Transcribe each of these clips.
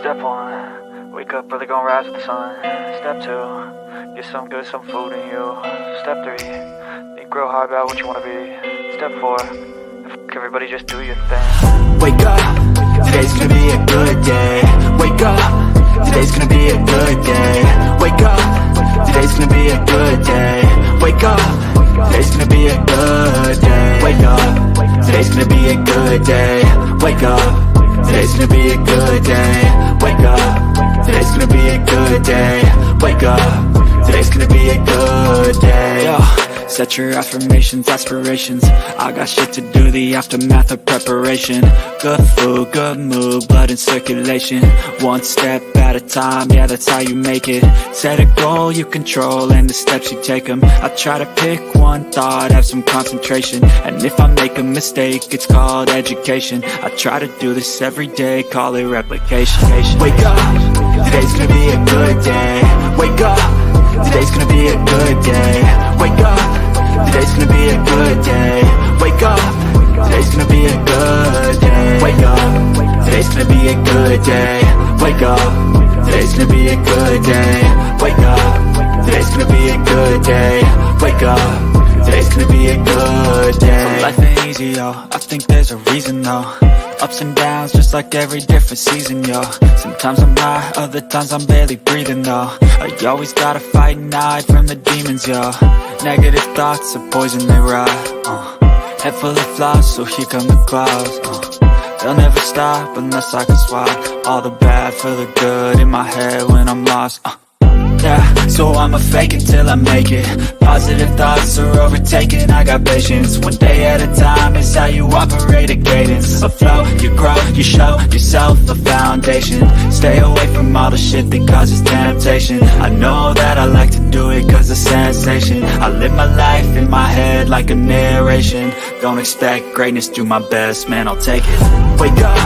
Step 1, wake up early, gonna rise with the sun. Step 2, get some good, some food in you. Step 3, think real hard about what you wanna be. Step 4, everybody just do your thing. Wake up, today's gonna be a good day. Wake up, today's gonna be a good day. Wake up, today's gonna be a good day. Wake up, today's gonna be a good day. Wake up, today's gonna be a good day. Wake up, today's gonna be a good day. Wake up, today's gonna be a good day. Wake up, today's gonna be a good day. Yo, set your affirmations, aspirations. I got shit to do, the aftermath of preparation. Good food, good mood, blood in circulation. One step at a time, yeah, that's how you make it. Set a goal you control and the steps you take them. I try to pick one thought, have some concentration. And if I make a mistake, it's called education. I try to do this every day, call it replication. Wake up, today's gonna be a good day. Wake up, today's gonna be a good day. Wake up, today's gonna be a good day. Wake up, today's gonna be a good day. Wake up, today's gonna be a good day. Wake up, today's gonna be a good day. Wake up, today's gonna be a good day. Wake up, today's gonna be a good day. Life ain't easy, yo, I think there's a reason though. Ups and downs, just like every different season, yo. Sometimes I'm high, other times I'm barely breathing, though. I always gotta fight and hide from the demons, yo. Negative thoughts are poison, they rot. Head full of flaws, so here come the clouds. They'll never stop unless I can swap all the bad for the good in my head when I'm lost. Yeah, so I'ma fake it till I make it. Positive thoughts are overtaken, I got patience. One day at a time is how you operate a cadence. A flow, you grow, you show yourself a foundation. Stay away from all the shit that causes temptation. I know that I like to do it cause of sensation. I live my life in my head like a narration. Don't expect greatness, do my best, man, I'll take it. Wake up,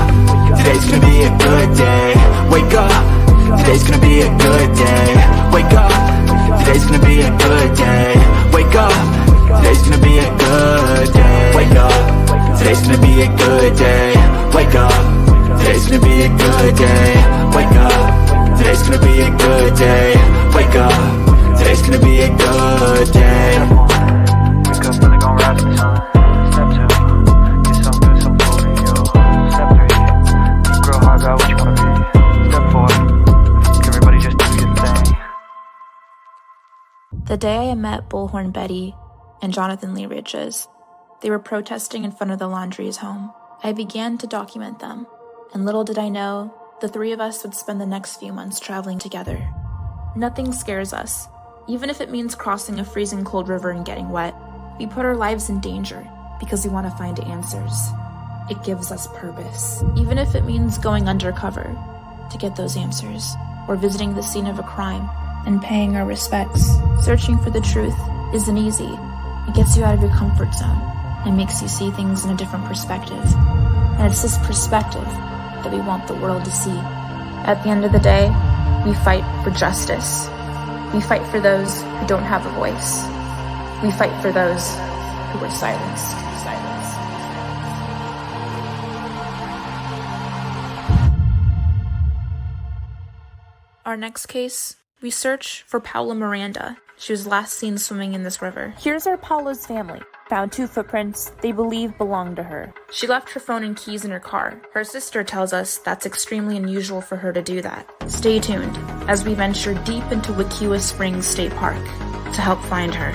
today's gonna be a good day. Wake up, today's gonna be a good day. Wake up, today's gonna be a good day. Wake up, today's gonna be a good day. Wake up, today's gonna be a good day. Wake up, today's gonna be a good day. Wake up, today's gonna be a good day. Wake up, today's gonna be a good day. Wake up early, gonna rise with the sun. Step 2, get some good, some food in you. Step 3, think real hard about what you wanna be. Step 4, everybody just do your thing. The day I met Bullhorn Betty and Jonathan Lee Ridges, they were protesting in front of the Laundries home. I began to document them, and little did I know, the three of us would spend the next few months traveling together. Nothing scares us, even if it means crossing a freezing cold river and getting wet. We put our lives in danger because we want to find answers. It gives us purpose, even if it means going undercover to get those answers, or visiting the scene of a crime and paying our respects. Searching for the truth isn't easy. It gets you out of your comfort zone and makes you see things in a different perspective. And it's this perspective that we want the world to see. At the end of the day, we fight for justice. We fight for those who don't have a voice. We fight for those who were silenced. Our next case, we search for Paula Miranda. She was last seen swimming in this river. Here's our Paula's family. Found 2 footprints they believe belonged to her. She left her phone and keys in her car. Her sister tells us that's extremely unusual for her to do that. Stay tuned as we venture deep into Wekiwa Springs State Park to help find her.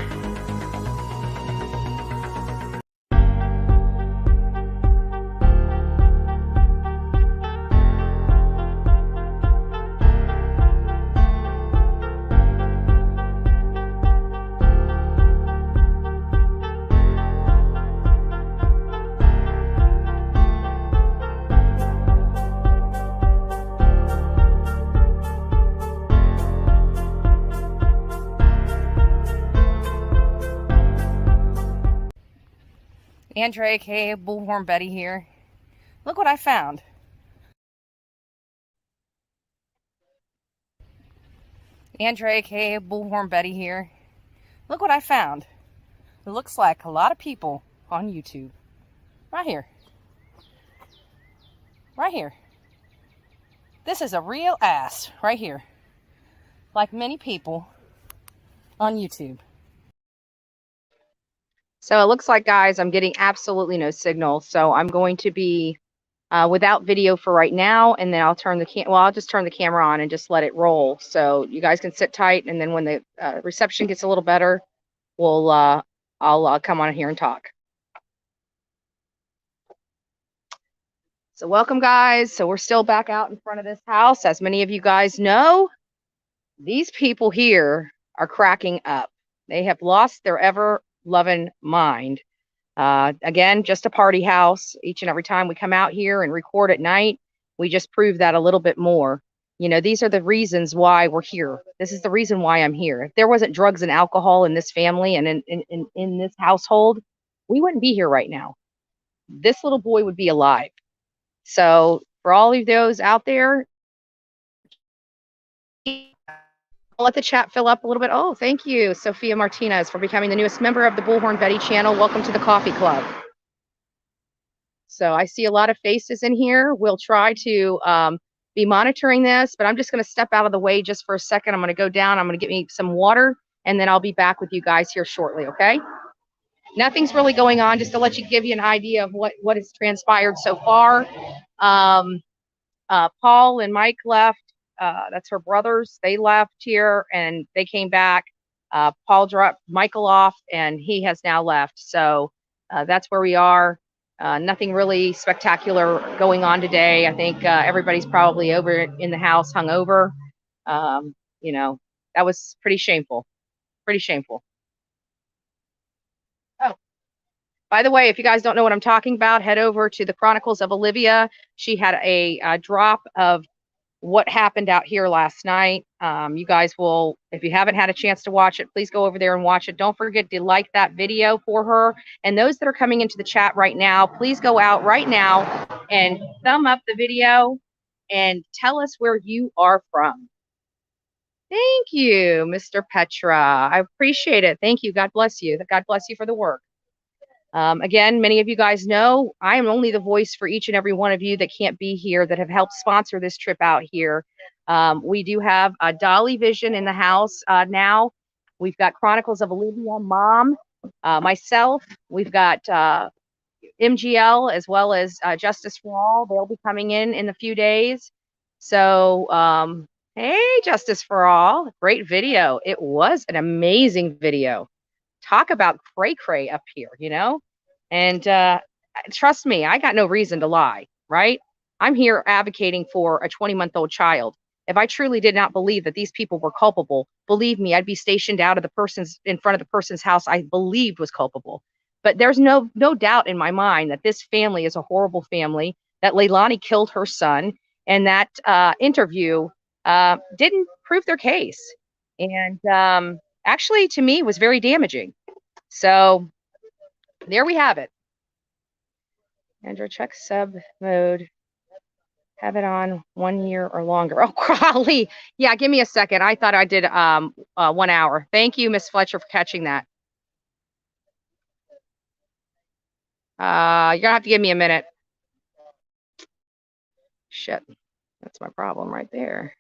Andrea, aka Bullhorn Betty here. Look what I found. Andrea, aka Bullhorn Betty here. Look what I found. It looks like a lot of people on YouTube. Right here. Right here. This is a real ass right here, like many people on YouTube. So it looks like, guys, I'm getting absolutely no signal. So I'm going to be without video for right now, and then I'll turn the I'll just turn the camera on and just let it roll. So you guys can sit tight, and then when the reception gets a little better, I'll come on here and talk. So welcome, guys. So we're still back out in front of this house. As many of you guys know, these people here are cracking up. They have lost their ever-loving mind. Again, just a party house. Each and every time we come out here and record at night, we just prove that a little bit more. You know, these are the reasons why we're here. This is the reason why I'm here. If there wasn't drugs and alcohol in this family and in this household, we wouldn't be here right now. This little boy would be alive. So for all of those out there, I'll let the chat fill up a little bit. Oh, thank you, Sophia Martinez, for becoming the newest member of the Bullhorn Betty channel. Welcome to the coffee club. So I see a lot of faces in here. We'll try to be monitoring this, but I'm just going to step out of the way just for a second. I'm going to go down. I'm going to get me some water, and then I'll be back with you guys here shortly, okay? Nothing's really going on, just to give you an idea of what has transpired so far. Paul and Mike left. That's her brothers. They left here, and they came back. Paul dropped Michael off, and he has now left. So that's where we are. Nothing really spectacular going on today. I think everybody's probably over in the house hungover. You know, that was pretty shameful. Pretty shameful. Oh, by the way, if you guys don't know what I'm talking about, head over to the Chronicles of Olivia. She had a drop of what happened out here last night. You guys will, if you haven't had a chance to watch it, please go over there and watch it. Don't forget to like that video for her. And those that are coming into the chat right now, please go out right now and thumb up the video and tell us where you are from. Thank you, Mr. Petra. I appreciate it. Thank you. God bless you. God bless you for the work. Again, many of you guys know I am only the voice for each and every one of you that can't be here, that have helped sponsor this trip out here. We do have Dolly Vision in the house now. We've got Chronicles of Olivia, Mom, myself. We've got MGL, as well as Justice for All. They'll be coming in a few days. So, hey, Justice for All. Great video. It was an amazing video. Talk about cray up here, you know? And trust me, I got no reason to lie, right? I'm here advocating for a 20-month-old child. If I truly did not believe that these people were culpable, believe me, I'd be stationed out of in front of the person's house I believed was culpable. But there's no doubt in my mind that this family is a horrible family, that Leilani killed her son, and that interview didn't prove their case. And actually, to me, was very damaging. So there we have it. Andrew, check sub mode. Have it on 1 year or longer. Oh, golly. Yeah, give me a second. I thought I did 1 hour. Thank you, Miss Fletcher, for catching that. You're gonna have to give me a minute. Shit, that's my problem right there.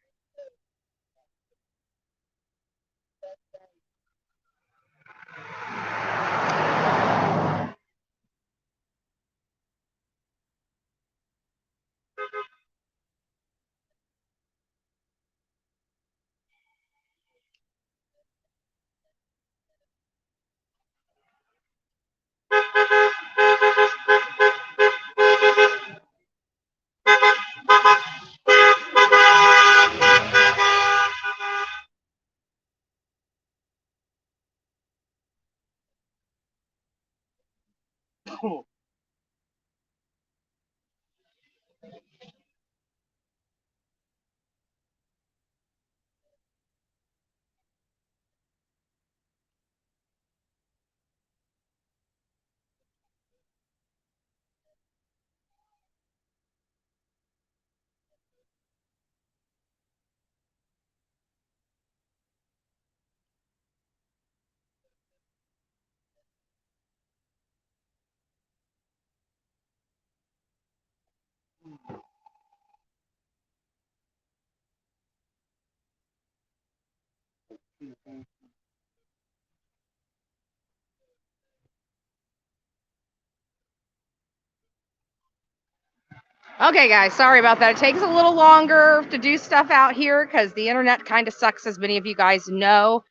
Okay, guys, sorry about that. It takes a little longer to do stuff out here because the internet kind of sucks, as many of you guys know.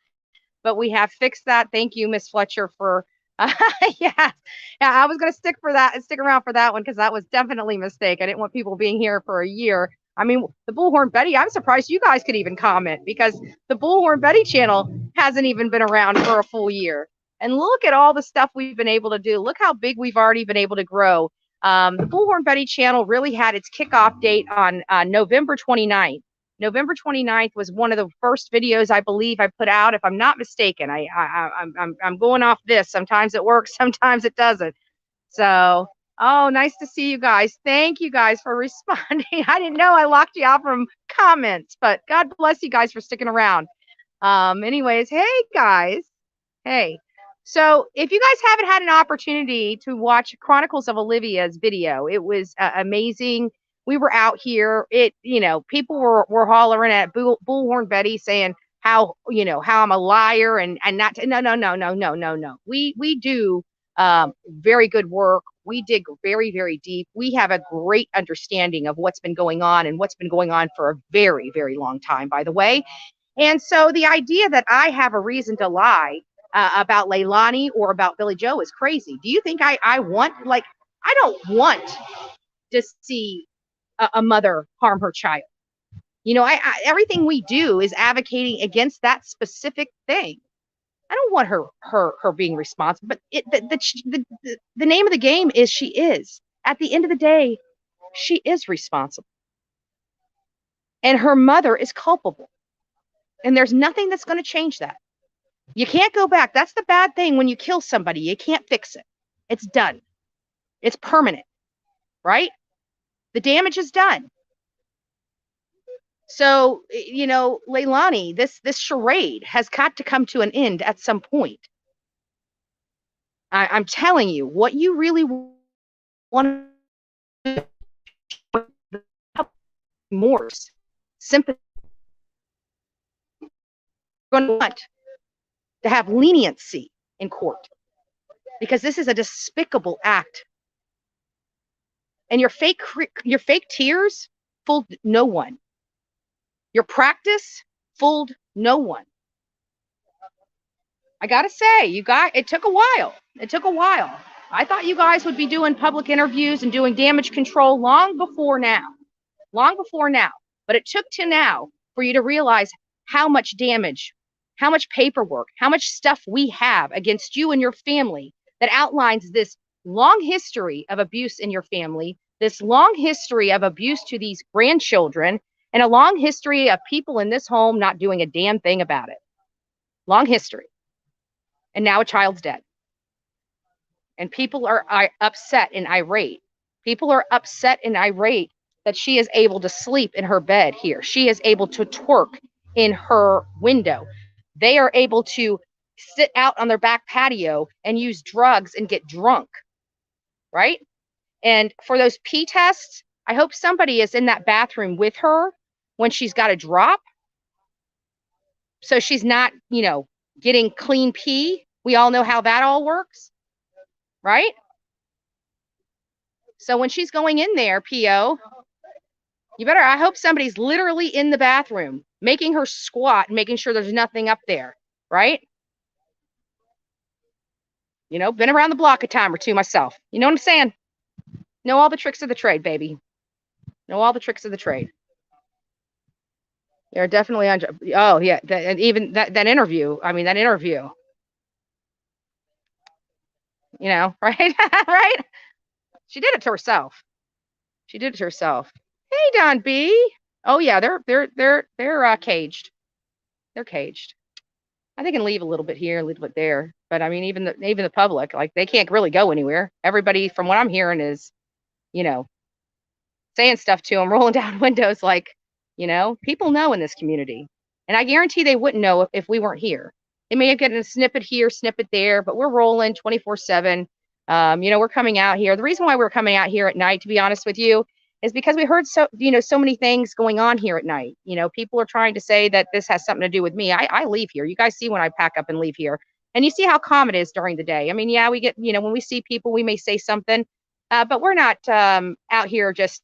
But we have fixed that. Thank you, Miss Fletcher, for yeah. I was gonna stick around for that one because that was definitely a mistake. I didn't want people being here for a year. I mean, the Bullhorn Betty, I'm surprised you guys could even comment because the Bullhorn Betty channel hasn't even been around for a full year. And look at all the stuff we've been able to do. Look how big we've already been able to grow. The Bullhorn Betty channel really had its kickoff date on November 29th. November 29th was one of the first videos I believe I put out, if I'm not mistaken. I'm going off this. Sometimes it works, sometimes it doesn't. So, oh, nice to see you guys. Thank you guys for responding. I didn't know I locked you out from comments, but God bless you guys for sticking around. Anyways, hey guys. Hey. So if you guys haven't had an opportunity to watch Chronicles of Olivia's video, it was amazing. We were out here. People were hollering at Bullhorn Betty saying how I'm a liar and not no. We do very good work. We dig very, very deep. We have a great understanding of what's been going on and what's been going on for a very, very long time, by the way. And so the idea that I have a reason to lie about Leilani or about Billy Joe is crazy. Do you think I don't want to see a mother harm her child? Everything we do is advocating against that specific thing. I don't want her being responsible, but the name of the game is she is. At the end of the day, she is responsible. And her mother is culpable. And there's nothing that's going to change that. You can't go back. That's the bad thing when you kill somebody. You can't fix it. It's done. It's permanent, right? The damage is done. So, Leilani, this charade has got to come to an end at some point. I'm telling you, what you really want to more sympathy. You're going to want to have leniency in court because this is a despicable act. And your fake tears fooled no one. Your practice fooled no one. I gotta say, it took a while. It took a while. I thought you guys would be doing public interviews and doing damage control long before now. But it took to now for you to realize how much damage, how much paperwork, how much stuff we have against you and your family that outlines this long history of abuse in your family, this long history of abuse to these grandchildren, and a long history of people in this home not doing a damn thing about it. Long history. And now a child's dead. And people are upset and irate. People are upset and irate that she is able to sleep in her bed here. She is able to twerk in her window. They are able to sit out on their back patio and use drugs and get drunk, right? And for those pee tests, I hope somebody is in that bathroom with her when she's got a drop. So she's not, getting clean pee. We all know how that all works, right? So when she's going in there, P.O., I hope somebody's literally in the bathroom, making her squat, making sure there's nothing up there, right? Been around the block a time or two myself. You know what I'm saying? Know all the tricks of the trade, baby. Know all the tricks of the trade. They're definitely oh yeah, and even that interview. I mean, that interview. Right? Right? She did it to herself. Hey, Don B. Oh yeah, they're caged. They're caged. They can leave a little bit here, a little bit there, but I mean, even the public, like, they can't really go anywhere. Everybody, from what I'm hearing, is, saying stuff to them, rolling down windows, like, people know in this community, and I guarantee they wouldn't know if we weren't here. They may have gotten a snippet here, snippet there, but we're rolling 24/7. We're coming out here. The reason why we're coming out here at night, to be honest with you, is because we heard so many things going on here at night. People are trying to say that this has something to do with me. I leave here. You guys see when I pack up and leave here, and you see how calm it is during the day. I mean, yeah, we get, when we see people, we may say something, but we're not out here just,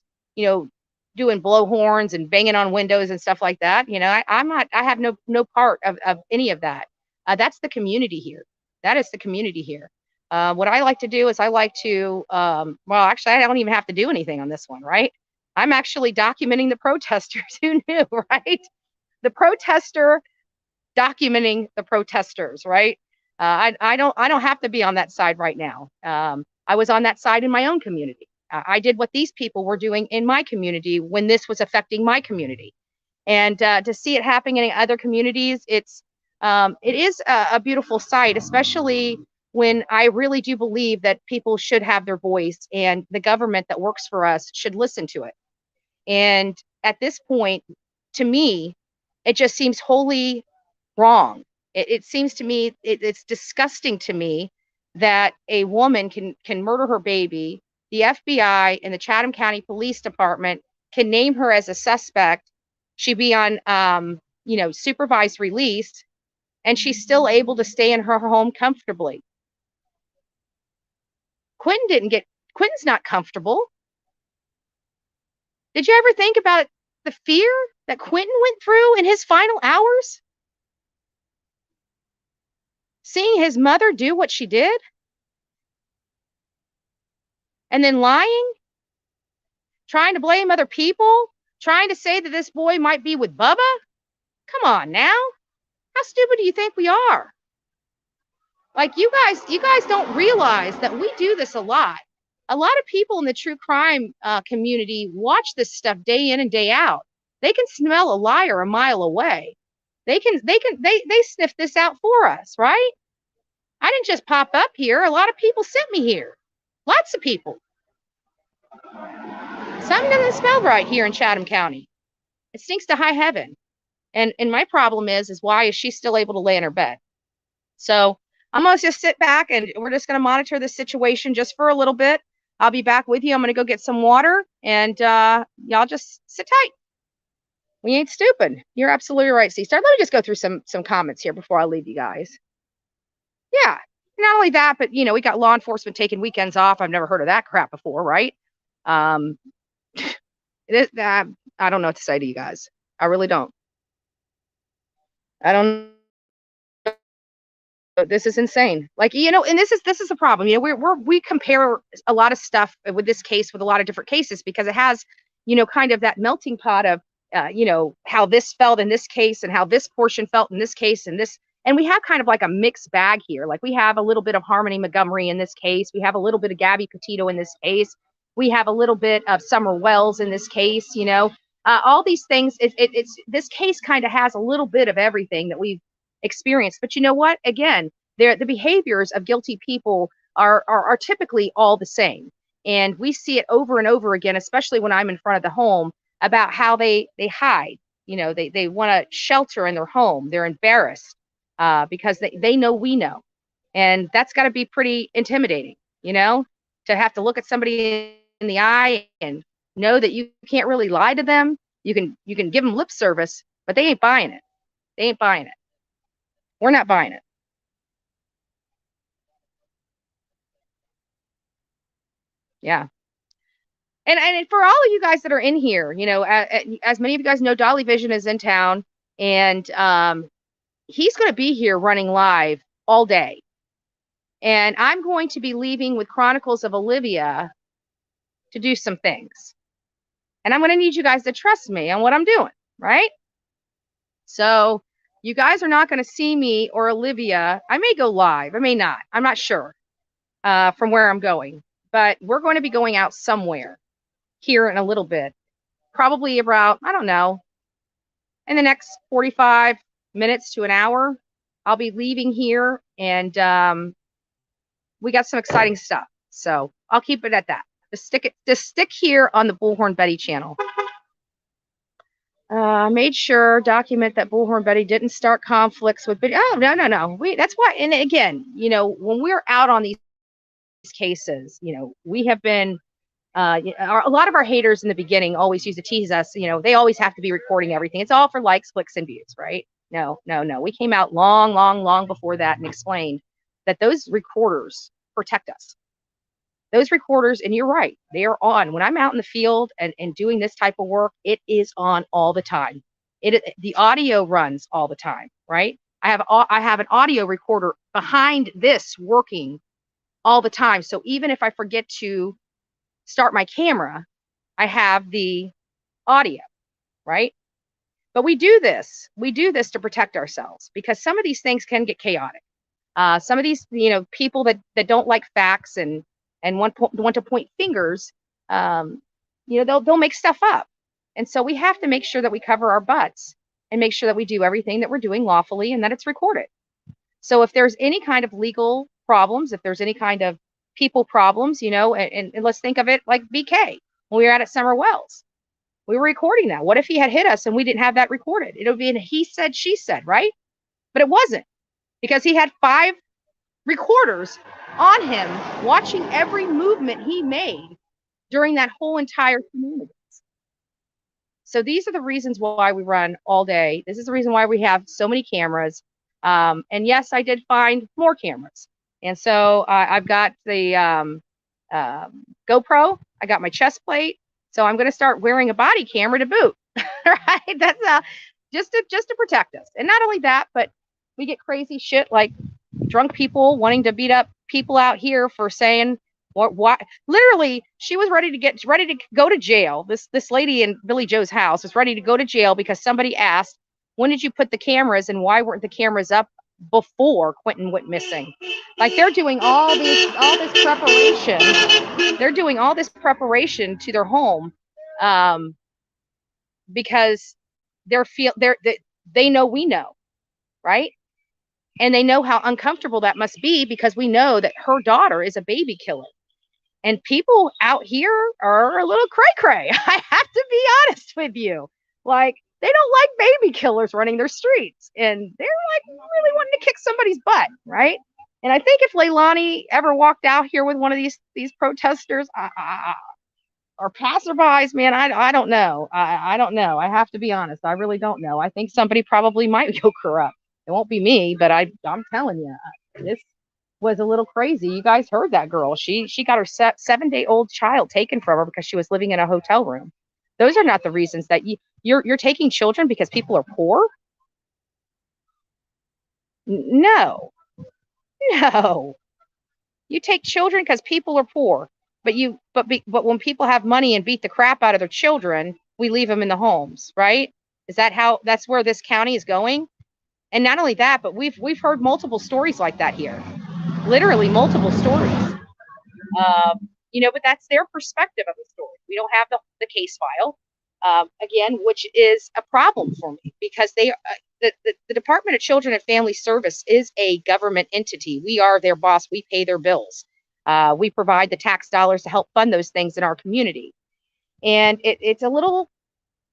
doing blowhorns and banging on windows and stuff like that. I'm not, I have no part of any of that. That's the community here. That is the community here. What I like to do is I like to, well, actually, I don't even have to do anything on this one, right? I'm actually documenting the protesters. Who knew, right? The protester documenting the protesters, right? I don't have to be on that side right now. I was on that side in my own community. I did what these people were doing in my community when this was affecting my community. And to see it happening in other communities, it is a beautiful sight, especially when I really do believe that people should have their voice and the government that works for us should listen to it. And at this point, to me, it just seems wholly wrong. It seems to me, it's disgusting to me that a woman can murder her baby. The FBI and the Chatham County Police Department can name her as a suspect. She'd be on, supervised release, and she's still able to stay in her home comfortably. Quentin's not comfortable. Did you ever think about the fear that Quentin went through in his final hours? Seeing his mother do what she did? And then lying? Trying to blame other people? Trying to say that this boy might be with Bubba? Come on now. How stupid do you think we are? Like, you guys don't realize that we do this a lot. A lot of people in the true crime community watch this stuff day in and day out. They can smell a liar a mile away. They sniff this out for us, right? I didn't just pop up here. A lot of people sent me here. Lots of people. Something doesn't smell right here in Chatham County. It stinks to high heaven. And my problem is why is she still able to lay in her bed? So I'm going to just sit back and we're just going to monitor the situation just for a little bit. I'll be back with you. I'm going to go get some water, and y'all just sit tight. We ain't stupid. You're absolutely right, C-Star. Let me just go through some comments here before I leave you guys. Yeah, not only that, but, we got law enforcement taking weekends off. I've never heard of that crap before, right? I don't know what to say to you guys. I really don't. I don't. This is insane. Like, and this is a problem. We compare a lot of stuff with this case with a lot of different cases because it has, kind of that melting pot of, how this felt in this case and how this portion felt in this case and this. And we have kind of like a mixed bag here. Like, we have a little bit of Harmony Montgomery in this case. We have a little bit of Gabby Petito in this case. We have a little bit of Summer Wells in this case. All these things. It's this case kind of has a little bit of everything that we've experienced. But you know what? Again, the behaviors of guilty people are typically all the same. And we see it over and over again, especially when I'm in front of the home, about how they hide. They want to shelter in their home. They're embarrassed because they know we know. And that's got to be pretty intimidating, to have to look at somebody in the eye and know that you can't really lie to them. You can give them lip service, but they ain't buying it. They ain't buying it. We're not buying it. Yeah. And for all of you guys that are in here, as many of you guys know, Dolly Vision is in town, and he's going to be here running live all day. And I'm going to be leaving with Chronicles of Olivia to do some things. And I'm going to need you guys to trust me on what I'm doing, right? So you guys are not going to see me or Olivia. I may go live. I may not. I'm not sure from where I'm going. But we're going to be going out somewhere here in a little bit. Probably about, I don't know, in the next 45 minutes to an hour. I'll be leaving here, and we got some exciting stuff. So I'll keep it at that. Just stick here on the Bullhorn Betty channel. I made sure document that Bullhorn Betty didn't start conflicts with. Oh, no. That's why. And again, when we're out on these cases, we have been A lot of our haters in the beginning always used to tease us, they always have to be recording everything. It's all for likes, clicks, and views, right? No, no, no. We came out long, long, long before that and explained that those recorders protect us. Those recorders, and you're right, they are on. When I'm out in the field and doing this type of work, it is on all the time. The audio runs all the time, right? I have an audio recorder behind this working all the time. So even if I forget to start my camera, I have the audio, right? But we do this to protect ourselves, because some of these things can get chaotic. Some of these, people that don't like facts and want to point fingers, they'll make stuff up. And so we have to make sure that we cover our butts and make sure that we do everything that we're doing lawfully and that it's recorded. So if there's any kind of legal problems, if there's any kind of people problems, and let's think of it like BK when we were out at Summer Wells. We were recording that. What if he had hit us and we didn't have that recorded? It would be a he said, she said, right? But it wasn't, because he had 5 recorders on him watching every movement he made during that whole entire community. So these are the reasons why we run all day. This is the reason why we have so many cameras. And yes, I did find more cameras. And so I've got the GoPro. I got my chest plate. So I'm going to start wearing a body camera to boot. Right? That's just to protect us. And not only that, but we get crazy shit like drunk people wanting to beat up people out here for saying what literally she was ready to go to jail. This lady in Billy Joe's house was ready to go to jail because somebody asked, when did you put the cameras and why weren't the cameras up before Quentin went missing? Like they're doing all this preparation. They're doing all this preparation to their home because they know we know, right? And they know how uncomfortable that must be, because we know that her daughter is a baby killer. And people out here are a little cray-cray. I have to be honest with you. Like, they don't like baby killers running their streets. And they're like really wanting to kick somebody's butt, right? And I think if Leilani ever walked out here with one of these protesters or passerbys, man, I don't know. I don't know. I have to be honest. I really don't know. I think somebody probably might yoke her up. It won't be me, but I'm telling you, this was a little crazy. You guys heard that girl. She got her 7-day-old child taken from her because she was living in a hotel room. Those are not the reasons that you're taking children because people are poor. No. You take children because people are poor, but when people have money and beat the crap out of their children, we leave them in the homes, right? That's where this county is going? And not only that, but we've heard multiple stories like that here, literally multiple stories. But that's their perspective of the story. We don't have the case file, again, which is a problem for me, because the Department of Children and Family Service is a government entity. We are their boss. We pay their bills. We provide the tax dollars to help fund those things in our community. And it's a little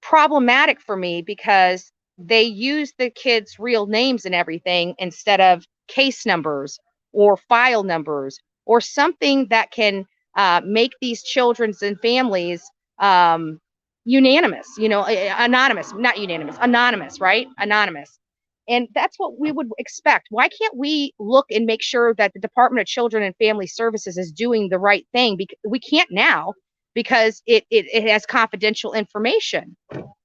problematic for me because they use the kids' real names and everything instead of case numbers or file numbers or something that can make these children's and families unanimous, anonymous, not unanimous, anonymous, right? Anonymous. And that's what we would expect. Why can't we look and make sure that the Department of Children and Family Services is doing the right thing? Because we can't now, because it has confidential information.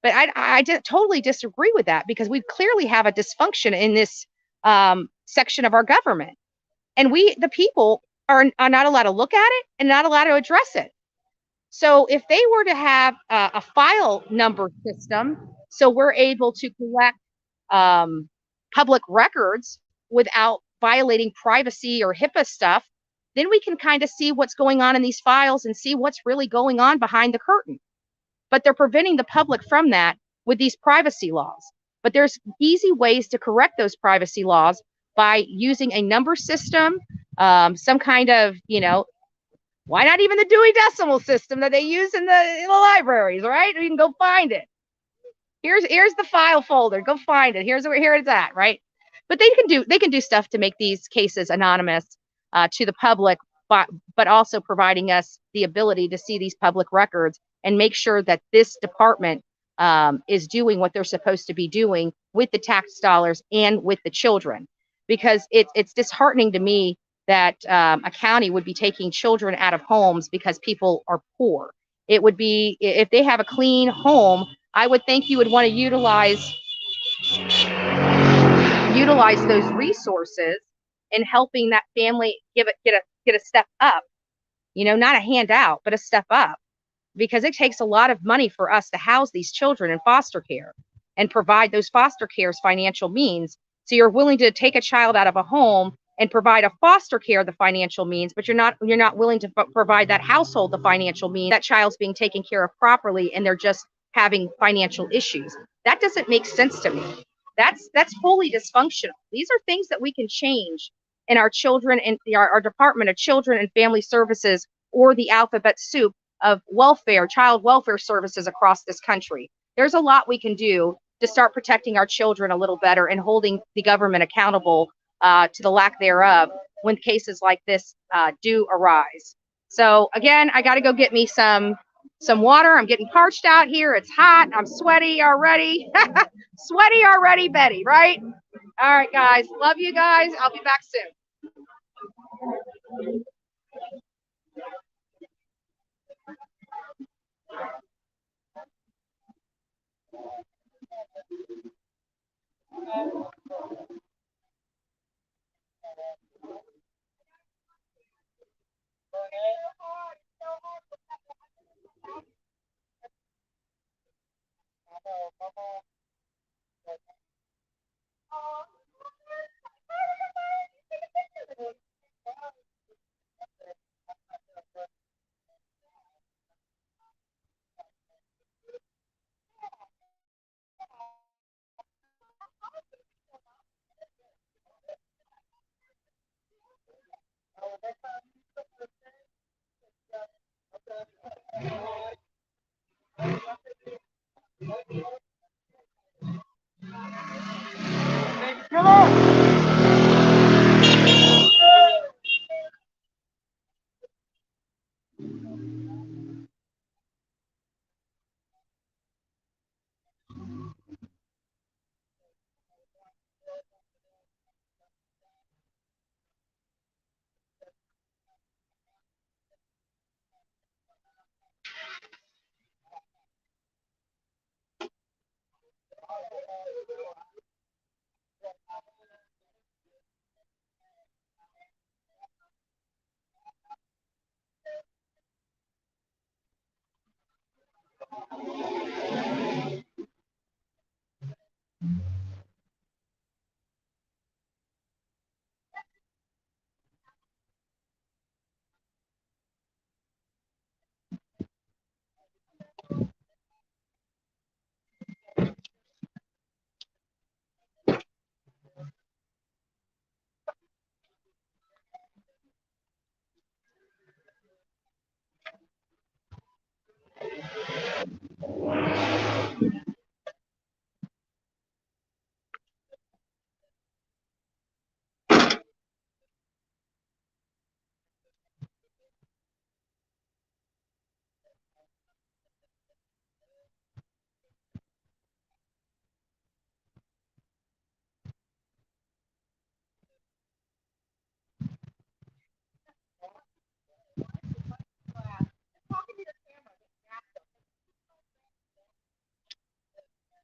But I totally disagree with that, because we clearly have a dysfunction in this section of our government. And we, the people, are not allowed to look at it and not allowed to address it. So if they were to have a file number system, so we're able to collect public records without violating privacy or HIPAA stuff, then we can kind of see what's going on in these files and see what's really going on behind the curtain. But they're preventing the public from that with these privacy laws. But there's easy ways to correct those privacy laws by using a number system, some kind of, why not even the Dewey Decimal System that they use in the libraries, right? You can go find it. Here's the file folder. Go find it. Here it's at, right? But they can do stuff to make these cases anonymous to the public but also providing us the ability to see these public records and make sure that this department is doing what they're supposed to be doing with the tax dollars and with the children. Because it's disheartening to me that a county would be taking children out of homes because people are poor. It would be, if they have a clean home, I would think you would want to utilize those resources in helping that family get a step up. You know, not a handout, but a step up, because it takes a lot of money for us to house these children in foster care and provide those foster care's financial means. So you're willing to take a child out of a home and provide a foster care the financial means, but you're not willing to provide that household the financial means. That child's being taken care of properly and they're just having financial issues. That doesn't make sense to me. That's fully dysfunctional. These are things that we can change in our children and our Department of Children and Family Services, or the alphabet soup of welfare, child welfare services across this country. There's a lot we can do to start protecting our children a little better and holding the government accountable to the lack thereof when cases like this do arise. So again, I got to go get me some water. I'm getting parched out here. It's hot. I'm sweaty already. Sweaty already, Betty, right? All right, guys. Love you guys. I'll be back soon.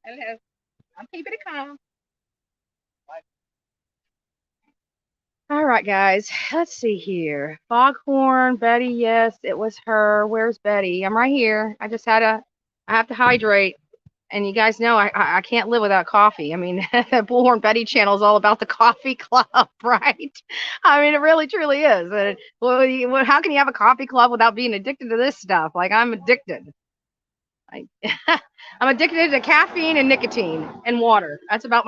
Hello. I'm keeping it calm. All right, guys. Let's see here. Foghorn, Betty. Yes, it was her. Where's Betty? I'm right here. I have to hydrate. And you guys know I can't live without coffee. I mean, Bullhorn Betty channel is all about the coffee club, right? I mean, it really truly is. Well, how can you have a coffee club without being addicted to this stuff? Like, I'm addicted. I'm addicted to caffeine and nicotine and water. That's about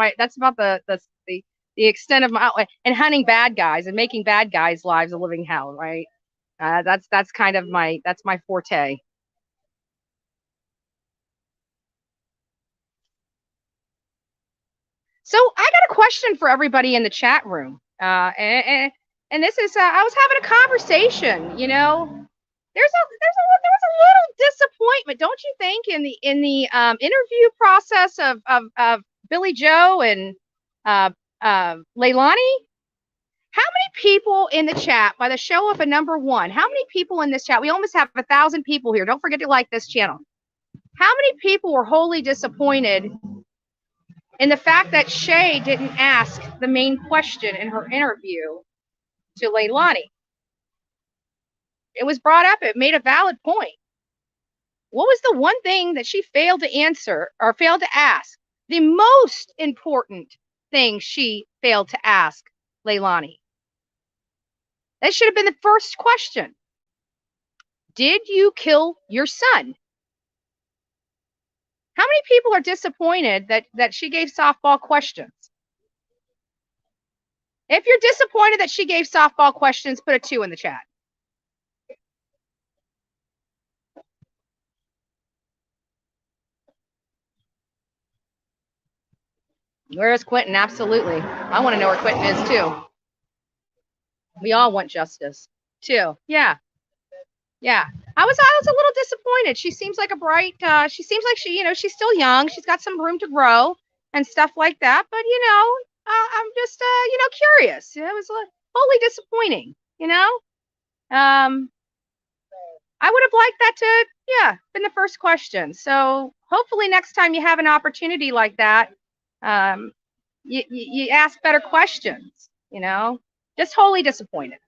the extent of my outlet, and hunting bad guys and making bad guys' lives a living hell, right? That's kind of my forte. So I got a question for everybody in the chat room. And And this is I was having a conversation, you know. There was a little disappointment, don't you think, in the interview process of Billy Joe and Leilani? How many people in the chat, by the show of a number one, how many people in this chat? We almost have 1,000 people here. Don't forget to like this channel. How many people were wholly disappointed in the fact that Shay didn't ask the main question in her interview to Leilani? It was brought up. It made a valid point. What was the one thing that she failed to answer or failed to ask? The most important thing she failed to ask Leilani. That should have been the first question. Did you kill your son? How many people are disappointed that she gave softball questions? If you're disappointed that she gave softball questions, put a 2 in the chat. Where is Quentin? Absolutely. I want to know where Quentin is too. We all want justice too. Yeah. Yeah. I was a little disappointed. She seems like a bright, she seems like she's still young. She's got some room to grow and stuff like that. But, I'm just, curious. It was wholly disappointing, I would have liked that to, been the first question. So hopefully next time you have an opportunity like that, you ask better questions, just wholly disappointed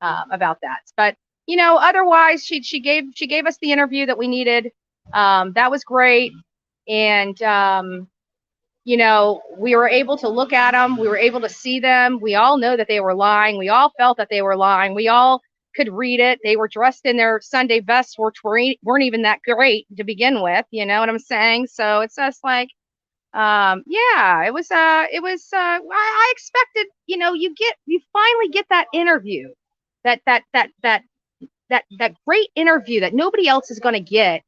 about that. But, otherwise she gave us the interview that we needed. That was great. And, we were able to look at them. We were able to see them. We all know that they were lying. We all felt that they were lying. We all could read it. They were dressed in their Sunday vests, which weren't even that great to begin with. You know what I'm saying? So it's just like, it was I expected, you finally get that interview, that great interview that nobody else is going to get.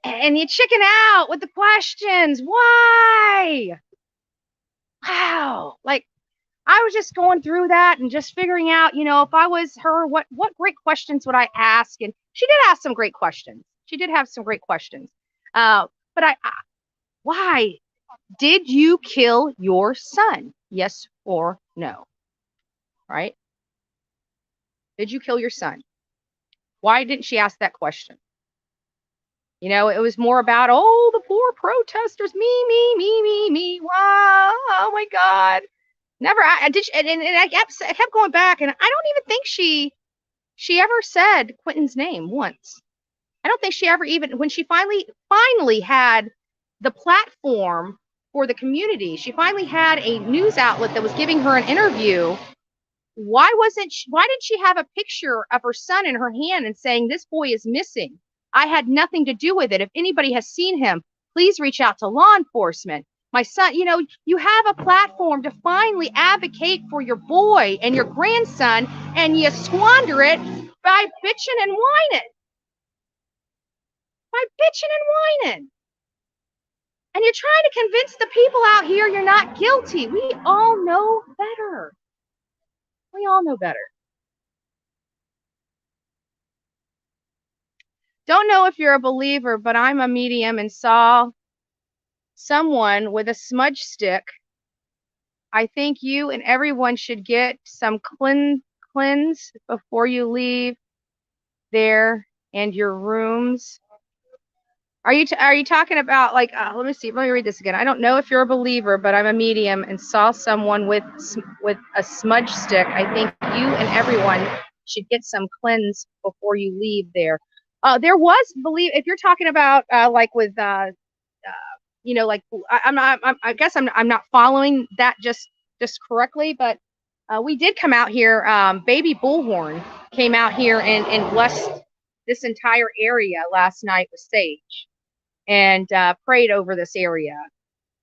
And you chicken out with the questions. Why? Wow. Like, I was just going through that and just figuring out, if I was her, what great questions would I ask? And she did ask some great questions. She did have some great questions. But why did you kill your son? Yes or no? Right? Did you kill your son? Why didn't she ask that question? It was more about, the poor protesters, me. Wow, oh my God. Never, I did, and I kept going back, and I don't even think she ever said Quentin's name once. I don't think she ever even, when she finally had the platform for the community, she finally had a news outlet that was giving her an interview. Why didn't she have a picture of her son in her hand and saying, this boy is missing? I had nothing to do with it. If anybody has seen him, please reach out to law enforcement. My son, you have a platform to finally advocate for your boy and your grandson, and you squander it by bitching and whining. And you're trying to convince the people out here you're not guilty. We all know better. Don't know if you're a believer, but I'm a medium and saw someone with a smudge stick. I think you and everyone should get some cleanse before you leave there and your rooms. Are you talking about, like, let me read this again. I don't know if you're a believer, but I'm a medium and saw someone with a smudge stick. I think you and everyone should get some cleanse before you leave there. There was, if you're talking about like with like, I guess I'm not following that just correctly, but we did come out here. Baby Bullhorn came out here and blessed this entire area last night with sage and prayed over this area.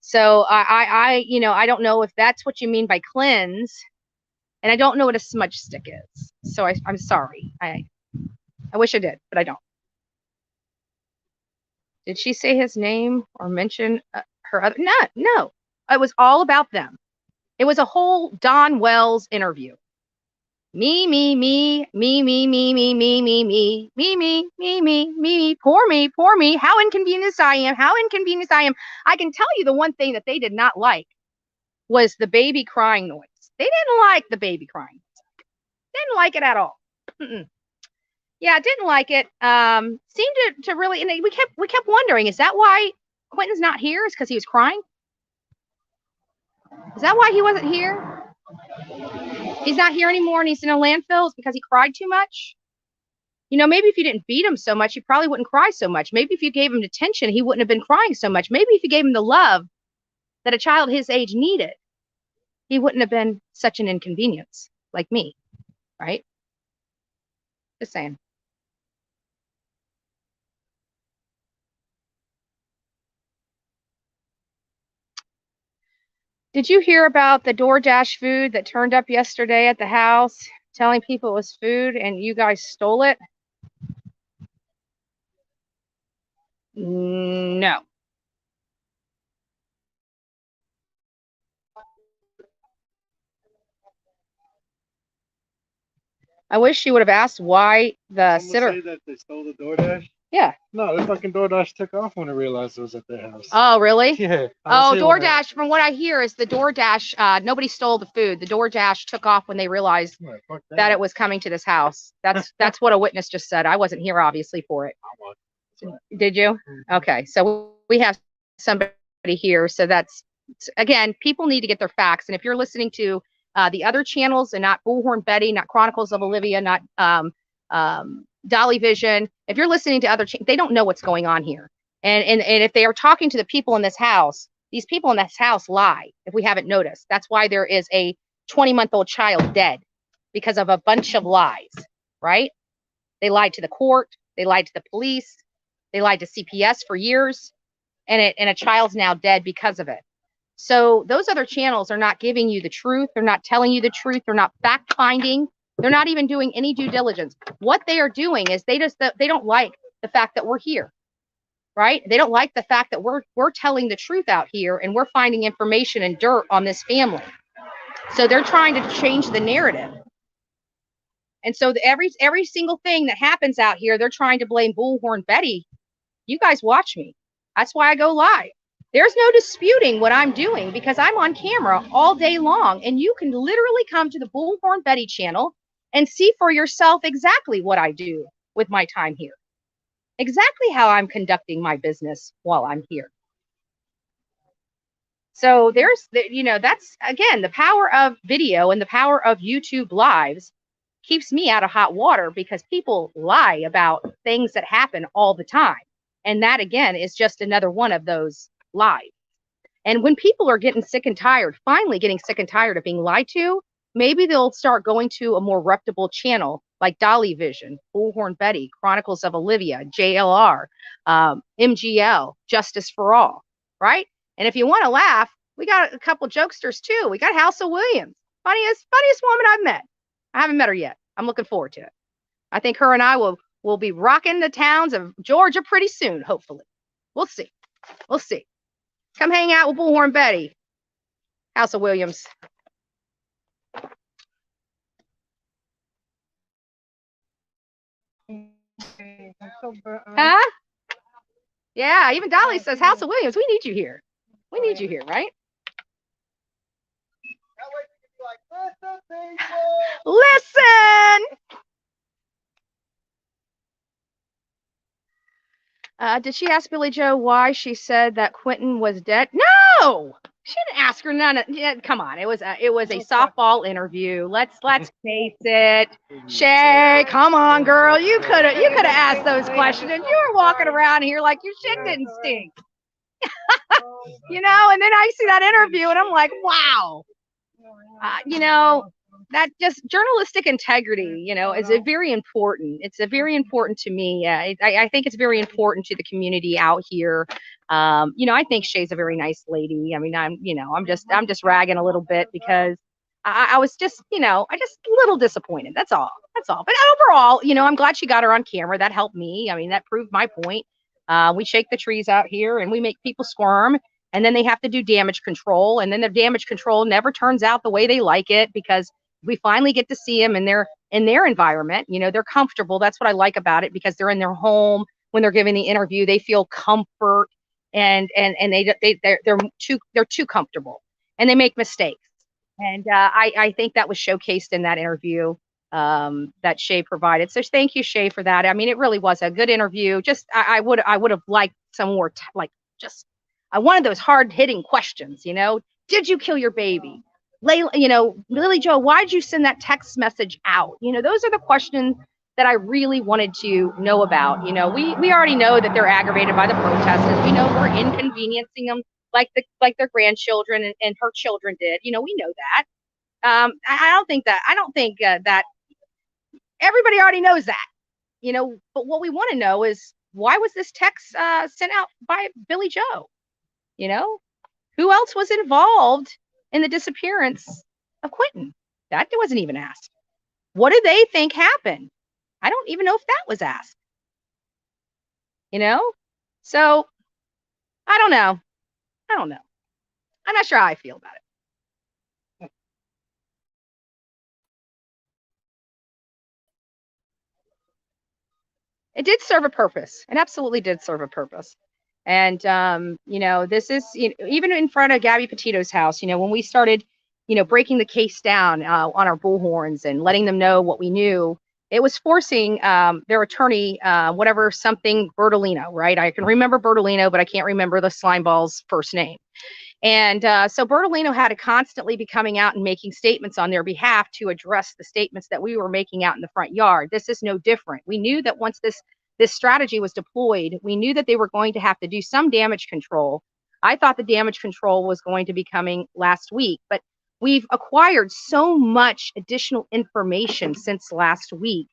So I don't know if that's what you mean by cleanse, and I don't know what a smudge stick is. So I'm sorry. I wish I did, but I don't. Did she say his name or mention her other? No. It was all about them. It was a whole Don Wells interview. Me, me, me, me, me, me, me, me, me, me, me, me, me, me, me, poor me, poor me. How inconvenienced I am. How inconvenienced I am. I can tell you the one thing that they did not like was the baby crying noise. They didn't like the baby crying. Didn't like it at all. Yeah, didn't like it. Seemed to really, and we kept wondering, is that why Quentin's not here? Is because he was crying? Is that why he wasn't here? He's not here anymore and he's in a landfill. It's because he cried too much. You know, maybe if you didn't beat him so much, he probably wouldn't cry so much. Maybe if you gave him attention, he wouldn't have been crying so much. Maybe if you gave him the love that a child his age needed, he wouldn't have been such an inconvenience like me, right? Just saying. Did you hear about the DoorDash food that turned up yesterday at the house, telling people it was food and you guys stole it? No. I wish she would have asked why the sitter. Say that they stole the DoorDash? Yeah. No, the fucking DoorDash took off when it realized it was at their house. Oh, really? Yeah. Oh, DoorDash, from what I hear, is the DoorDash, nobody stole the food. The DoorDash took off when they realized that it was coming to this house. That's what a witness just said. I wasn't here, obviously, for it. Did you? Okay. So we have somebody here. So that's, again, people need to get their facts. And if you're listening to the other channels and not Bullhorn Betty, not Chronicles of Olivia, not Dolly Vision, if you're listening to other, they don't know what's going on here. And if they are talking to the people in this house, these people in this house lie, if we haven't noticed. That's why there is a 20-month-old child dead, because of a bunch of lies, right? They lied to the court. They lied to the police. They lied to CPS for years. And a child's now dead because of it. So those other channels are not giving you the truth. They're not telling you the truth. They're not fact finding. They're not even doing any due diligence. What they are doing is they don't like the fact that we're here, right? They don't like the fact that we're telling the truth out here and we're finding information and dirt on this family. So they're trying to change the narrative. And so every single thing that happens out here, they're trying to blame Bullhorn Betty. You guys watch me. That's why I go live. There's no disputing what I'm doing because I'm on camera all day long, and you can literally come to the Bullhorn Betty channel and see for yourself exactly what I do with my time here, exactly how I'm conducting my business while I'm here. So there's, that's, again, the power of video and the power of YouTube lives keeps me out of hot water because people lie about things that happen all the time. And that, again, is just another one of those lies. And when people are getting sick and tired, finally getting sick and tired of being lied to, maybe they'll start going to a more reputable channel like Dolly Vision, Bullhorn Betty, Chronicles of Olivia, JLR, MGL, Justice for All, right? And if you want to laugh, we got a couple jokesters too. We got House of Williams, funniest woman I've met. I haven't met her yet. I'm looking forward to it. I think her and I will be rocking the towns of Georgia pretty soon, hopefully. We'll see. We'll see. Come hang out with Bullhorn Betty, House of Williams. Huh? Yeah, even Dolly says, House of Williams, we need you here. We need you here, right? Listen! Did she ask Billy Joe why she said that Quentin was dead? No! She didn't ask her none of, yeah, come on. It was a softball interview. Let's face it. Shay, come on, girl. You could have asked those questions, and you were walking around here like your shit didn't stink. And then I see that interview and I'm like, wow. That just journalistic integrity, is a very important. It's a very important to me. I think it's very important to the community out here. I think Shay's a very nice lady. I mean, I'm just ragging a little bit because I was just, a little disappointed. That's all. But overall, I'm glad she got her on camera. That helped me. I mean, that proved my point. We shake the trees out here and we make people squirm. and then they have to do damage control, and then the damage control never turns out the way they like it, because we finally get to see them in their environment. You know, they're comfortable. That's what I like about it, because they're in their home. When they're giving the interview, they feel comfort, and they're too comfortable, and they make mistakes. And I think that was showcased in that interview that Shay provided. So thank you, Shay, for that. I mean, it really was a good interview. Just I would have liked some more just I wanted those hard hitting questions. You know, did you kill your baby? Layla, you know, Lily Joe, why'd you send that text message out? You know, those are the questions that I really wanted to know about. You know, we already know that they're aggravated by the protesters. We know we're inconveniencing them like their grandchildren and her children did. You know, we know that. I don't think that everybody already knows that. You know, but what we want to know is, why was this text sent out by Billy Joe? You know, who else was involved in the disappearance of Quentin? That wasn't even asked. What do they think happened? I don't even know if that was asked. You know? So, I don't know. I'm not sure how I feel about it. It did serve a purpose. It absolutely did serve a purpose. And, you know, this is, you know, even in front of Gabby Petito's house, you know, when we started, you know, breaking the case down on our bullhorns and letting them know what we knew, it was forcing their attorney, whatever, something Bertolino, right? I can remember Bertolino, but I can't remember the slimeball's first name. And so Bertolino had to constantly be coming out and making statements on their behalf to address the statements that we were making out in the front yard. This is no different. We knew that once this strategy was deployed, we knew that they were going to have to do some damage control. I thought the damage control was going to be coming last week, but we've acquired so much additional information since last week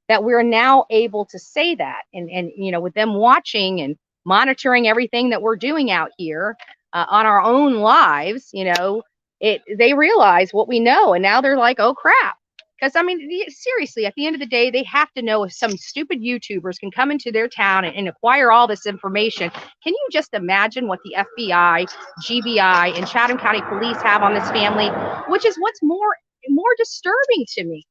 that we're now able to say that. And you know, with them watching and monitoring everything that we're doing out here on our own lives, you know, they realize what we know, and now they're like, oh crap. Because I mean, seriously, at the end of the day, they have to know if some stupid YouTubers can come into their town and acquire all this information. Can you just imagine what the FBI, GBI, and Chatham County Police have on this family? Which is what's more disturbing to me.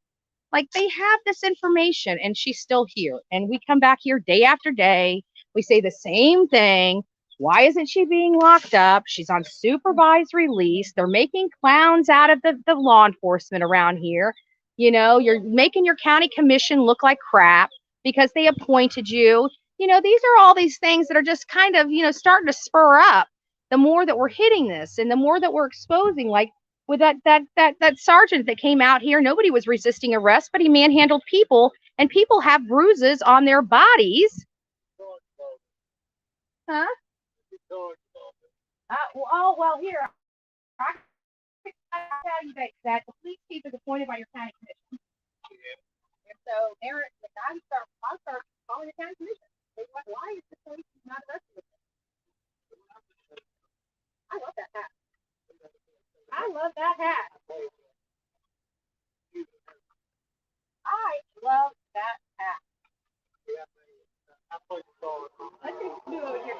Like, they have this information, and she's still here. And we come back here day after day. We say the same thing. Why isn't she being locked up? She's on supervised release. They're making clowns out of the law enforcement around here. You know, you're making your county commission look like crap because they appointed you. You know, these are all these things that are just kind of, you know, starting to spur up the more that we're hitting this and the more that we're exposing. Like with that sergeant that came out here, nobody was resisting arrest, but he manhandled people, and people have bruises on their bodies. Huh? Well, here. I tell you that the police chief is appointed by your county commission. And so I'll start calling the county commission. Why is the police not arrested? I love that hat. I love that hat. Let's just move over here.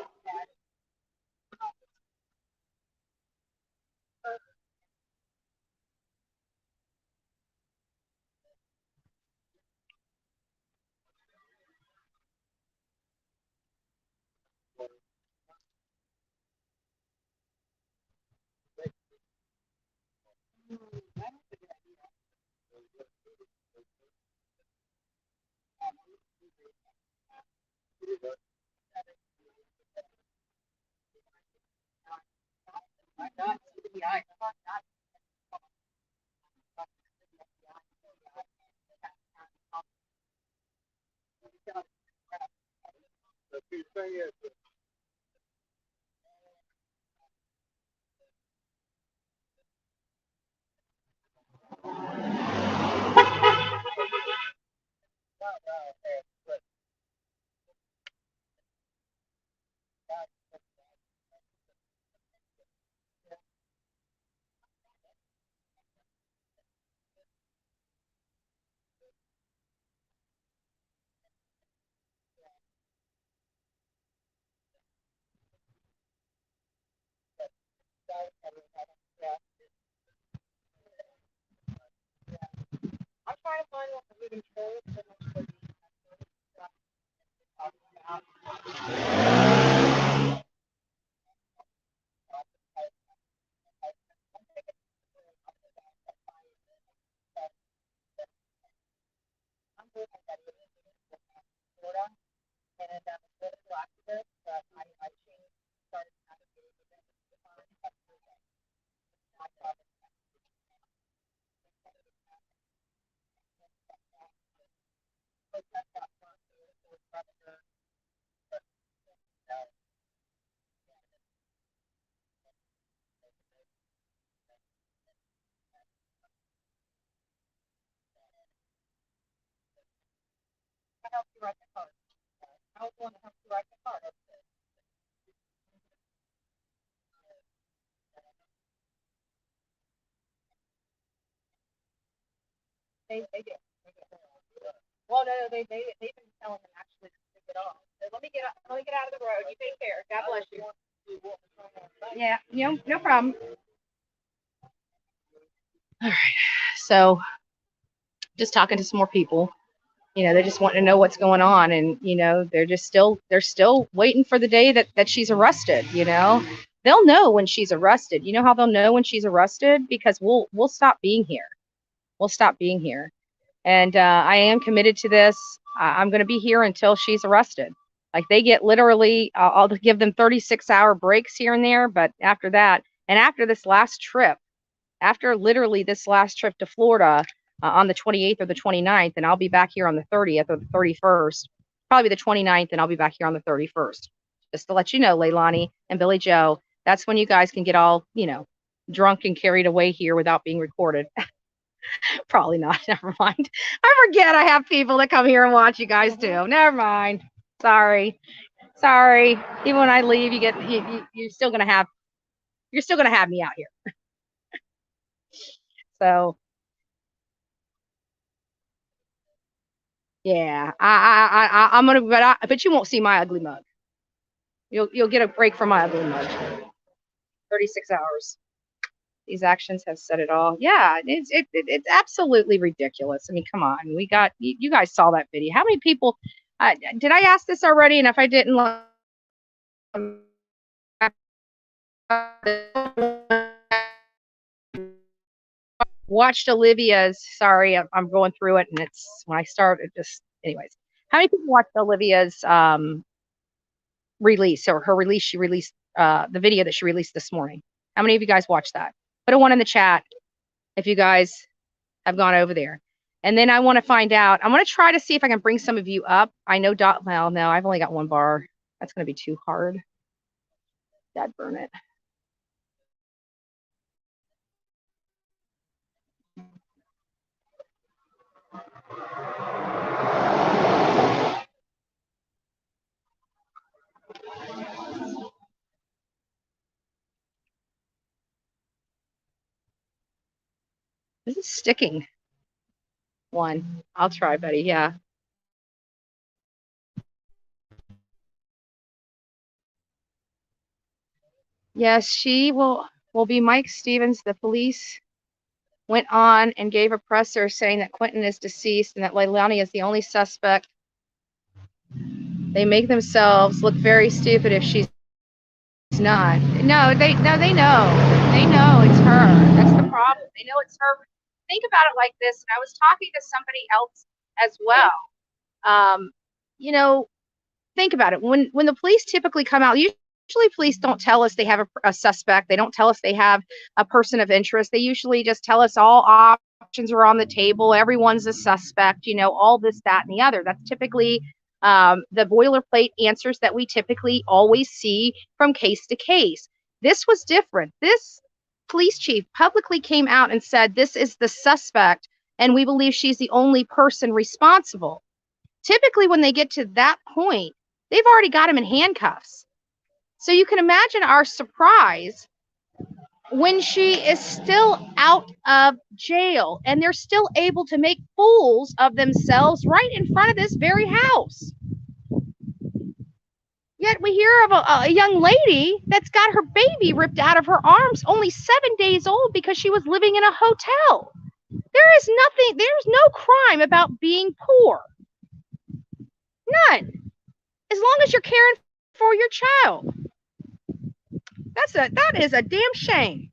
They did. Well, no, they've been telling them actually to stick it off. So let me get out of the road. You take care. God bless you. Yeah, no problem. All right. So just talking to some more people. They just want to know what's going on, and they're still waiting for the day that she's arrested. They'll know when she's arrested. You know how they'll know when she's arrested? Because we'll stop being here. We'll stop being here. And I am committed to this. I'm going to be here until she's arrested. Like, they get literally, I'll give them 36-hour breaks here and there. But after that, and after this last trip, after literally this last trip to Florida on the 28th or the 29th, and I'll be back here on the 30th or the 31st, probably the 29th, and I'll be back here on the 31st. Just to let you know, Leilani and Billy Joe, that's when you guys can get all, drunk and carried away here without being recorded. Probably not. Never mind. I forget I have people that come here and watch you guys too. Never mind. Sorry. Even when I leave, you're still gonna have me out here. So yeah, I'm gonna, but you won't see my ugly mug. You'll get a break from my ugly mug. 36 hours. These actions have said it all. Yeah, it's absolutely ridiculous. I mean, come on. We got, you guys saw that video. How many people, did I ask this already? And if I didn't, watched Olivia's, sorry, I'm going through it, and it's, when I start, it just, anyways. How many people watched Olivia's release, or her release? She released the video that she released this morning. How many of you guys watched that? Put a 1 in the chat if you guys have gone over there. And then I want to find out, I'm going to try to see if I can bring some of you up. I know, well, no, I've only got 1 bar. That's going to be too hard. Dad burn it. This is sticking. 1. I'll try, buddy. Yeah. Yes, she will be Mike Stevens. The police went on and gave a presser saying that Quentin is deceased and that Leilani is the only suspect. They make themselves look very stupid if she's not. No, they know. They know it's her. That's the problem. They know it's her. Think about it like this, and I was talking to somebody else as well. Think about it. When the police typically come out, usually police don't tell us they have a suspect. They don't tell us they have a person of interest. They usually just tell us all options are on the table. Everyone's a suspect, all this, that, and the other. That's typically the boilerplate answers that we typically always see from case to case. This was different. This police chief publicly came out and said, this is the suspect, and we believe she's the only person responsible. Typically, when they get to that point, they've already got him in handcuffs. So you can imagine our surprise when she is still out of jail and they're still able to make fools of themselves right in front of this very house. Yet we hear of a young lady that's got her baby ripped out of her arms, only 7 days old, because she was living in a hotel. There is nothing, there's no crime about being poor. None. As long as you're caring for your child. That is a damn shame.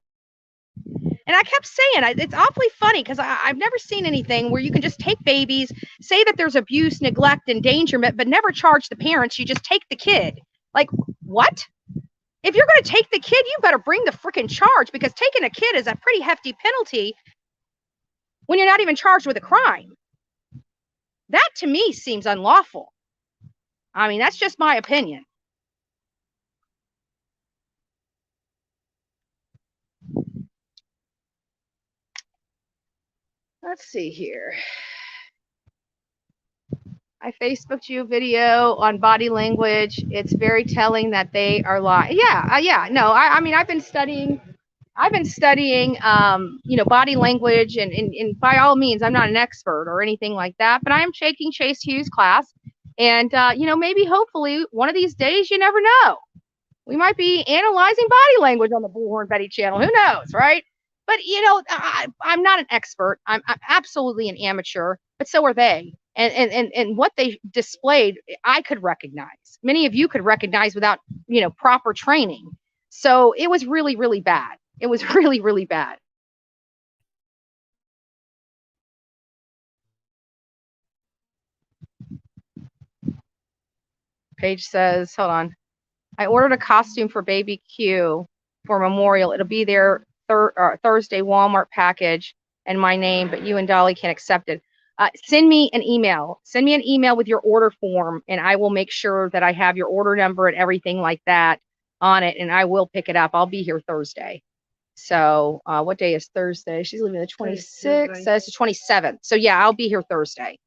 And I kept saying, it's awfully funny because I've never seen anything where you can just take babies, say that there's abuse, neglect, endangerment, but never charge the parents. You just take the kid. Like, what? If you're going to take the kid, you better bring the freaking charge, because taking a kid is a pretty hefty penalty when you're not even charged with a crime. That to me seems unlawful. I mean, that's just my opinion. Let's see here. I Facebooked you a video on body language. It's very telling that they are lying. Yeah. No, I mean, I've been studying, body language, and by all means, I'm not an expert or anything like that, but I am taking Chase Hughes' class. And, maybe hopefully one of these days, you never know, we might be analyzing body language on the Bullhorn Betty channel. Who knows, right? But, I'm not an expert. I'm absolutely an amateur, but so are they. And what they displayed, I could recognize. Many of you could recognize without, proper training. So it was really, really bad. It was really, really bad. Paige says, hold on. I ordered a costume for baby Q for Memorial. It'll be there Thursday Walmart package and my name, but you and Dolly can't accept it. Send me an email. Send me an email with your order form, and I will make sure that I have your order number and everything like that on it, and I will pick it up. I'll be here Thursday. So what day is Thursday? She's leaving the 26th. So it's the 27th. So yeah, I'll be here Thursday.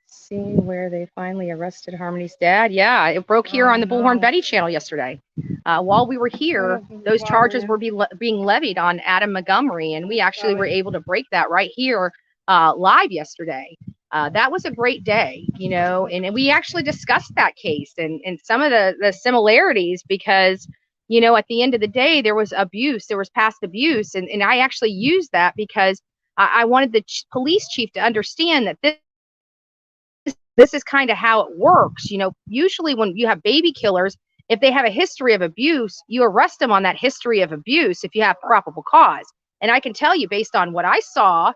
Seeing where they finally arrested Harmony's dad. Yeah, it broke here on the Bullhorn Betty channel yesterday. While we were here, those charges were being levied on Adam Montgomery, and we actually were able to break that right here live yesterday. That was a great day, and we actually discussed that case and some of the similarities, because, at the end of the day, there was abuse, there was past abuse, and I actually used that because I wanted the police chief to understand that this is kind of how it works. Usually when you have baby killers, if they have a history of abuse, you arrest them on that history of abuse if you have probable cause. And I can tell you, based on what I saw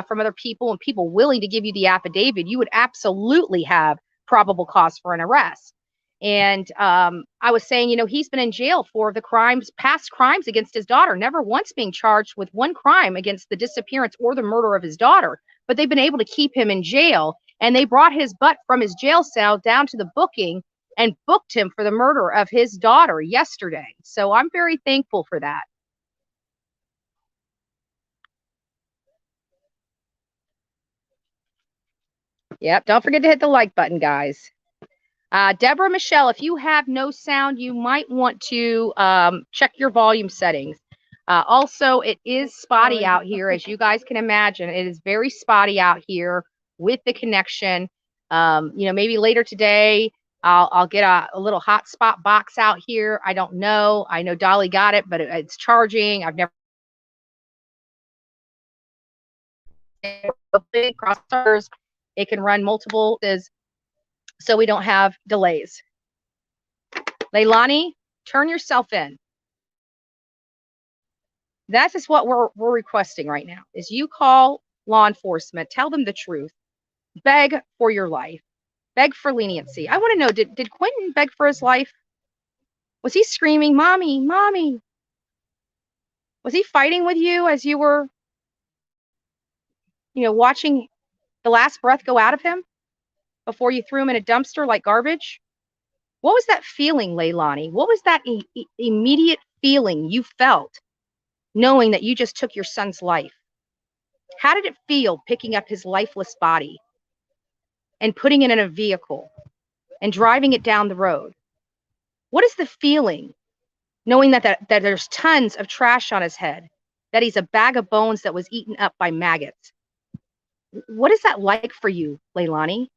from other people and people willing to give you the affidavit, you would absolutely have probable cause for an arrest. And I was saying, he's been in jail for the past crimes against his daughter, never once being charged with one crime against the disappearance or the murder of his daughter. But they've been able to keep him in jail. And they brought his butt from his jail cell down to the booking and booked him for the murder of his daughter yesterday. So I'm very thankful for that. Yep. Don't forget to hit the like button, guys. Deborah Michelle, if you have no sound, you might want to check your volume settings. Also, it is spotty out here, as you guys can imagine. It is very spotty out here with the connection. Maybe later today, I'll get a little hotspot box out here. I don't know. I know Dolly got it, but it's charging. I've never crossers. It can run multiple, so we don't have delays. Leilani, turn yourself in. That is what we're requesting right now, is you call law enforcement, tell them the truth, beg for your life, beg for leniency. I want to know, did Quentin beg for his life? Was he screaming, "Mommy, mommy"? Was he fighting with you as you were, watching the last breath go out of him before you threw him in a dumpster like garbage? What was that feeling, Leilani? What was that immediate feeling you felt knowing that you just took your son's life? How did it feel picking up his lifeless body and putting it in a vehicle and driving it down the road? What is the feeling knowing that there's tons of trash on his head, that he's a bag of bones that was eaten up by maggots? What is that like for you, Leilani?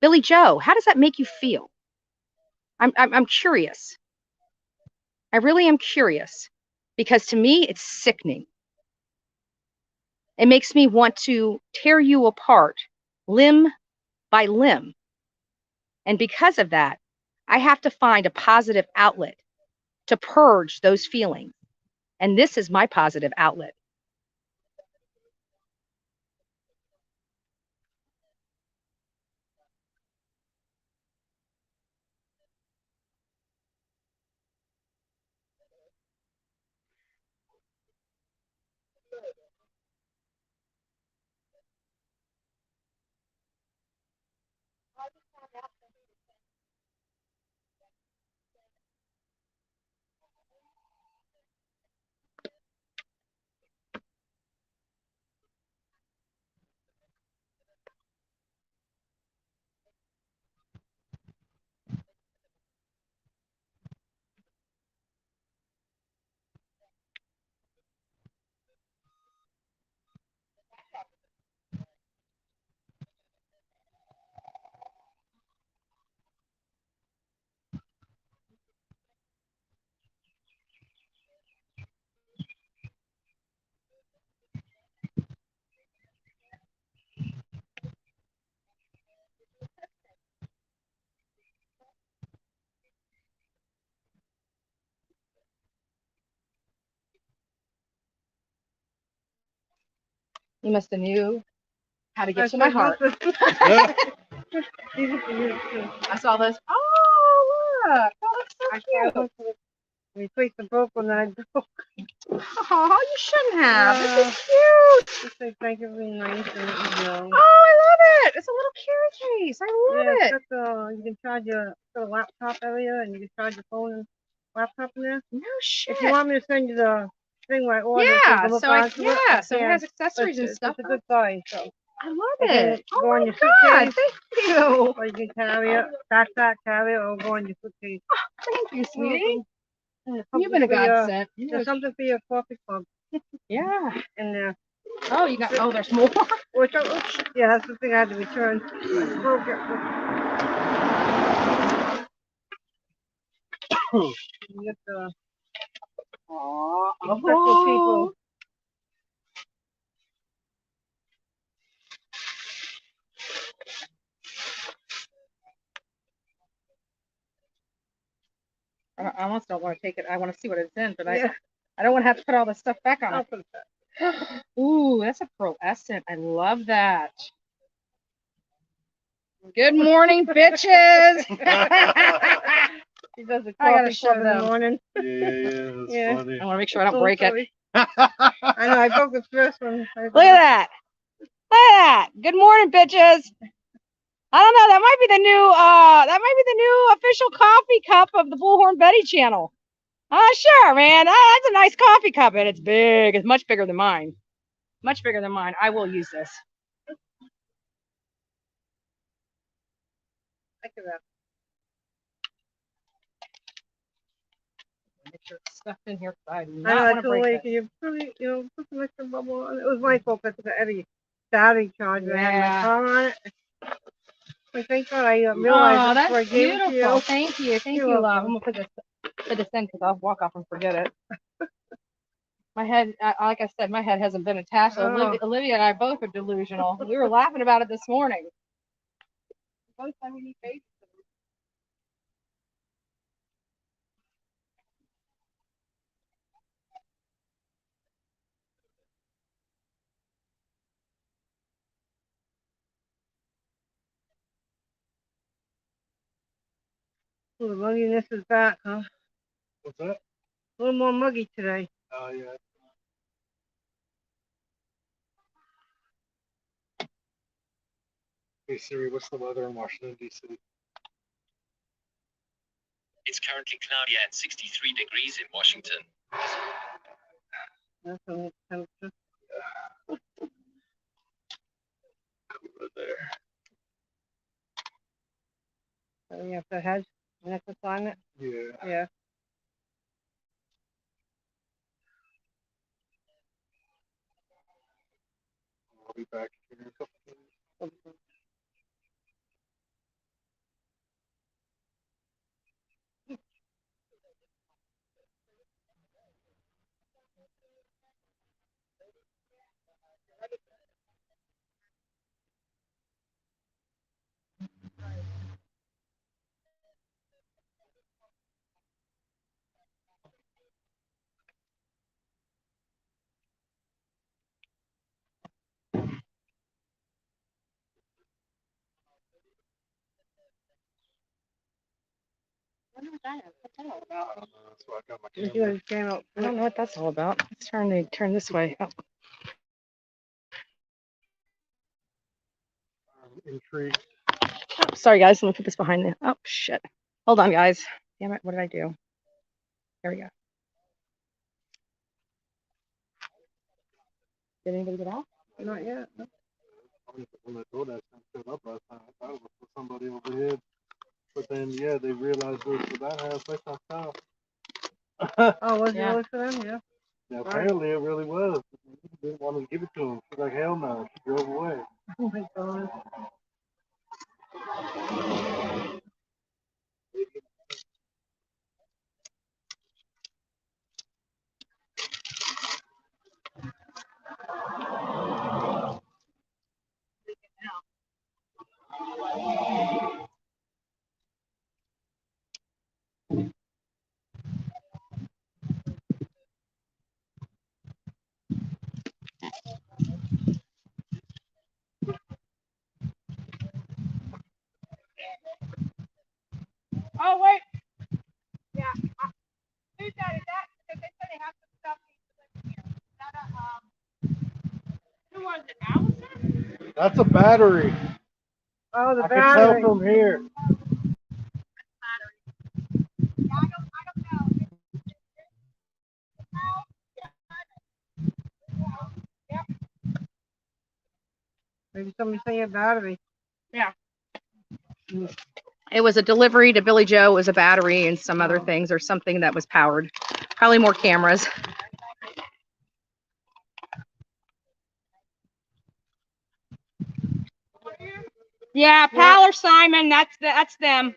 Billy Joe, how does that make you feel? I'm curious. I really am curious, because to me it's sickening. It makes me want to tear you apart limb by limb. And because of that, I have to find a positive outlet to purge those feelings. And this is my positive outlet. You must have knew how to get to my heart. I saw this. Oh, look. Oh, that's so cute. We tweaked the book when I broke. Oh, you shouldn't have. This is cute. Just say thank you for being nice and Oh, I love it. It's a little carry case. I love it. It's got you can charge your laptop area and you can charge your phone and laptop in there. No shit. If you want me to send you the thing where I ordered, yeah, so it has accessories and stuff. It's a good size, so. I love it. Oh go my on your God, suitcase, thank you. or you can carry it, backpack, carry it, or go on your suitcase. Thank you, sweetie. Something You've been a for your- godsend. There's something for your coffee club Yeah. in there. Oh, you got. Oh, there's more. Yeah, that's the thing I had to return. I broke it. You get the special people. I almost don't want to take it. I want to see what it's in, but I don't want to have to put all this stuff back on it. Ooh, that's a pearlescent. I love that. Good morning, bitches. She does the I gotta coffee show club in the them. morning. Yeah, that's funny. I want to make sure I don't break it. I know, I broke the first one. Look at that. Look at that. Good morning, bitches. I don't know. That might be the new official coffee cup of the Bullhorn Betty channel. Sure, man. That's a nice coffee cup, and it's big. It's much bigger than mine. Much bigger than mine. I will use this. Look at that. Make sure it's stuffed in here. I do I know, not I want to told break her, it. can you really, put some extra bubble on it? It was my fault. I took an Eddie battery charger. I had my car on it. But thank God I realized that's before I gave it to beautiful. you. Thank you. Thank You're you, love. welcome. I'm going to put this in because I'll walk off and forget it. My head, like I said, my head hasn't been attached. Oh. Olivia and I both are delusional. We were laughing about it this morning. Both time we need babies. Ooh, the mugginess is back, huh? What's that? A little more muggy today. Oh, yeah. Hey Siri, what's the weather in Washington, D.C.? It's currently cloudy and 63 degrees in Washington. That's a little temperature. Over there. So you have to hedge next assignment? Yeah. Yeah. I'll be back here in a couple of minutes. wonder what that is. What's that all about? That's why I got my You camera. guys came out. I don't know what that's all about. Let's turn this way. Oh, I'm intrigued. sorry, guys. Let me put this behind me. Oh, shit. Hold on, guys. Damn it. What did I do? There we go. Did anybody get out? Not yet. When I told that thing showed up last time, I thought it was for somebody overhead. But then, yeah, they realized it was for that house. They thought so. Oh, was it Yeah. really for them? Yeah. Yeah, apparently it really was. They didn't want to give it to him. She's like, hell no. She drove away. Oh my God. Oh, wait. Yeah. Who's that? Is that? Because they said they have some stuff here. Is that who was it? Allison? That's a battery. Oh, the I can tell battery. from here. Yeah, I don't know. Maybe somebody say a battery. Yeah. It was a delivery to Billy Joe. It was a battery and some other things or something that was powered. Probably more cameras. Yeah, Pal or Simon, that's them.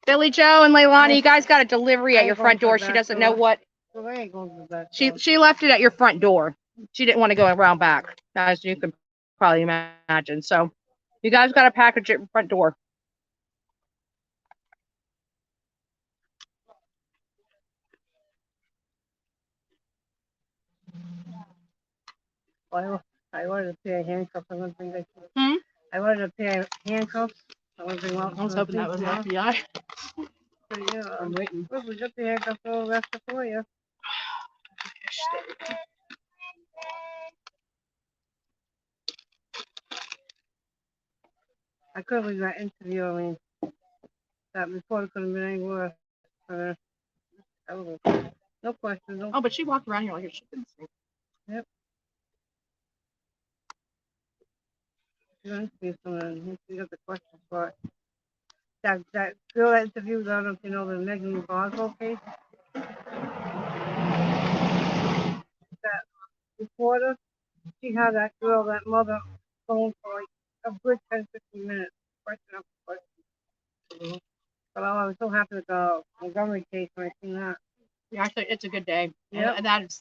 Billy Joe and Leilani, you guys got a delivery at your front door. She doesn't know what. So they ain't going to the back. She left it at your front door. She didn't want to go around back, as you can probably imagine. So you guys got a package at your front door. I ordered a pair of handcuffs. I want to bring that. Hmm? I ordered a pair of handcuffs. I want to bring them out. I was hoping that was an FBI. Yeah, I'm waiting. well, we got the handcuffs all the rest for you. I couldn't believe that interview. I mean, that reporter couldn't have been any worse. No question. No. Oh, but she walked around here like she couldn't see. Yep. You don't interview someone. You got the questions for it. That girl that interviewed, I don't know if you know the Megan Boswell case. That reporter, she had that girl, that mother, phone for like a good 10-15 minutes. Question after question. But I was so happy with the Montgomery case when I seen that. Yeah, actually, it's a good day. Yep. And that is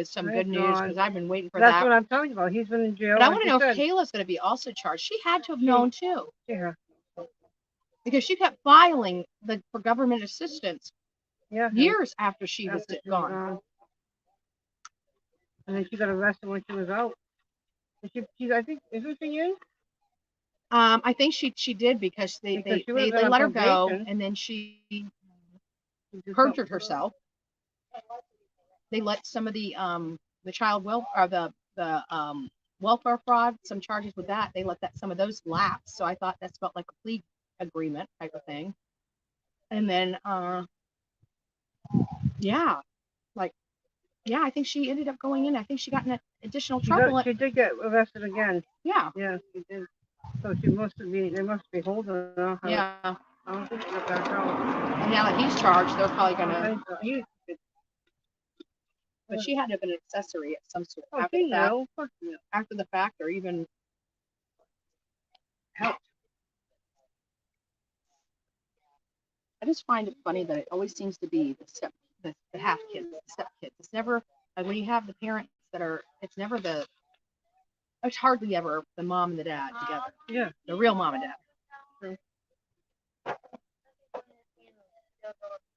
some Thank good news God. because I've been waiting for That's that. what I'm talking about. He's been in jail. But I like want to you know said. if Kayla's going to be also charged. She had to have known too Yeah. because she kept filing for government assistance Yeah. years after she was After she gone. And then she got arrested when she was out. And she I think, isn't she in? I think she did because they she would've been on let her go probation. and then she did perjured something. herself. They let some of the child welfare welfare fraud, some charges with that. They let some of those lapse. So I thought that's felt like a plea agreement type of thing. And then I think she ended up going in. I think she got in additional trouble. She did get arrested again. Yeah. Yeah, she did. So they must be holding her. Yeah. I don't think she got back out. And now that he's charged, they're probably gonna. I think so. But she had to have been an accessory at some sort. Oh, she knew. Of course she knew. After the fact, or even helped. I just find it funny that it always seems to be the half kids, the step kids. It's never when you have the parents that are. It's hardly ever the mom and the dad together. Yeah. The real mom and dad.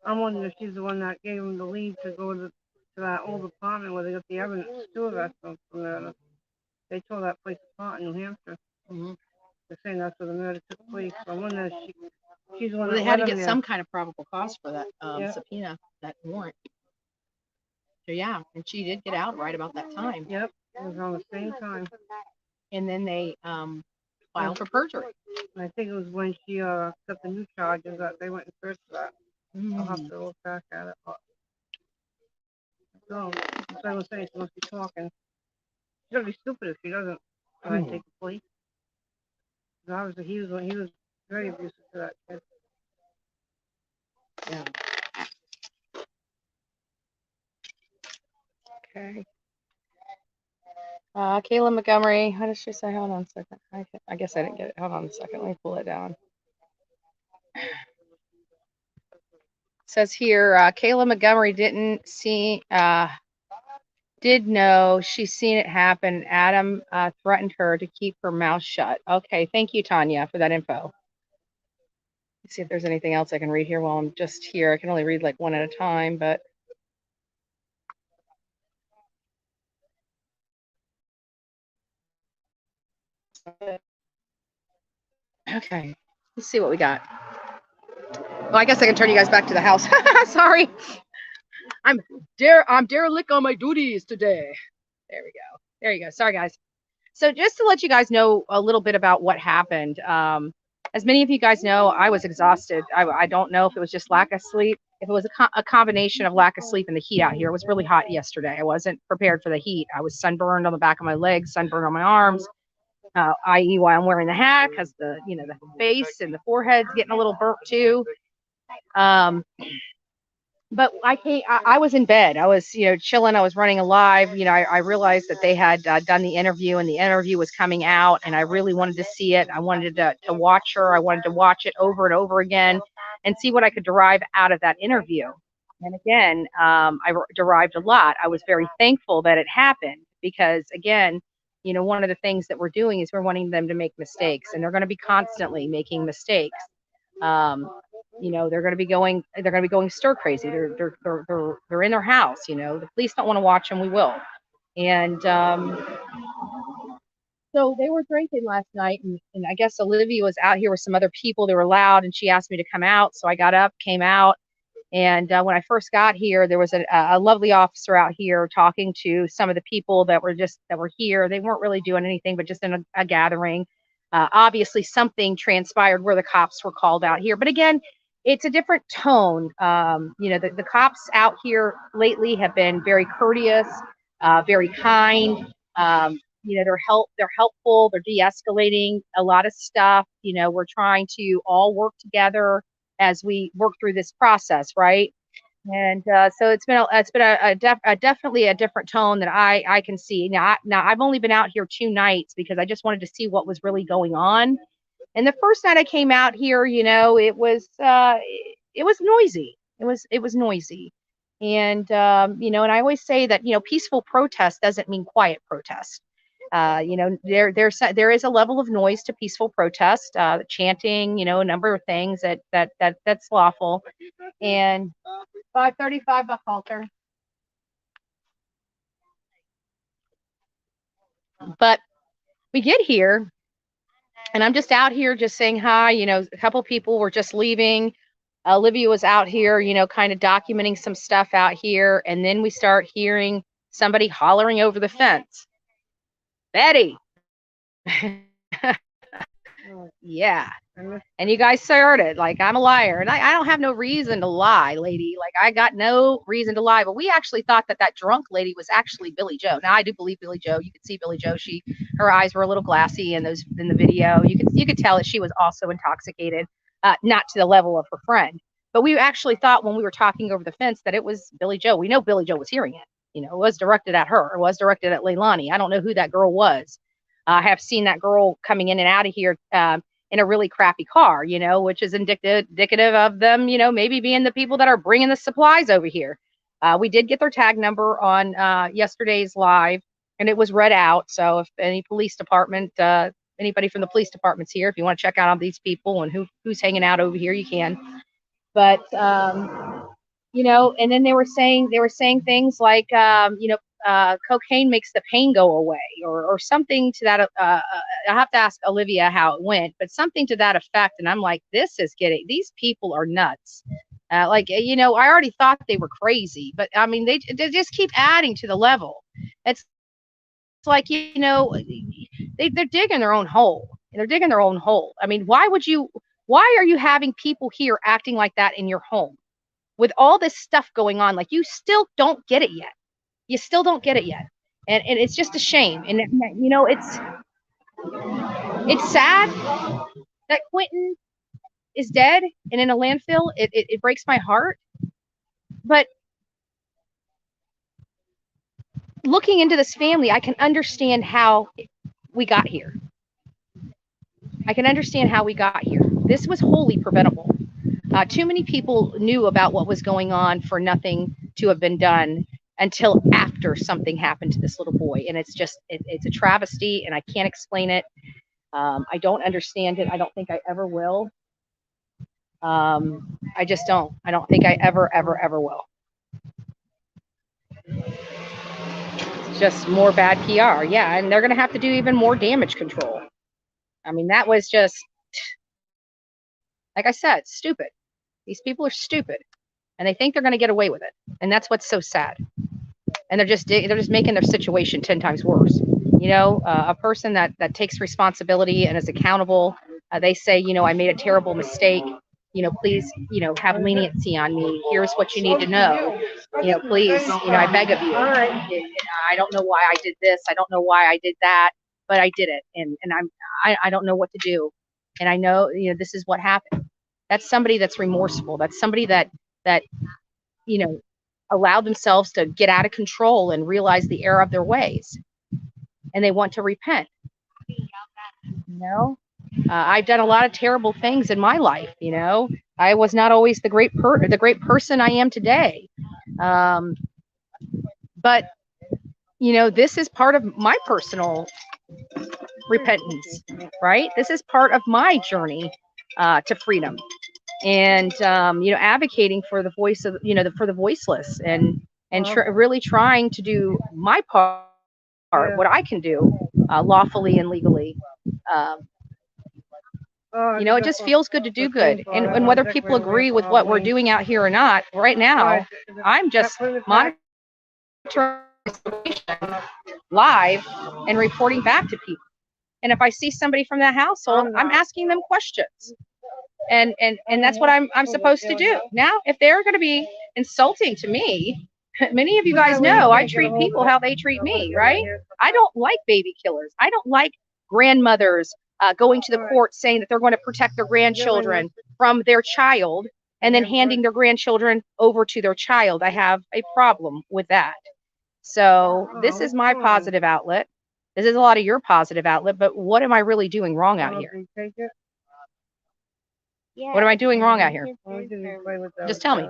I'm wondering if she's the one that gave him the lead to go to that old apartment where they got the evidence to arrest them from there. They tore that place apart in New Hampshire. Mm-hmm. They're saying that's where the murder took place. I wonder if she's the one Well, that they had to let get him some there. kind of probable cause for that Yeah. subpoena, that warrant. So yeah, and she did get out right about that time. Yep, it was on the same time. And then they filed for perjury. And I think it was when she got the new charges that they went and searched that. I'll have to look back at it. But so, that's what I was saying. She must be talking. She's gonna be stupid if she doesn't take a plea. Because obviously he was very abusive to that kid. Yeah. Okay. Kayla Montgomery, how does she say? Hold on a second. I guess I didn't get it. Hold on a second. Let me pull it down. It says here, Kayla Montgomery did know she's seen it happen. Adam threatened her to keep her mouth shut. Okay, thank you, Tanya, for that info. Let's see if there's anything else I can read here while I'm just here. I can only read like one at a time, but okay, let's see what we got. Well, I guess I can turn you guys back to the house. Sorry. I'm derelict on my duties today. There we go. There you go. Sorry, guys. So just to let you guys know a little bit about what happened. As many of you guys know, I was exhausted. I don't know if it was just lack of sleep. If it was a combination of lack of sleep and the heat out here. It was really hot yesterday. I wasn't prepared for the heat. I was sunburned on the back of my legs, sunburned on my arms. I.e., why I'm wearing the hat, because the face and the forehead's getting a little burnt too. But I was in bed. I was, chilling. I was running a live. I realized that they had done the interview and the interview was coming out, and I really wanted to see it. I wanted to watch her. I wanted to watch it over and over again and see what I could derive out of that interview. And again, I derived a lot. I was very thankful that it happened because, again, one of the things that we're doing is we're wanting them to make mistakes, and they're going to be constantly making mistakes. They're going to be going stir crazy. They're in their house. The police don't want to watch them. We will. And so they were drinking last night, and I guess Olivia was out here with some other people. They were loud, and she asked me to come out. So I got up, came out. And when I first got here, there was a lovely officer out here talking to some of the people that were here. They weren't really doing anything, but just in a gathering. Obviously, something transpired where the cops were called out here. But again, it's a different tone. The cops out here lately have been very courteous, very kind. They're helpful. They're de-escalating a lot of stuff. We're trying to all work together as we work through this process, right? And so it's been definitely a different tone that I can see. Now I've only been out here 2 nights because I just wanted to see what was really going on. And the first night I came out here, it was noisy. It was noisy. And and I always say that peaceful protest doesn't mean quiet protest. There is a level of noise to peaceful protest, chanting, a number of things that's lawful. And 535 Buckhalter. But we get here, and I'm just out here just saying hi. A couple people were just leaving. Olivia was out here, kind of documenting some stuff out here. And then we start hearing somebody hollering over the fence. Betty. Yeah. And you guys heard it. Like, I'm a liar. And I don't have no reason to lie, lady. Like, I got no reason to lie. But we actually thought that drunk lady was actually Billy Joe. Now, I do believe Billy Joe. You could see Billy Joe. Her eyes were a little glassy in the video. You could tell that she was also intoxicated, not to the level of her friend. But we actually thought when we were talking over the fence that it was Billy Joe. We know Billy Joe was hearing it. It was directed at her. It was directed at Leilani. I don't know who that girl was. I have seen that girl coming in and out of here in a really crappy car, which is indicative of them, maybe being the people that are bringing the supplies over here. We did get their tag number on yesterday's live, and it was read out. So if any police department, anybody from the police department's here, if you want to check out on these people and who's hanging out over here, you can. But and then they were saying things like, cocaine makes the pain go away, or something to that. I have to ask Olivia how it went, but something to that effect. And I'm like, these people are nuts. Like, I already thought they were crazy, but I mean, they just keep adding to the level. It's like, they're digging their own hole. They're digging their own hole. I mean, why are you having people here acting like that in your home with all this stuff going on? Like, you still don't get it yet. You still don't get it yet. And it's just a shame. And, it's sad that Quentin is dead and in a landfill. It breaks my heart. But looking into this family, I can understand how we got here. I can understand how we got here. This was wholly preventable. Too many people knew about what was going on for nothing to have been done until after something happened to this little boy. And it's just, it's a travesty, and I can't explain it. I don't understand it. I don't think I ever will. I just don't. I don't think I ever will. It's just more bad PR. Yeah, and they're going to have to do even more damage control. I mean, that was just, like I said, stupid. These people are stupid, and they think they're going to get away with it. And that's what's so sad. And they're just making their situation 10 times worse. A person that takes responsibility and is accountable, they say, I made a terrible mistake. Please, have leniency on me. Here's what you need to know. Please, I beg of you. I don't know why I did this. I don't know why I did that, but I did it. And I don't know what to do. And I know, this is what happened. That's somebody that's remorseful. That's somebody that allowed themselves to get out of control and realize the error of their ways. And they want to repent. I've done a lot of terrible things in my life. I was not always the great person I am today. But this is part of my personal repentance, right? This is part of my journey to freedom, and advocating for the voice of for the voiceless, and really trying to do my part, what I can do lawfully and legally. It just feels good to do good, and whether people agree with what we're doing out here or not, right now I'm just monitoring live and reporting back to people. And if I see somebody from that household, I'm asking them questions. And that's what I'm supposed to do. Now, if they're going to be insulting to me, many of you guys know I treat people how they treat me, right? I don't like baby killers. I don't like grandmothers going to the court saying that they're going to protect their grandchildren from their child and then handing their grandchildren over to their child. I have a problem with that. So this is my positive outlet. This is a lot of your positive outlet, but what am I really doing wrong out here? What am I doing wrong out here? Just tell me.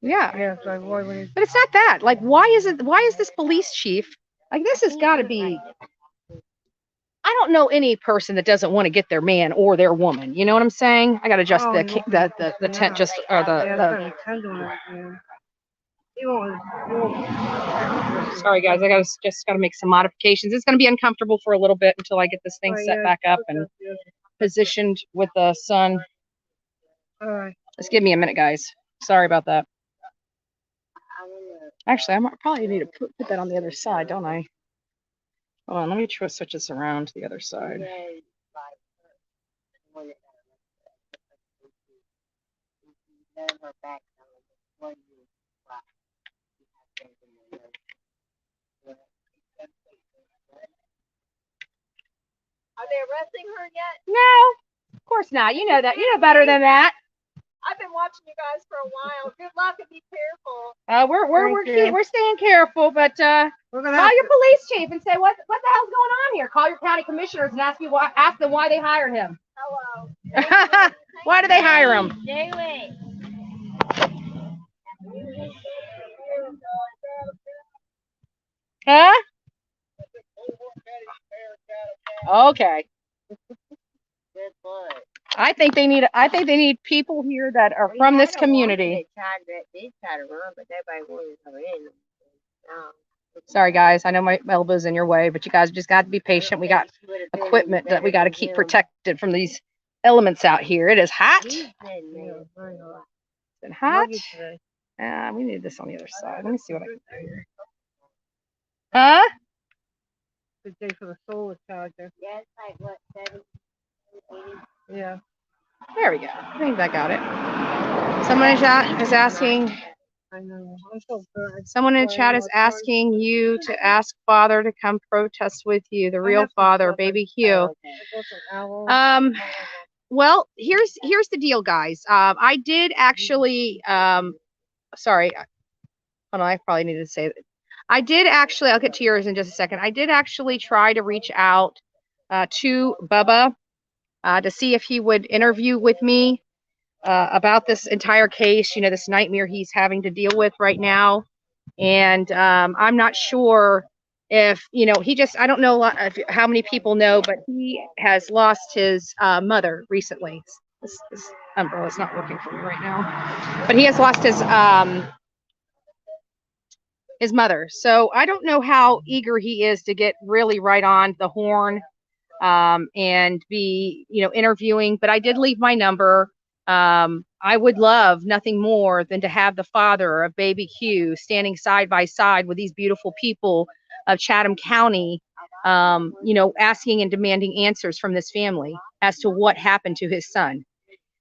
Yeah. But it's not that. Like, why is this police chief, like, this has got to be, I don't know any person that doesn't want to get their man or their woman. You know what I'm saying? I got to adjust the tent, just, or the sorry guys, I just gotta make some modifications. It's gonna be uncomfortable for a little bit until I get this thing set back up and positioned with the sun. Just give me a minute, guys. Sorry about that. Actually, I might probably need to put that on the other side, don't I? Hold on, let me try to switch this around to the other side. Are they arresting her yet? No, of course not. You know that. You know better than that. I've been watching you guys for a while. Good luck and be careful. We're staying careful, but call your police chief and say what the hell's going on here. Call your county commissioners and ask them why they hired him. Hello. Why do they hire him? Daily. Huh? Okay. Good boy. I think they need people here that are from this community. Sorry guys, I know my elbow's in your way, but you guys just got to be patient. We got equipment that we got to keep protected from these elements out here. It is hot. Is it hot? We need this on the other side. Let me see what I can do here. Huh? Good day for the solar charger. Yeah, it's like what, 70, 80? Yeah. There we go. I think that got it. Someone in chat is asking. I know. I'm so good. Someone in chat is asking you to ask Father to come protest with you, the real Father, baby Hugh. Well, here's the deal, guys. I did actually. Sorry. Hold on. I probably needed to say that. I did actually. I'll get to yours in just a second. I did actually try to reach out to Bubba to see if he would interview with me about this entire case, you know, this nightmare he's having to deal with right now. And I'm not sure if, you know, I don't know how many people know, but he has lost his mother recently. This umbrella's not working for me right now, but he has lost his mother. So I don't know how eager he is to get really right on the horn and be, you know, interviewing, but I did leave my number. I would love nothing more than to have the father of baby Hugh standing side by side with these beautiful people of Chatham County, you know, asking and demanding answers from this family as to what happened to his son.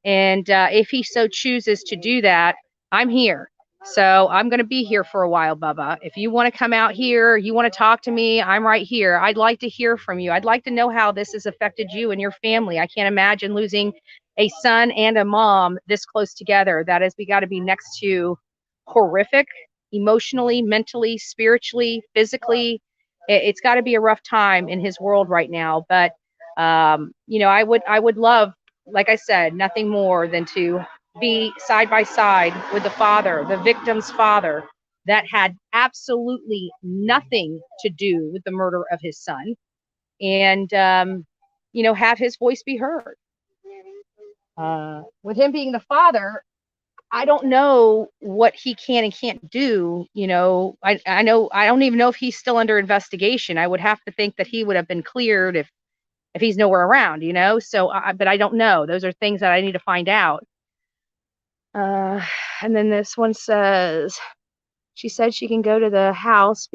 And if he so chooses to do that, I'm here. So I'm going to be here for a while, Bubba. If you want to come out here, you want to talk to me, I'm right here. I'd like to hear from you. I'd like to know how this has affected you and your family. I can't imagine losing a son and a mom this close together. That is, we got to be next to horrific, emotionally, mentally, spiritually, physically. It's got to be a rough time in his world right now. But, you know, I would love, like I said, nothing more than to be side by side with the father, the victim's father, that had absolutely nothing to do with the murder of his son, and you know, have his voice be heard. With him being the father, I don't know what he can and can't do. You know, I know, I don't even know if he's still under investigation. I would have to think that he would have been cleared if he's nowhere around, you know. So but I don't know. Those are things that I need to find out. And then this one says, she said she can go to the house.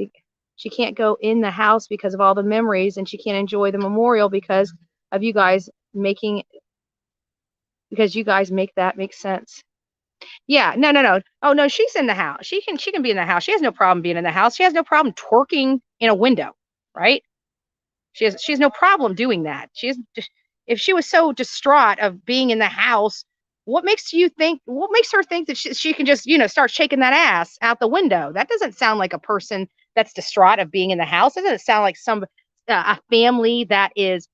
She can't go in the house because of all the memories, and she can't enjoy the memorial because of you guys because you guys make that make sense. Yeah, no. Oh no, she's in the house. She can be in the house. She has no problem being in the house. She has no problem twerking in a window, right? She has no problem doing that. If she was so distraught of being in the house, what makes her think that she can just, you know, start shaking that ass out the window? That doesn't sound like a person that's distraught of being in the house. It doesn't sound like a family that is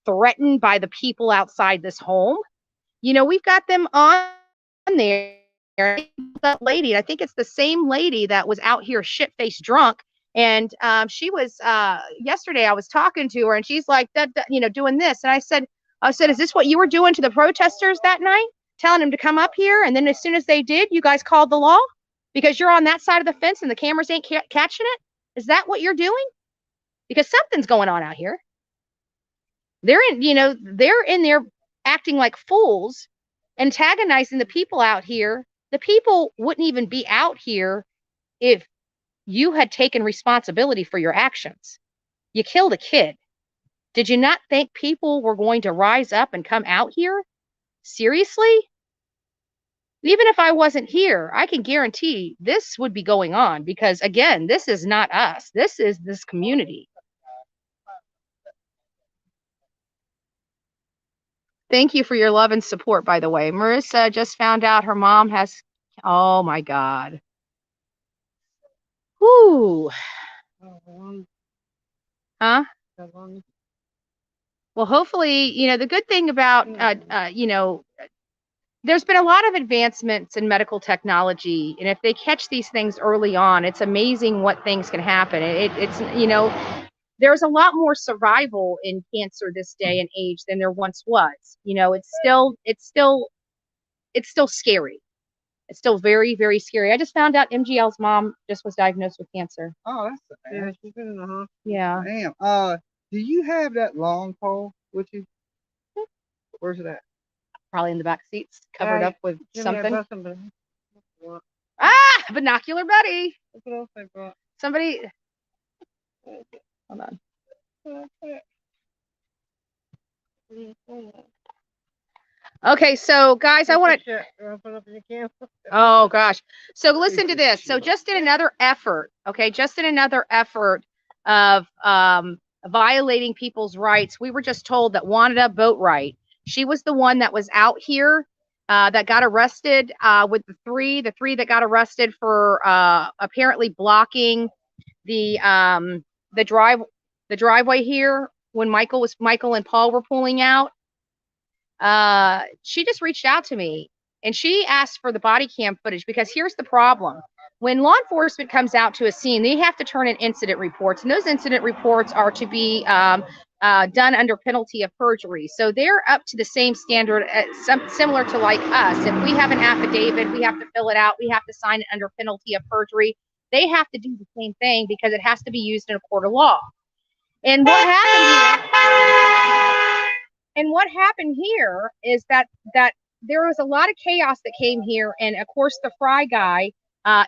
threatened by the people outside this home. You know, we've got them on there. That lady, I think it's the same lady that was out here shit-faced drunk. And she was yesterday. I was talking to her, and she's like, that, you know, doing this. And I said, is this what you were doing to the protesters that night? Telling them to come up here, and then as soon as they did, you guys called the law because you're on that side of the fence and the cameras ain't catching it? Is that what you're doing? Because something's going on out here. They're in there acting like fools, antagonizing the people out here. The people wouldn't even be out here if you had taken responsibility for your actions. You killed a kid. Did you not think people were going to rise up and come out here? Seriously? Even if I wasn't here, I can guarantee this would be going on because, again, this is not us. This is this community. Thank you for your love and support, by the way. Marissa just found out her mom has, oh my God. Whoo. Huh? Well, hopefully, you know, the good thing about, you know, there's been a lot of advancements in medical technology. And if they catch these things early on, it's amazing what things can happen. It's, you know, there's a lot more survival in cancer this day and age than there once was. You know, it's still scary. It's still very, very scary. I just found out MGL's mom just was diagnosed with cancer. Oh, that's sad. Yeah, she's been in the hospital. Yeah. Damn. Do you have that long pole with you? Where's it at? Probably in the back seats, covered up with something. Ah, binocular Betty. What else I brought? Somebody. Hold on. Okay, so guys, I want to. Oh gosh. So listen to this. So just in another effort, okay, just in another effort of violating people's rights, we were just told that Wanda Boatwright, she was the one that was out here that got arrested with the three that got arrested for apparently blocking the driveway here when Michael and Paul were pulling out. She just reached out to me and she asked for the body cam footage, because here's the problem. When law enforcement comes out to a scene, they have to turn in incident reports, and those incident reports are to be done under penalty of perjury. So they're up to the same standard, similar to like us. If we have an affidavit, we have to fill it out. We have to sign it under penalty of perjury. They have to do the same thing because it has to be used in a court of law. And what happened here is that there was a lot of chaos that came here. And of course, the Fry guy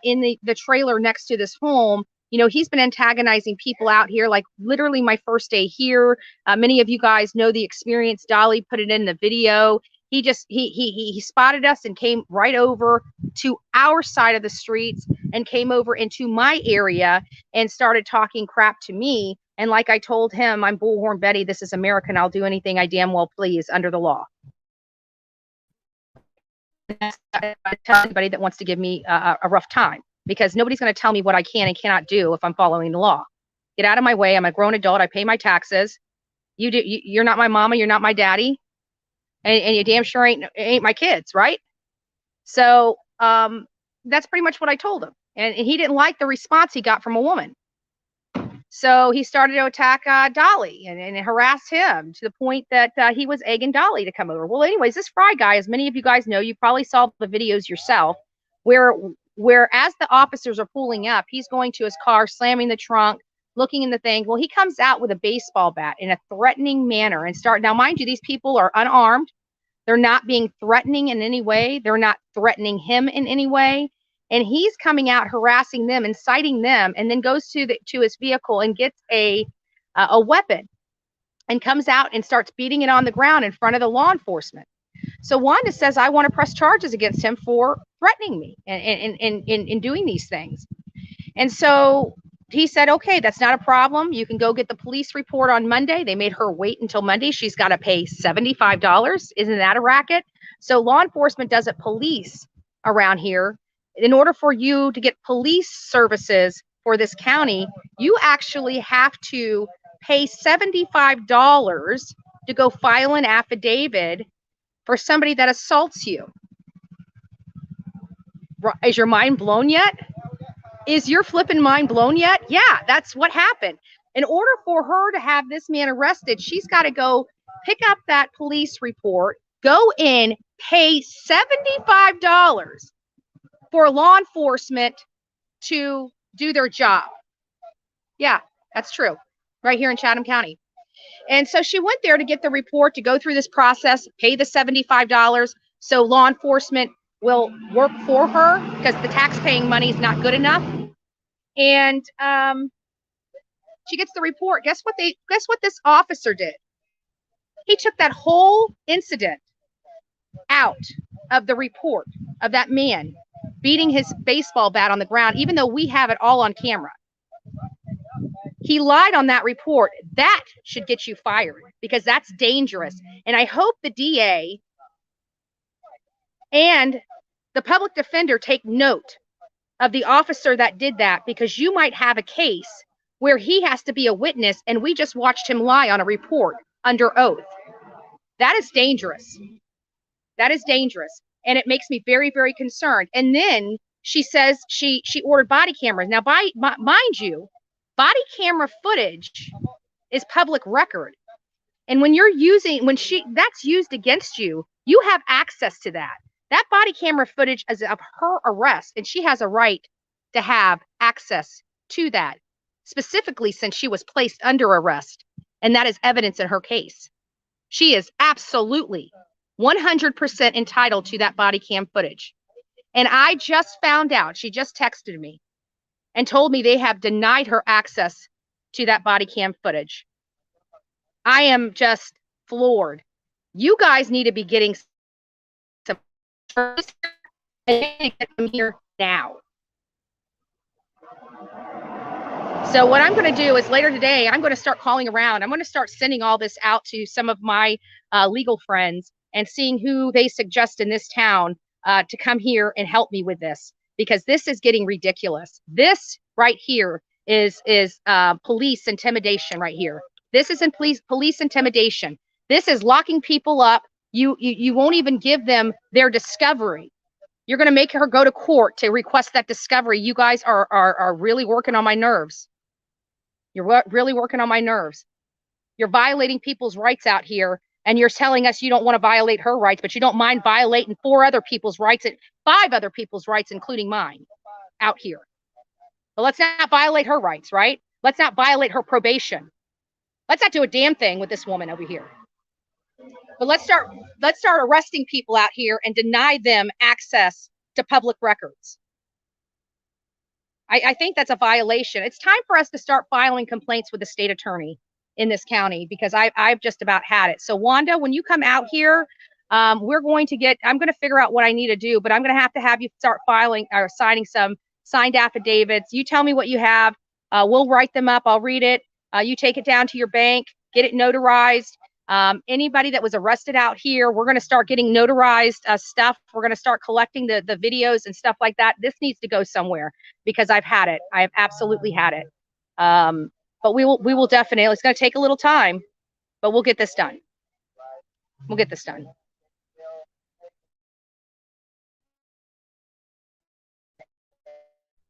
in the trailer next to this home, you know, he's been antagonizing people out here, like literally my first day here. Many of you guys know the experience. Dolly put it in the video. He spotted us and came right over to our side of the streets and came over into my area and started talking crap to me. And like I told him, I'm Bullhorn Betty. This is America, and I'll do anything I damn well please under the law. I tell anybody that wants to give me a rough time, because nobody's going to tell me what I can and cannot do if I'm following the law. Get out of my way. I'm a grown adult. I pay my taxes. You're not my mama. You're not my daddy. And you damn sure ain't my kids, right? So that's pretty much what I told him. And he didn't like the response he got from a woman. So he started to attack Dolly and harass him to the point that he was egging Dolly to come over. Well, anyways, this Fry guy, as many of you guys know, you probably saw the videos yourself, where as the officers are pulling up, he's going to his car, slamming the trunk, looking in the thing. Well, he comes out with a baseball bat in a threatening manner and now, mind you, these people are unarmed. They're not being threatening in any way. They're not threatening him in any way. And he's coming out harassing them, inciting them, and then goes to his vehicle and gets a weapon and comes out and starts beating it on the ground in front of the law enforcement. So Wanda says, I want to press charges against him for threatening me and doing these things. And so he said, okay, that's not a problem. You can go get the police report on Monday. They made her wait until Monday. She's got to pay $75. Isn't that a racket? So law enforcement doesn't police around here. In order for you to get police services for this county, you actually have to pay $75 to go file an affidavit for somebody that assaults you. Is your mind blown yet? Is your flipping mind blown yet? Yeah, that's what happened. In order for her to have this man arrested, she's got to go pick up that police report, go in, pay $75 for law enforcement to do their job. Yeah, that's true. Right here in Chatham County. And so she went there to get the report, to go through this process, pay the $75 so law enforcement will work for her, because the tax-paying money is not good enough. And she gets the report. Guess what this officer did? He took that whole incident out of the report of that man beating his baseball bat on the ground, even though we have it all on camera. He lied on that report. That should get you fired, because that's dangerous. And I hope the DA and the public defender take note of the officer that did that, because you might have a case where he has to be a witness and we just watched him lie on a report under oath. That is dangerous. That is dangerous. And it makes me very, very concerned. And then she says she ordered body cameras. Now, mind you, body camera footage is public record. And when you're using, that's used against you, you have access to that. That body camera footage is of her arrest, and she has a right to have access to that, specifically since she was placed under arrest, and that is evidence in her case. She is absolutely 100% entitled to that body cam footage. And I just found out, she just texted me and told me they have denied her access to that body cam footage. I am just floored. You guys need to be getting some and get them here now. So what I'm going to do is later today, I'm going to start calling around. I'm going to start sending all this out to some of my legal friends and seeing who they suggest in this town to come here and help me with this, because this is getting ridiculous. This right here is police intimidation right here. This isn't police intimidation. This is locking people up. You won't even give them their discovery. You're going to make her go to court to request that discovery. You guys are really working on my nerves. You're really working on my nerves. You're violating people's rights out here, and you're telling us you don't want to violate her rights, but you don't mind violating 4 other people's rights and 5 other people's rights, including mine, out here. But let's not violate her rights, right? Let's not violate her probation. Let's not do a damn thing with this woman over here. But let's start arresting people out here and deny them access to public records. I think that's a violation. It's time for us to start filing complaints with the state attorney in this county, because I've just about had it. So Wanda, when you come out here, I'm going to figure out what I need to do, but I'm going to have you start filing or signing some signed affidavits. You tell me what you have. We'll write them up. I'll read it. You take it down to your bank, get it notarized. Anybody that was arrested out here, we're going to start getting notarized stuff. We're going to start collecting the videos and stuff like that. This needs to go somewhere, because I've had it. I have absolutely had it. But we will definitely, it's going to take a little time, but we'll get this done. We'll get this done.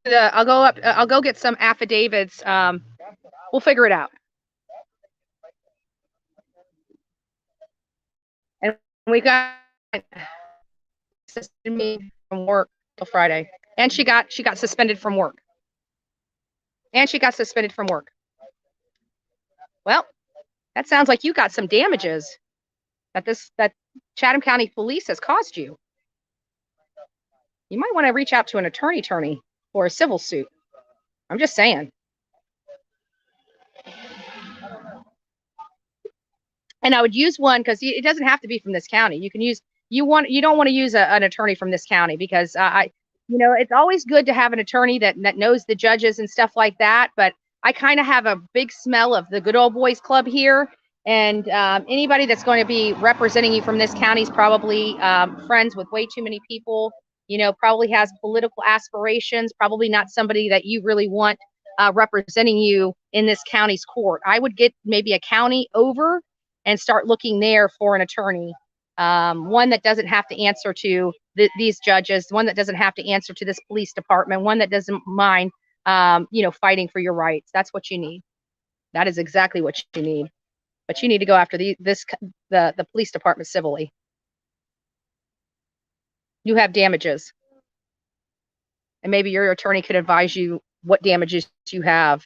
I'll go get some affidavits. We'll figure it out. And we got suspended me from work till Friday, and she got suspended from work. Well, that sounds like you got some damages that Chatham County Police has caused you. You might want to reach out to an attorney for a civil suit. I'm just saying. And I would use one, because it doesn't have to be from this county. You can use, you don't want to use an attorney from this county, because it's always good to have an attorney that knows the judges and stuff like that. But I kind of have a big smell of the good old boys club here. And anybody that's going to be representing you from this county is probably friends with way too many people, probably has political aspirations, probably not somebody that you really want representing you in this county's court. I would get maybe a county over and start looking there for an attorney, one that doesn't have to answer to these judges, one that doesn't have to answer to this police department, one that doesn't mind, fighting for your rights. That's what you need. That is exactly what you need. But you need to go after the police department civilly. You have damages, and maybe your attorney could advise you what damages you have.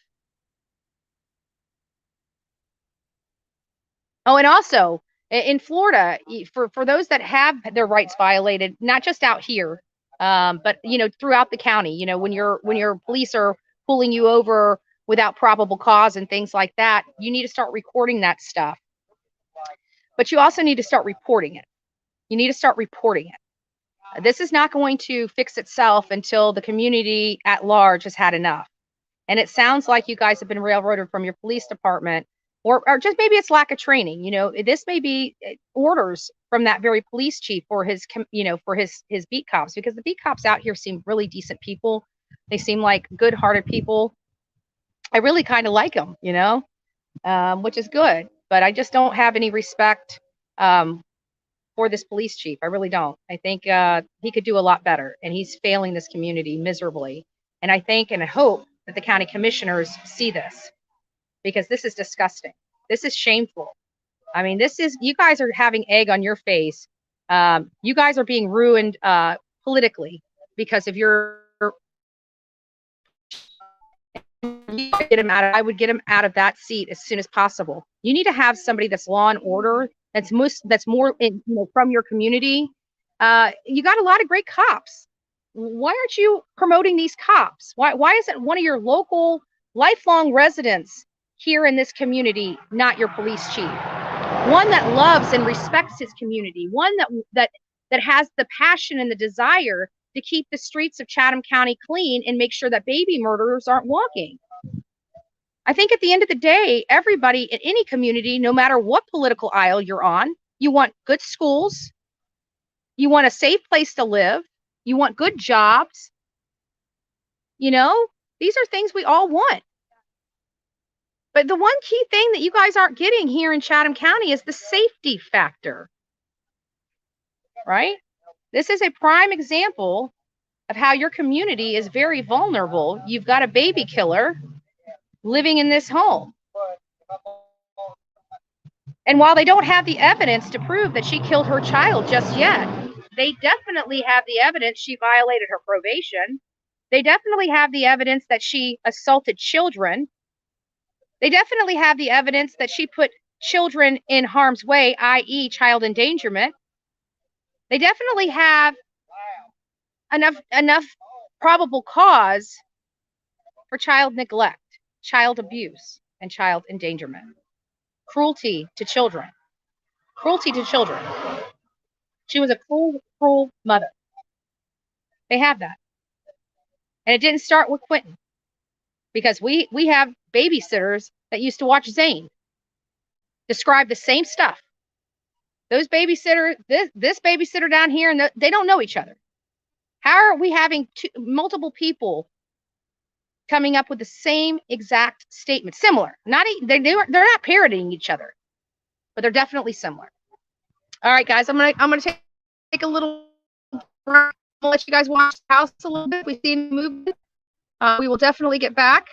Oh, and also in Florida, for those that have their rights violated, not just out here, but throughout the county, when your police are pulling you over without probable cause and things like that, you need to start recording that stuff. But you also need to start reporting it. You need to start reporting it. This is not going to fix itself until the community at large has had enough. And it sounds like you guys have been railroaded from your police department, or just maybe it's lack of training. This may be orders from that very police chief for his beat cops, because the beat cops out here seem really decent people. They seem like good-hearted people. I really kind of like them, which is good. But I just don't have any respect for this police chief. I really don't. I think he could do a lot better, and he's failing this community miserably. And I think and I hope that the county commissioners see this. because this is disgusting. This is shameful. I mean, you guys are having egg on your face. You guys are being ruined politically because of your. I would get him out of that seat as soon as possible. You need to have somebody that's law and order, that's more from your community. You got a lot of great cops. Why aren't you promoting these cops? Why isn't one of your local lifelong residents here in this community not your police chief? One that loves and respects his community, one that has the passion and the desire to keep the streets of Chatham County clean and make sure that baby murderers aren't walking. I think at the end of the day, everybody in any community, no matter what political aisle you're on, you want good schools, you want a safe place to live, you want good jobs. These are things we all want. But the one key thing that you guys aren't getting here in Chatham County is the safety factor, right? This is a prime example of how your community is very vulnerable. You've got a baby killer living in this home. And while they don't have the evidence to prove that she killed her child just yet, they definitely have the evidence she violated her probation. They definitely have the evidence that she assaulted children. They definitely have the evidence that she put children in harm's way, i.e. child endangerment. They definitely have enough probable cause for child neglect, child abuse, and child endangerment. Cruelty to children. Cruelty to children. She was a cruel mother. They have that. And it didn't start with Quentin, because we have babysitters that used to watch Zane describe the same stuff. Those babysitter, this babysitter down here, and they don't know each other. How are we having multiple people coming up with the same exact statement? Similar. They're not parroting each other, but they're definitely similar. All right, guys, I'm gonna take a little break. I'm gonna let you guys watch the house a little bit. We see movement. We will definitely get back.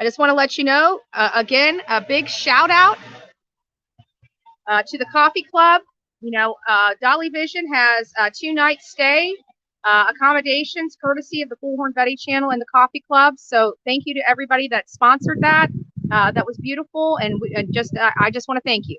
I just want to let you know, again, a big shout out to the coffee club. Dolly Vision has a 2-night stay accommodations courtesy of the Bullhorn Betty channel and the coffee club. So thank you to everybody that sponsored that. That was beautiful. And I just want to thank you.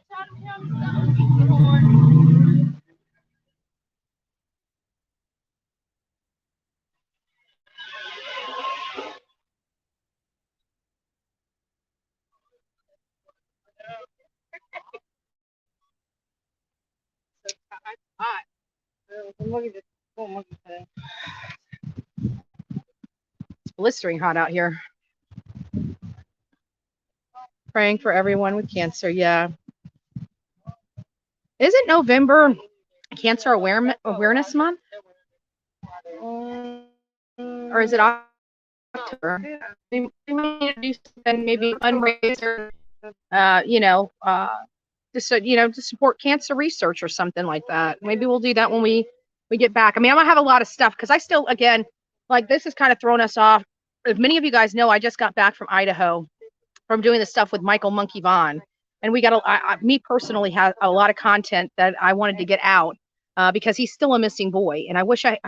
tell him Bullhorn. Hot. Look at this little monkey thing. It's blistering hot out here. Praying for everyone with cancer. Yeah. Isn't November Cancer Awareness Month? Or is it October? We might need to do something, maybe fundraiser, to support cancer research or something like that. Maybe we'll do that when we get back. I mean, I'm gonna have a lot of stuff because I still, again, like this has kind of thrown us off. As many of you guys know, I just got back from Idaho from doing the stuff with Michael Monkey Vaughn, and we got me personally have a lot of content that I wanted to get out because he's still a missing boy, and I wish I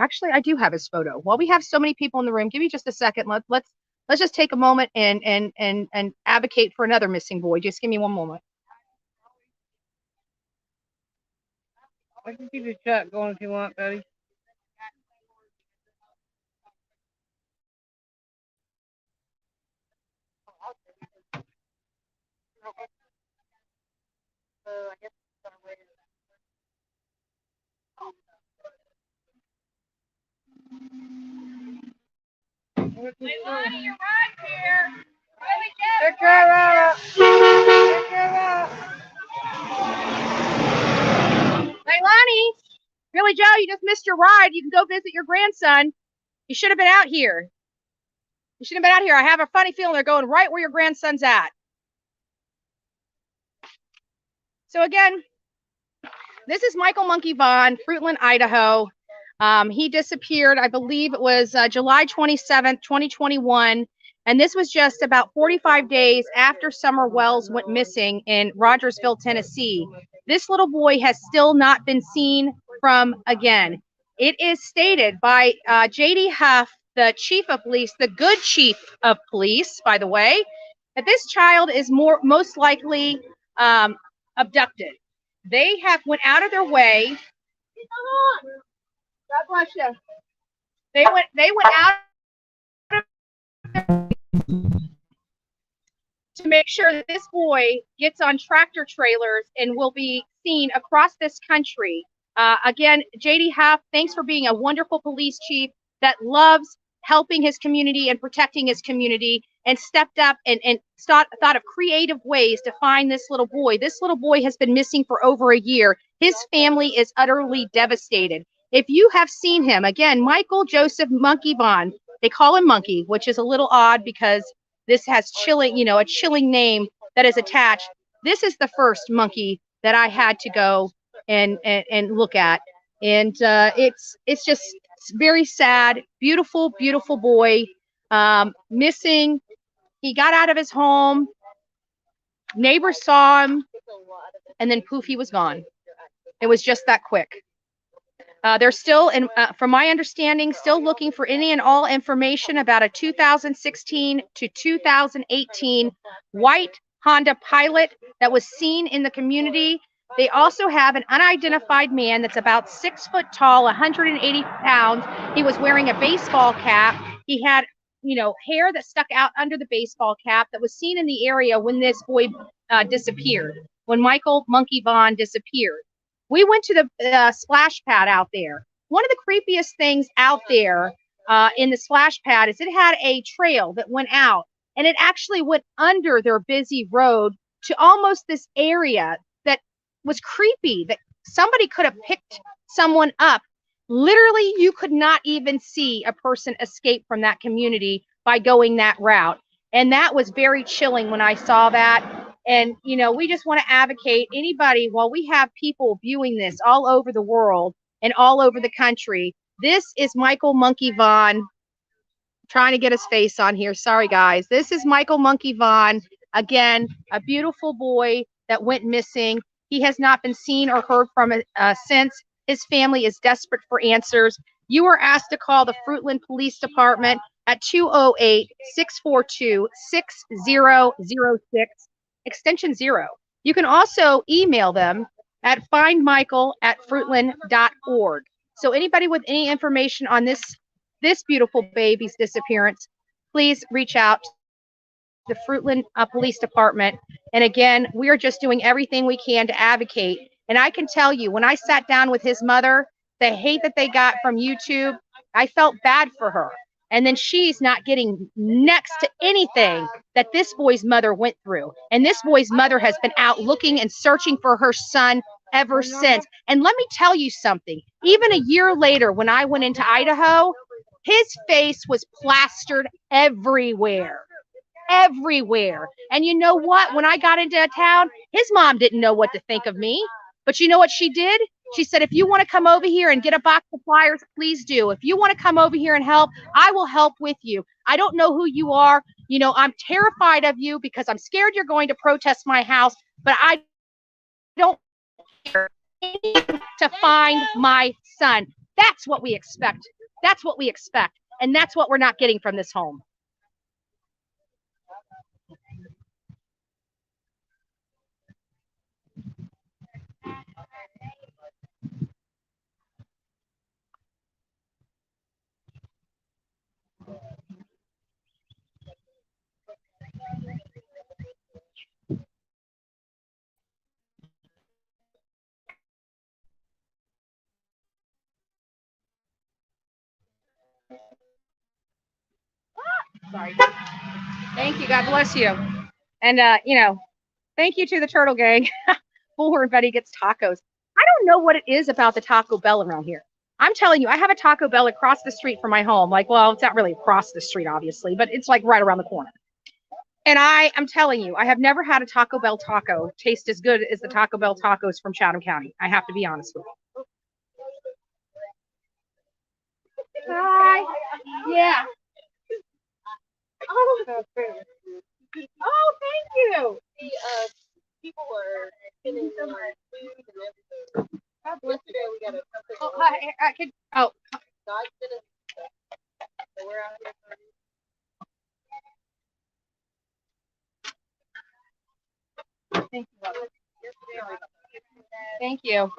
do have his photo. While we have so many people in the room, give me just a second. Let's just take a moment and advocate for another missing boy. Just give me one moment. I can keep the chat going if you want, Betty. Leilani, you're right here. Really good. Pick her up. Pick her up. Leilani, Billy Joe, you just missed your ride. You can go visit your grandson. You should have been out here. You should have been out here. I have a funny feeling they're going right where your grandson's at. So again, this is Michael Monkey Vaughn, Fruitland, Idaho. He disappeared, I believe it was July 27th, 2021. And this was just about 45 days after Summer Wells went missing in Rogersville, Tennessee. This little boy has still not been seen from again. It is stated by J.D. Huff, the chief of police, the good chief of police, by the way, that this child is most likely abducted. They have went out of their way. God bless you. They went out to make sure that this boy gets on tractor trailers and will be seen across this country. Again, J.D. Huff, thanks for being a wonderful police chief that loves helping his community and protecting his community, and stepped up and thought of creative ways to find this little boy. This little boy has been missing for over a year. His family is utterly devastated. If you have seen him, again, Michael Joseph Monkey Vaughn, they call him Monkey, which is a little odd because this has a chilling name that is attached. This is the first monkey that I had to go and look at. And it's just very sad. Beautiful, beautiful boy, missing. He got out of his home. Neighbors saw him, and then poof, he was gone. It was just that quick. They're still, from my understanding, still looking for any and all information about a 2016 to 2018 white Honda Pilot that was seen in the community. They also have an unidentified man that's about 6 foot tall, 180 pounds. He was wearing a baseball cap. He had, hair that stuck out under the baseball cap that was seen in the area when this boy disappeared, when Michael Monkey Vaughn disappeared. We went to the splash pad out there. One of the creepiest things out there in the splash pad is it had a trail that went out, and it actually went under their busy road to almost this area that was creepy, that somebody could have picked someone up. Literally, you could not even see a person escape from that community by going that route. And that was very chilling when I saw that. And, we just want to advocate anybody, while we have people viewing this all over the world and all over the country. This is Michael Monkey Vaughn. Trying to get his face on here. Sorry, guys. This is Michael Monkey Vaughn. Again, a beautiful boy that went missing. He has not been seen or heard from since. His family is desperate for answers. You are asked to call the Fruitland Police Department at 208-642-6006. Extension 0. You can also email them at findmichael@fruitland.org. So anybody with any information on this beautiful baby's disappearance, please reach out to the Fruitland Police Department. And again, we are just doing everything we can to advocate. And I can tell you, when I sat down with his mother, the hate that they got from YouTube, I felt bad for her. And then she's not getting next to anything that this boy's mother went through. And this boy's mother has been out looking and searching for her son ever since. And let me tell you something, even a year later, when I went into Idaho, his face was plastered everywhere. Everywhere. And you know what? When I got into a town, his mom didn't know what to think of me. But you know what she did? She said, if you want to come over here and get a box of flyers, please do. If you want to come over here and help, I will help with you. I don't know who you are. You know, I'm terrified of you because I'm scared you're going to protest my house, but I don't care to find my son. That's what we expect. That's what we expect. And that's what we're not getting from this home. Sorry. Thank you. God bless you. And, you know, thank you to the Turtle Gang. Bullhorn Betty gets tacos. I don't know what it is about the Taco Bell around here. I'm telling you, I have a Taco Bell across the street from my home. Like, well, it's not really across the street, obviously, but it's like right around the corner. And I'm telling you, I have never had a Taco Bell taco taste as good as the Taco Bell tacos from Chatham County. I have to be honest with you. Hi. Yeah. Oh, thank you. People were getting their food and everything. Yesterday we got a Oh, I could. Oh. God sent us. So we're out here. Thank you. Thank you.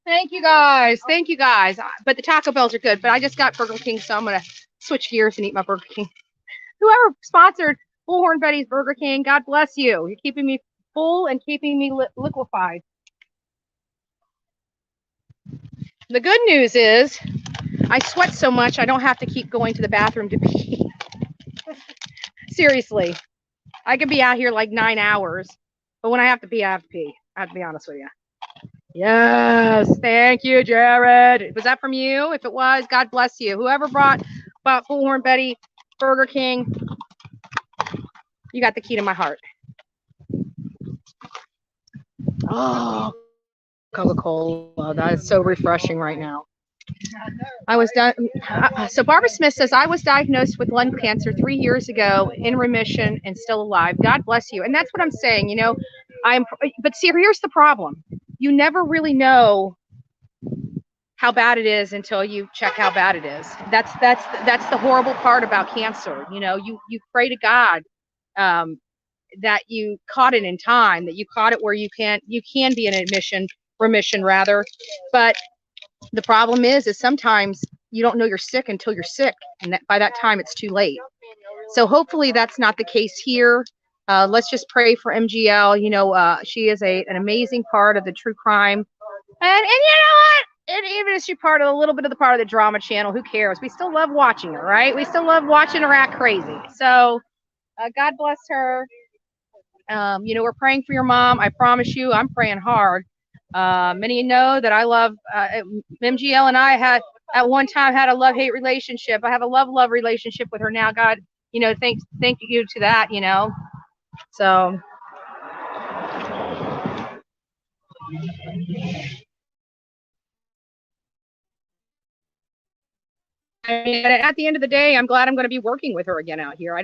Thank you guys. Thank you guys. But the Taco Bells are good. But I just got Burger King, so I'm gonna switch gears and eat my Burger King. Whoever sponsored Bullhorn Betty's Burger King, God bless you. You're keeping me full and keeping me liquefied. The good news is I sweat so much I don't have to keep going to the bathroom to pee. Seriously. I could be out here like 9 hours, but when I have to pee, I have to pee. I have to be honest with you. Yes. Thank you, Jared. Was that from you? If it was, God bless you. Whoever brought Bullhorn Betty Burger King, you got the key to my heart. Oh, Coca-Cola. That is so refreshing right now. I was done. So Barbara Smith says, I was diagnosed with lung cancer 3 years ago, in remission and still alive. God bless you. And that's what I'm saying. You know, but see, here's the problem. You never really know how bad it is until you check how bad it is. That's the horrible part about cancer. You know, you pray to God that you caught it in time, that you caught it where you can be in remission rather. But the problem is sometimes you don't know you're sick until you're sick, and by that time it's too late. So hopefully that's not the case here. Let's just pray for MGL. You know, she is an amazing part of the true crime, and you know what? And even if she's part of a little bit of the drama channel, who cares? We still love watching her, right? We still love watching her act crazy. So God bless her. You know, we're praying for your mom. I promise you, I'm praying hard. Many of you know that I love MGL, and I had at one time had a love-hate relationship. I have a love-love relationship with her now. God, you know, thank you to that, you know. So I mean, at the end of the day, I'm glad I'm going to be working with her again out here.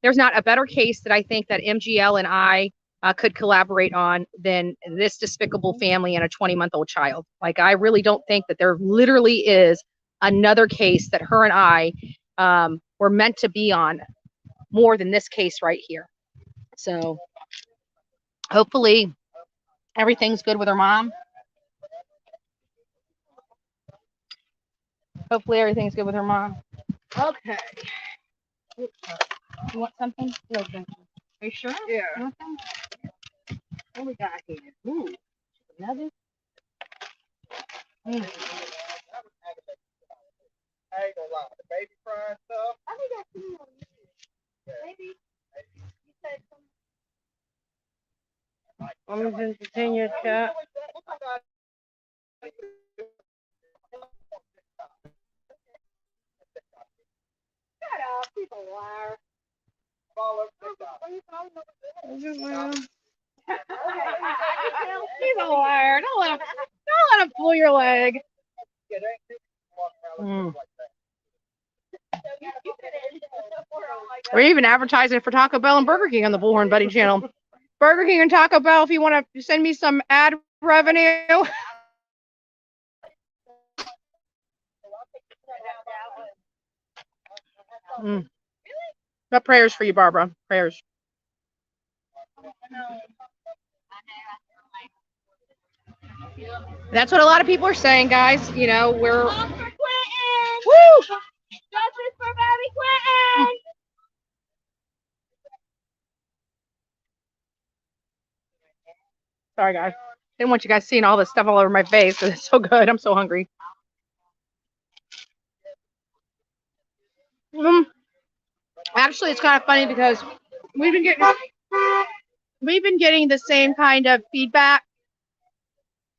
There's not a better case that I think that MGL and I could collaborate on than this despicable family and a 20-month-old child. Like, I really don't think that there literally is another case that her and I were meant to be on more than this case right here. So hopefully everything's good with her mom. Hopefully everything's good with her mom. Okay. You want something? No, thank you. Are you sure? Yeah. You want some? What we got here? Ooh, another. I ain't gonna lie, the baby fried stuff. I think I see one. Maybe. You said something. I'm going to continue chat. Shut up. He's a liar. He's a liar. Don't let him pull your leg. We're even advertising for Taco Bell and Burger King on the Bullhorn Buddy channel. Burger King and Taco Bell, if you want to send me some ad revenue. But prayers for you, Barbara. Prayers. That's what a lot of people are saying, guys. You know, we're. Call for Quentin! Woo! Justice for baby Quentin! Sorry, guys. Didn't want you guys seeing all this stuff all over my face, but it's so good. I'm so hungry. Actually, it's kind of funny because we've been getting the same kind of feedback.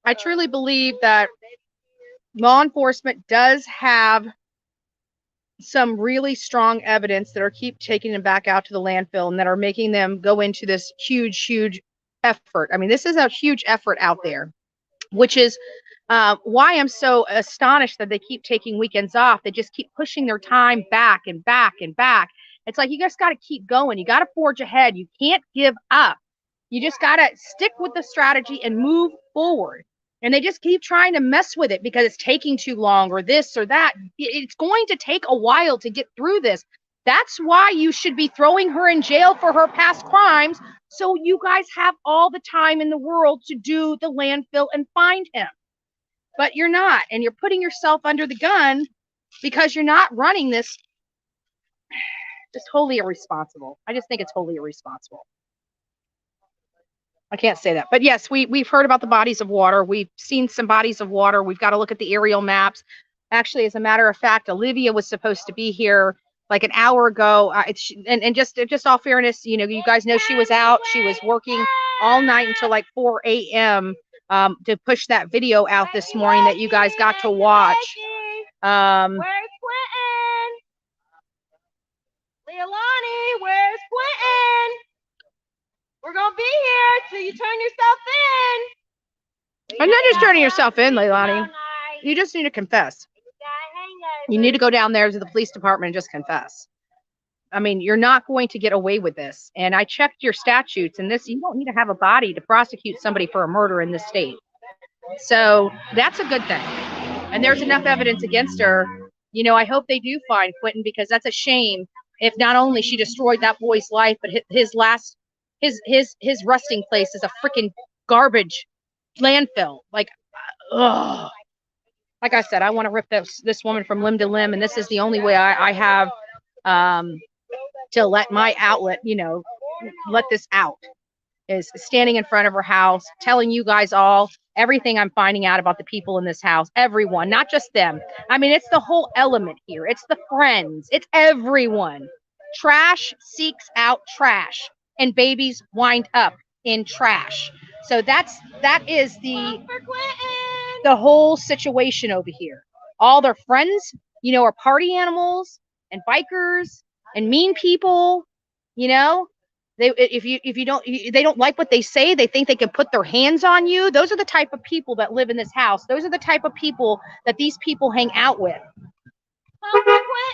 I truly believe that law enforcement does have some really strong evidence that are keep taking them back out to the landfill and that are making them go into this huge effort. I mean, this is a huge effort out there, which is why I'm so astonished that they keep taking weekends off. They just keep pushing their time back and back and back. It's like, you just got to keep going. You got to forge ahead. You can't give up. You just got to stick with the strategy and move forward. And they just keep trying to mess with it because it's taking too long or this or that. It's going to take a while to get through this. That's why you should be throwing her in jail for her past crimes, so you guys have all the time in the world to do the landfill and find him. But you're not, and you're putting yourself under the gun because you're not running this. Just wholly irresponsible. I just think it's wholly irresponsible. I can't say that. But yes, we've heard about the bodies of water. We've seen some bodies of water. We've got to look at the aerial maps. Actually, as a matter of fact, Olivia was supposed to be here like an hour ago. And just all fairness, you know, you guys know she was out. She was working all night until like 4 a.m. To push that video out this morning that you guys got to watch. Where's Quentin? Leilani, where's Quentin? We're going to be here till you turn yourself in. I'm not just turning yourself in, Leilani. You just need to confess. You need to go down there to the police department and just confess. I mean, you're not going to get away with this. And I checked your statutes, and you don't need to have a body to prosecute somebody for a murder in this state. So that's a good thing. And there's enough evidence against her. You know, I hope they do find Quentin, because that's a shame if not only she destroyed that boy's life, but his resting place is a freaking garbage landfill. Like, ugh. Like I said, I want to rip this woman from limb to limb, and this is the only way I have to let my outlet, you know, let this out, is standing in front of her house, telling you guys all everything I'm finding out about the people in this house. Everyone, not just them. I mean, it's the whole element here. It's the friends. It's everyone. Trash seeks out trash, and babies wind up in trash. So that is the whole situation over here. All their friends, you know, are party animals and bikers and mean people. You know, they don't like what they say. They think they can put their hands on you. Those are the type of people that live in this house. Those are the type of people that these people hang out with.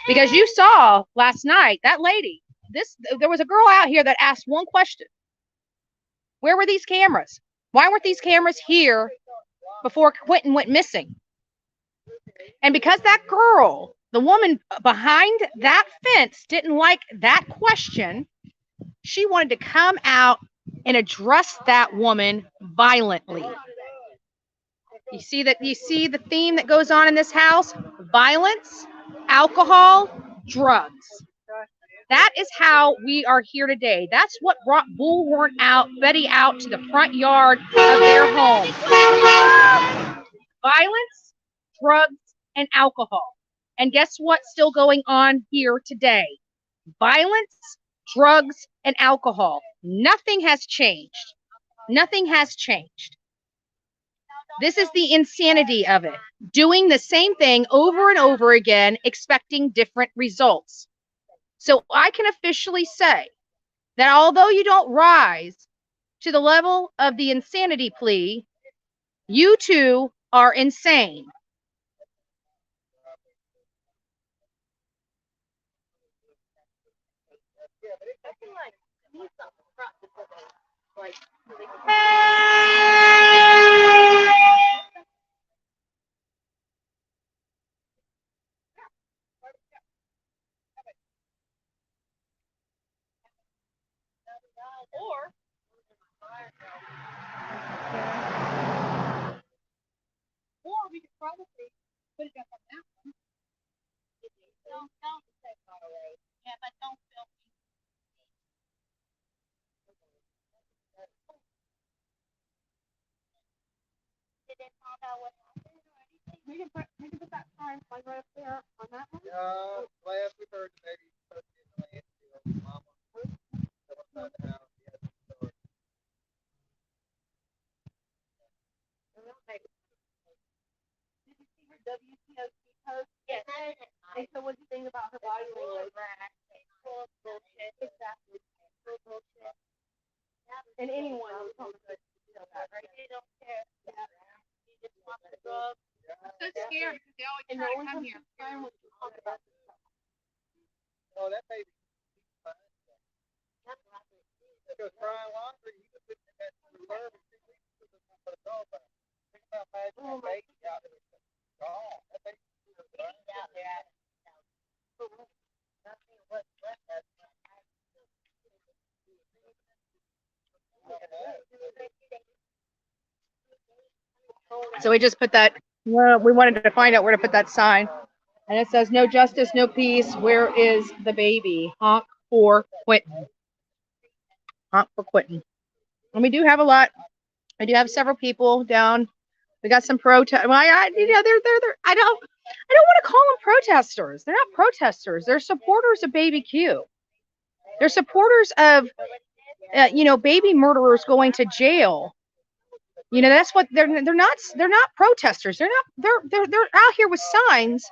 Because you saw last night that lady. There was a girl out here that asked one question. Where were these cameras? Why weren't these cameras here before Quentin went missing? And because that girl The woman behind that fence didn't like that question. She wanted to come out and address that woman violently. You see the theme that goes on in this house? Violence, alcohol, drugs. That is how we are here today. That's what brought Betty out to the front yard of their home. Violence, drugs, and alcohol. And guess what's still going on here today? Violence, drugs, and alcohol. Nothing has changed. Nothing has changed. This is the insanity of it. Doing the same thing over and over again, expecting different results. So I can officially say that although you don't rise to the level of the insanity plea, you too are insane. Or we could probably put it up on that one. Don't say far away. Yeah, but don't film me. Did they find out what happened or anything? We can put that sign right up there on that one. Last we heard, the baby was supposed to be in the landfill. Mama was outside the house. He had the door. Did you see her WTOC post? Yes. And so what do you think about her body language? Full of bullshit. Exactly. Full of bullshit. And anyone who's homosexual feel that, right? They don't care. Yeah. You just want the drugs. I'm so scared because they always try to come here. Oh, that baby. She was crying laundry. He was sitting at the reserve and 2 weeks with us for the dog back. Think about imagine that baby out there. Gone. That baby out there. Nothing was left of him. So we just put that, we wanted to find out where to put that sign. And it says, no justice, no peace. Where is the baby? Honk for Quentin. Honk for Quentin. And we do have a lot. I do have several people down. We got some protest. Well, they're. I don't want to call them protesters. They're not protesters. They're supporters of Baby Q. They're supporters of, baby murderers going to jail. That's what they're not protesters. They're out here with signs.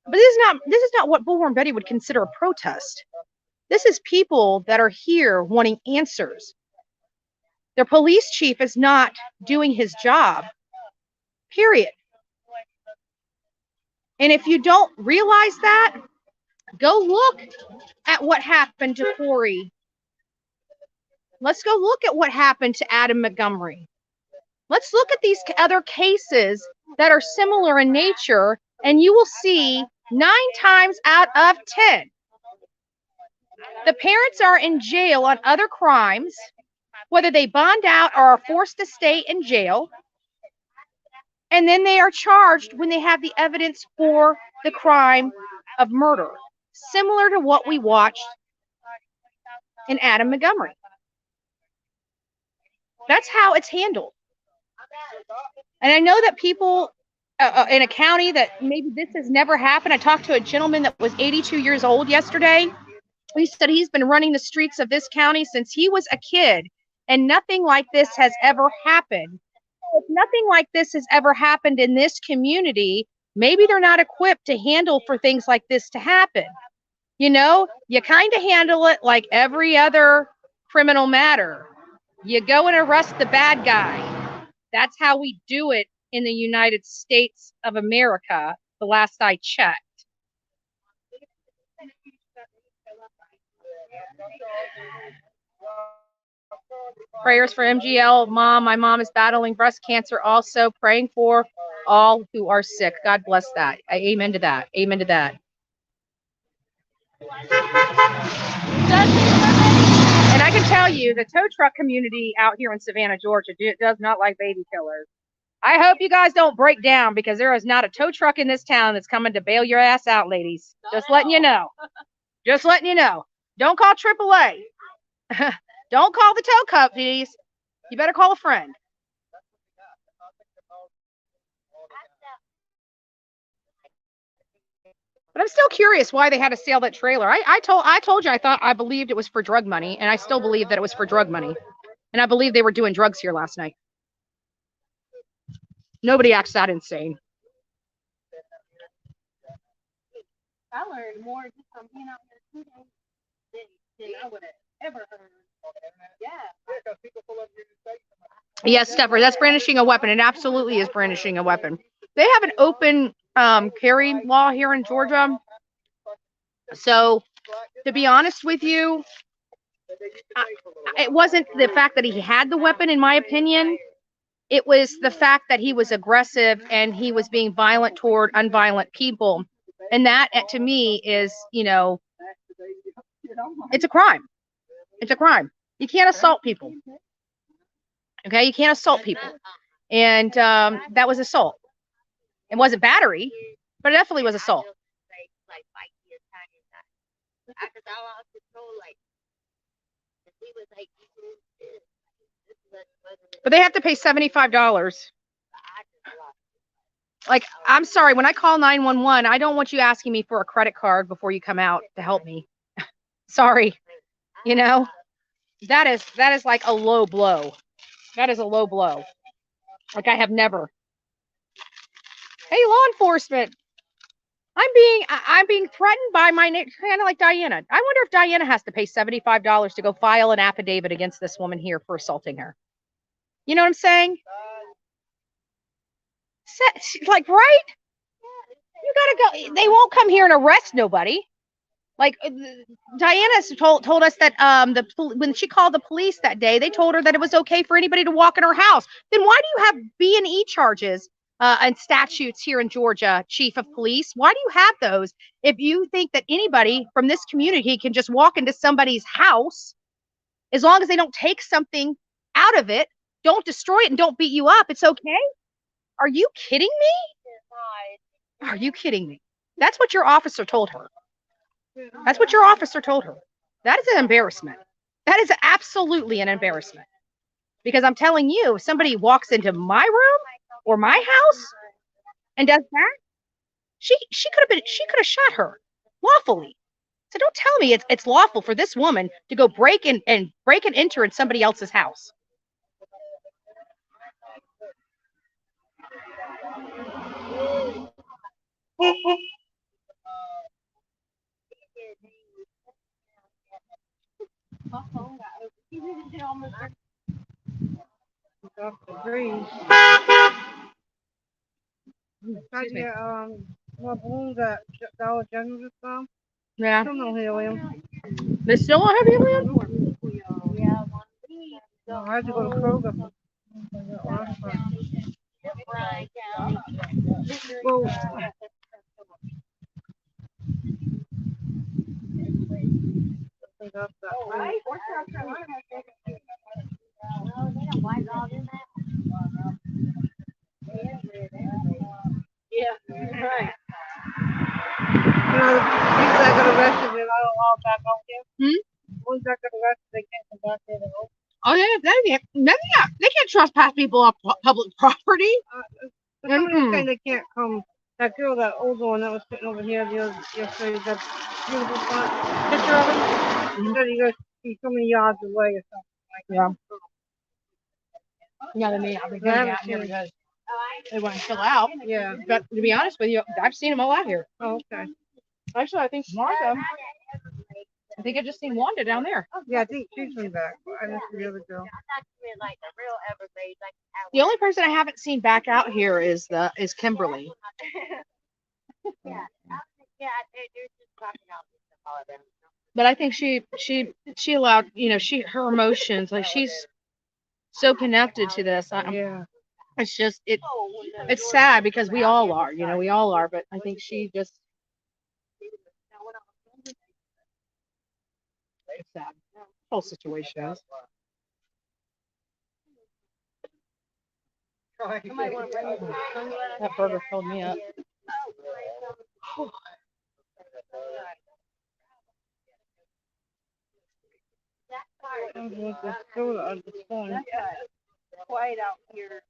But this is not what Bullhorn Betty would consider a protest. This is people that are here wanting answers. Their police chief is not doing his job. Period. And if you don't realize that, go look at what happened to Corey. Let's go look at what happened to Adam Montgomery. Let's look at these other cases that are similar in nature, and you will see 9 times out of 10, the parents are in jail on other crimes, whether they bond out or are forced to stay in jail, and then they are charged when they have the evidence for the crime of murder, similar to what we watched in Adam Montgomery. That's how it's handled. And I know that people in a county that maybe this has never happened. I talked to a gentleman that was 82 years old yesterday. He said he's been running the streets of this county since he was a kid, and nothing like this has ever happened. If nothing like this has ever happened in this community, maybe they're not equipped to handle for things like this to happen. You kind of handle it like every other criminal matter. You go and arrest the bad guy. That's how we do it in the United States of America, the last I checked. Prayers for MGL mom. My mom is battling breast cancer also. Praying for all who are sick. God bless that. Amen to that. Amen to that. And I can tell you, the tow truck community out here in Savannah, Georgia, does not like baby killers. I hope you guys don't break down, because there is not a tow truck in this town that's coming to bail your ass out, ladies. Just letting you know. Just letting you know. Don't call AAA. Don't call the tow companies. You better call a friend. But I'm still curious why they had to sell that trailer. I told you I believed it was for drug money, and I still believe that it was for drug money. And I believe they were doing drugs here last night. Nobody acts that insane. I learned more just from being out here 2 days than I would have ever heard. Yeah. Yes, Stepper, that's brandishing a weapon. It absolutely is brandishing a weapon. They have an open carry law here in Georgia. So, to be honest with you, it wasn't the fact that he had the weapon, in my opinion. It was the fact that he was aggressive and he was being violent toward unviolent people. And that, to me, is, you know, it's a crime. It's a crime. You can't assault people. Okay, you can't assault people. And that was assault. It wasn't battery, but it definitely was assault. But they have to pay $75. Like, I'm sorry, when I call 911, I don't want you asking me for a credit card before you come out to help me. Sorry. You know, that is like a low blow. That is a low blow. Like, I have never. Hey, law enforcement. I'm being threatened by my neighbor, kind of like Diana. I wonder if Diana has to pay $75 to go file an affidavit against this woman here for assaulting her. You know what I'm saying? Like, right? You gotta go. They won't come here and arrest nobody. Like, Diana's told us that when she called the police that day, they told her that it was okay for anybody to walk in her house. Then why do you have B&E charges and statutes here in Georgia, Chief of Police? Why do you have those if you think that anybody from this community can just walk into somebody's house, as long as they don't take something out of it, don't destroy it, and don't beat you up? It's okay? Are you kidding me? Are you kidding me? That's what your officer told her. That's what your officer told her. That is an embarrassment. That is absolutely an embarrassment. Because I'm telling you, if somebody walks into my room or my house and does that, she could have shot her lawfully. So don't tell me it's lawful for this woman to go break and enter in somebody else's house. Excuse me. More balloons at Dollar General this time. Yeah. Still no helium. They still don't have helium? No, I had to go to Kroger. Well, Yeah, right. you know, the people that got arrested, they're not allowed back out here. Ones that got arrested, they can't come back here to help. Oh yeah, they can't trespass people on public property. Somebody was saying they can't come. That girl, that older one that was sitting over here yesterday, that beautiful picture of him. She said he goes, he's so many yards away or something like that. Yeah, they may not be getting out here because they want to chill out. Yeah. But to be honest with you, I've seen them all out here. Oh, okay. Actually, I think I just seen Wanda down there. Yeah, I think she's been back. I didn't see the other girl. The only person I haven't seen back out here is Kimberly. But I think she allowed, you know, her emotions, like she's so connected to this. Yeah. It's just it's sad because we all are, we all are, but I think she just it's sad. Whole situation is. That burger filled me up. I'm going to throw it on the phone. Quiet out here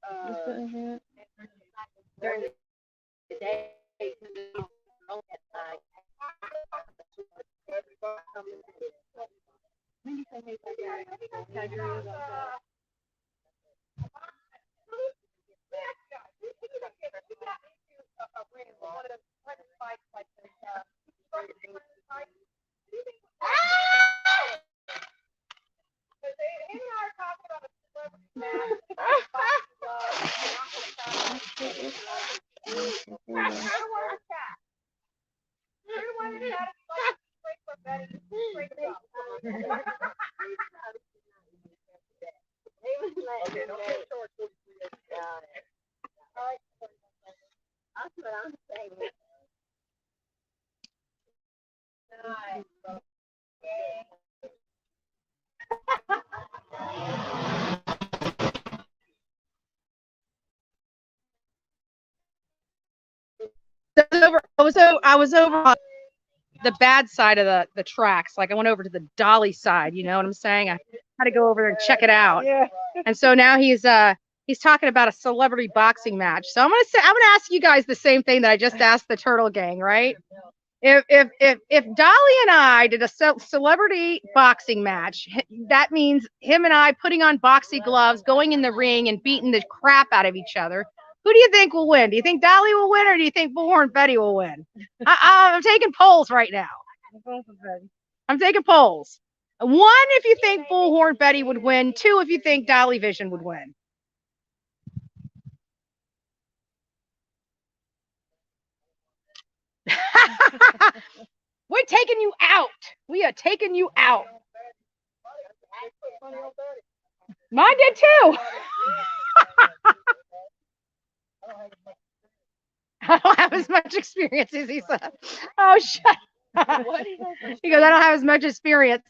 during the day. I was over on the bad side of the tracks. Like I went over to the Dolly side, you know what I'm saying? I had to go over there and check it out. Yeah. And so now he's talking about a celebrity boxing match. So I'm gonna ask you guys the same thing that I just asked the Turtle Gang, right? If Dolly and I did a celebrity boxing match, that means him and I putting on boxing gloves, going in the ring and beating the crap out of each other. Who do you think will win? Do you think Dolly will win, or do you think Bullhorn Betty will win? I'm taking polls right now. I'm taking polls. One, if you think Bullhorn Betty would win. Two, if you think Dolly Vision would win. We're taking you out. We are taking you out. Mine did too. I don't have as much experience as he said. Oh, shut up. He goes, I don't have as much experience.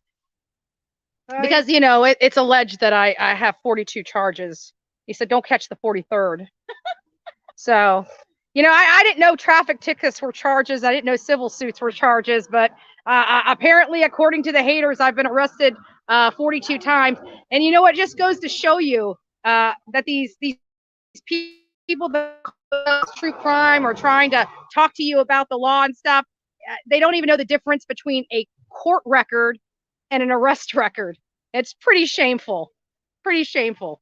Because, it's alleged that I have 42 charges. He said, don't catch the 43rd. So, I didn't know traffic tickets were charges. I didn't know civil suits were charges. But apparently, according to the haters, I've been arrested 42 times. And you know what? Just goes to show you that these people that true crime or trying to talk to you about the law and stuff, they don't even know the difference between a court record and an arrest record. It's pretty shameful. Pretty shameful.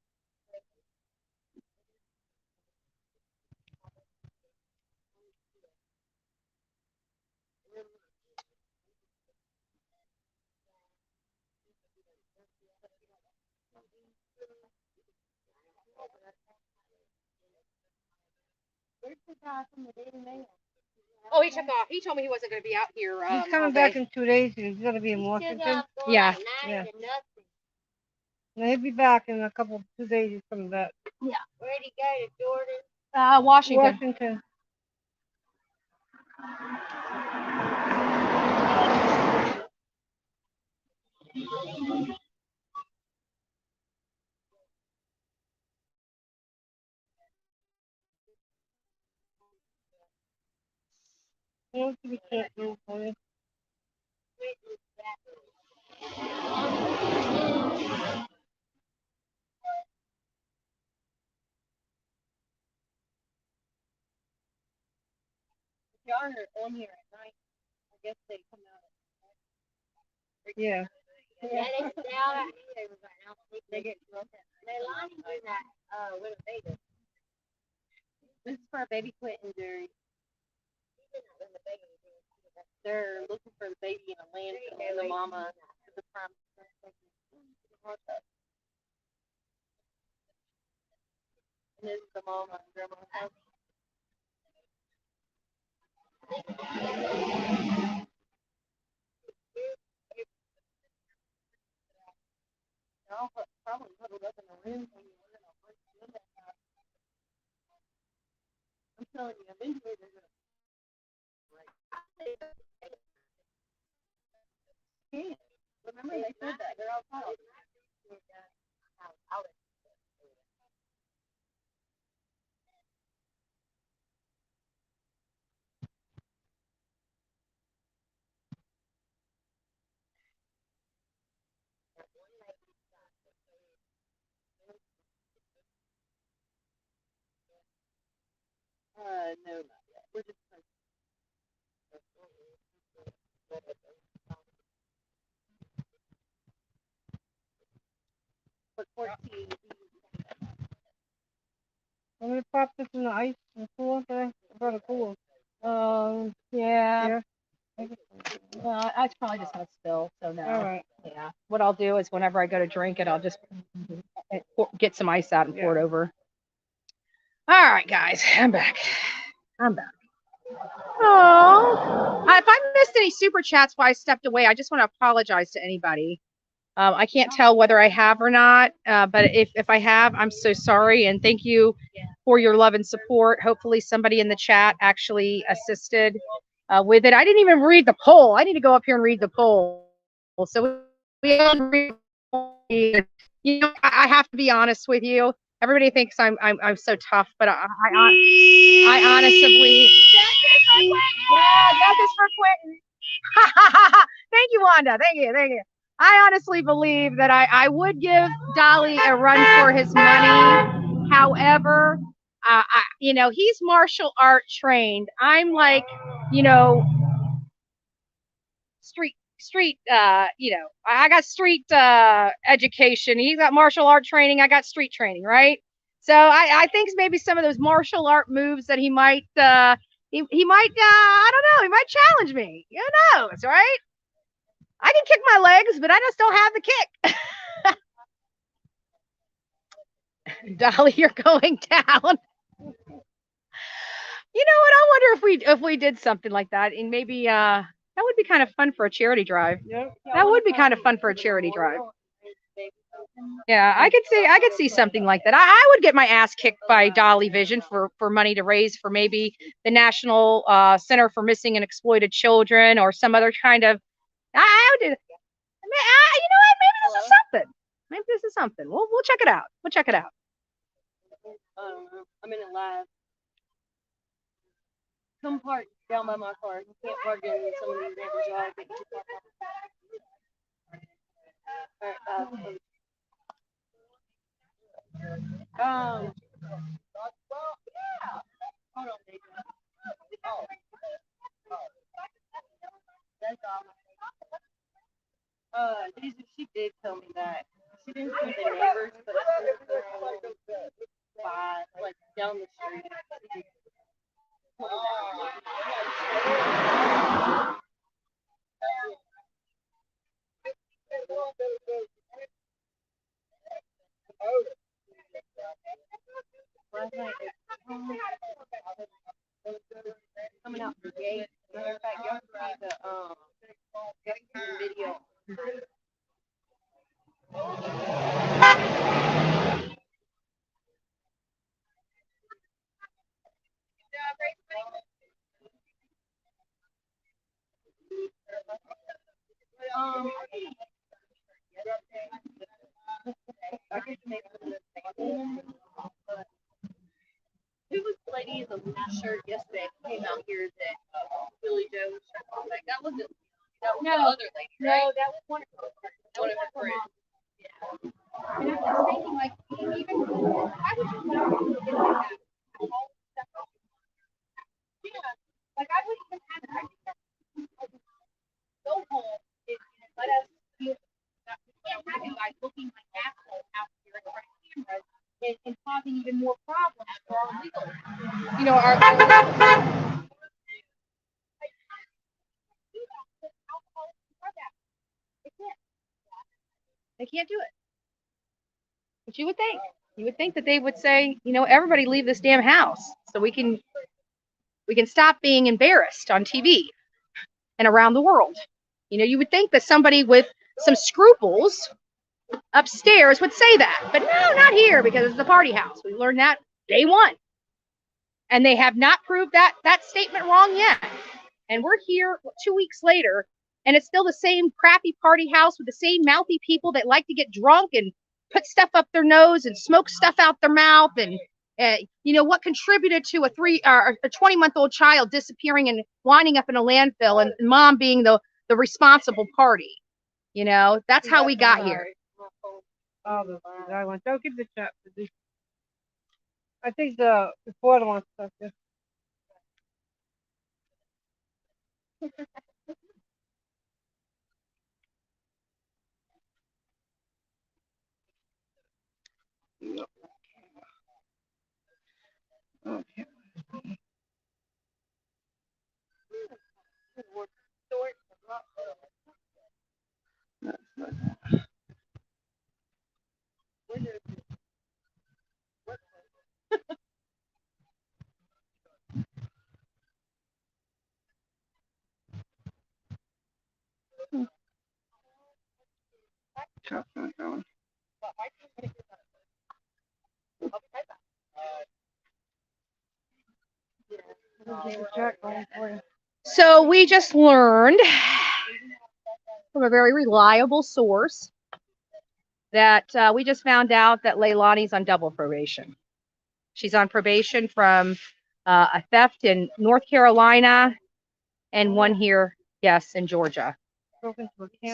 Oh, he took off. He told me he wasn't going to be out here. He's coming back in 2 days. He's going to be in Washington. Yeah. Yeah. No, he'll be back in 2 days. He's coming back. Yeah. Where'd he go, to Jordan? Washington. Washington. What we can't do for you? Y'all are on here at night. I guess they come out at Yeah. Yeah, they stay out at night. They get drunk. Leilani's in that Winnebago. This is for a baby quitting jury. They're looking for the baby in a landfill and the mama is the prime. And this is the mama and grandma's house. Y'all probably huddled up in the room when you were in a telling you, I've been here. Remember they said that they're outside. No, not yet. We're just but 14. I'm gonna pop this in the ice and cool. Okay, about to cool. Yeah. Yeah. Well, I probably just gonna spill, so no. All right. Yeah. What I'll do is whenever I go to drink it, I'll just get some ice out and pour it over. All right, guys, I'm back. Oh, if I missed any super chats while I stepped away, I just want to apologize to anybody. I can't tell whether I have or not, but if I have, I'm so sorry, and thank you for your love and support. Hopefully somebody in the chat actually assisted with it. I didn't even read the poll. I need to go up here and read the poll. So I have to be honest with you. Everybody thinks I'm so tough, but I honestly. Justice for Quentin. Thank you, Wanda. Thank you. I honestly believe that I would give Dolly a run for his money. However, he's martial art trained. I'm like, street, I got street education. He's got martial art training. I got street training, right? So I think maybe some of those martial art moves that he might, he might, I don't know, he might challenge me. Who knows, right? I can kick my legs, but I just don't have the kick. Dolly, you're going down. You know what? I wonder if we did something like that, and maybe that would be kind of fun for a charity drive. Yep. That would be kind of fun for a charity drive. Yeah, I could see something like that. I would get my ass kicked by Dolly Vision for money to raise for maybe the National Center for Missing and Exploited Children or some other kind of. I would do. You know what? Maybe this is something. Maybe this is something. We'll check it out. We'll check it out. I'm in it live. Come park down by my car. You can't park in some of these neighbors' yards. All right. Hold on, baby. That's all. She did tell me that. She didn't see the neighbors, but like down the street. Last night, coming out the gate. Matter of fact, y'all can see the video. Who was the lady in the blue shirt yesterday who came out here that Billy Joe was like? That wasn't. That was the other lady, right? No, that was one of her friends. Yeah. And I was thinking, like, even why would you want to get like that? Yeah, like I wouldn't even have it. Go home and let us feel that we can't have you guys looking like assholes out here in front of cameras and causing even more problems for our legal. They can't do it. But you would think that they would say, everybody leave this damn house so we can stop being embarrassed on TV and around the world. You would think that somebody with some scruples upstairs would say that, but no, not here because it's the party house. We learned that day one. And they have not proved that statement wrong yet. And we're here 2 weeks later, and it's still the same crappy party house with the same mouthy people that like to get drunk and put stuff up their nose and smoke stuff out their mouth. And you know what contributed to a 20-month-old child disappearing and winding up in a landfill, and mom being the responsible party. You know, that's how we got here. Don't give the chat. I think the reporter wants stuff. Okay. So we just learned from a very reliable source that we just found out that Leilani's on double probation. She's on probation from a theft in North Carolina and one here, yes, in Georgia.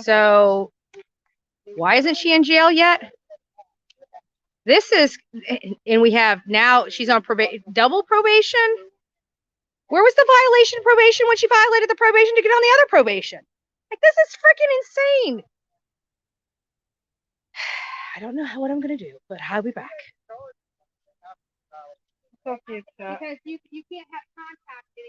So why isn't she in jail yet? This is, and we have now she's on double probation. Where was the violation of probation when she violated the probation to get on the other probation? Like, this is freaking insane. I don't know what I'm going to do, but I'll be back. Because you can't have contact in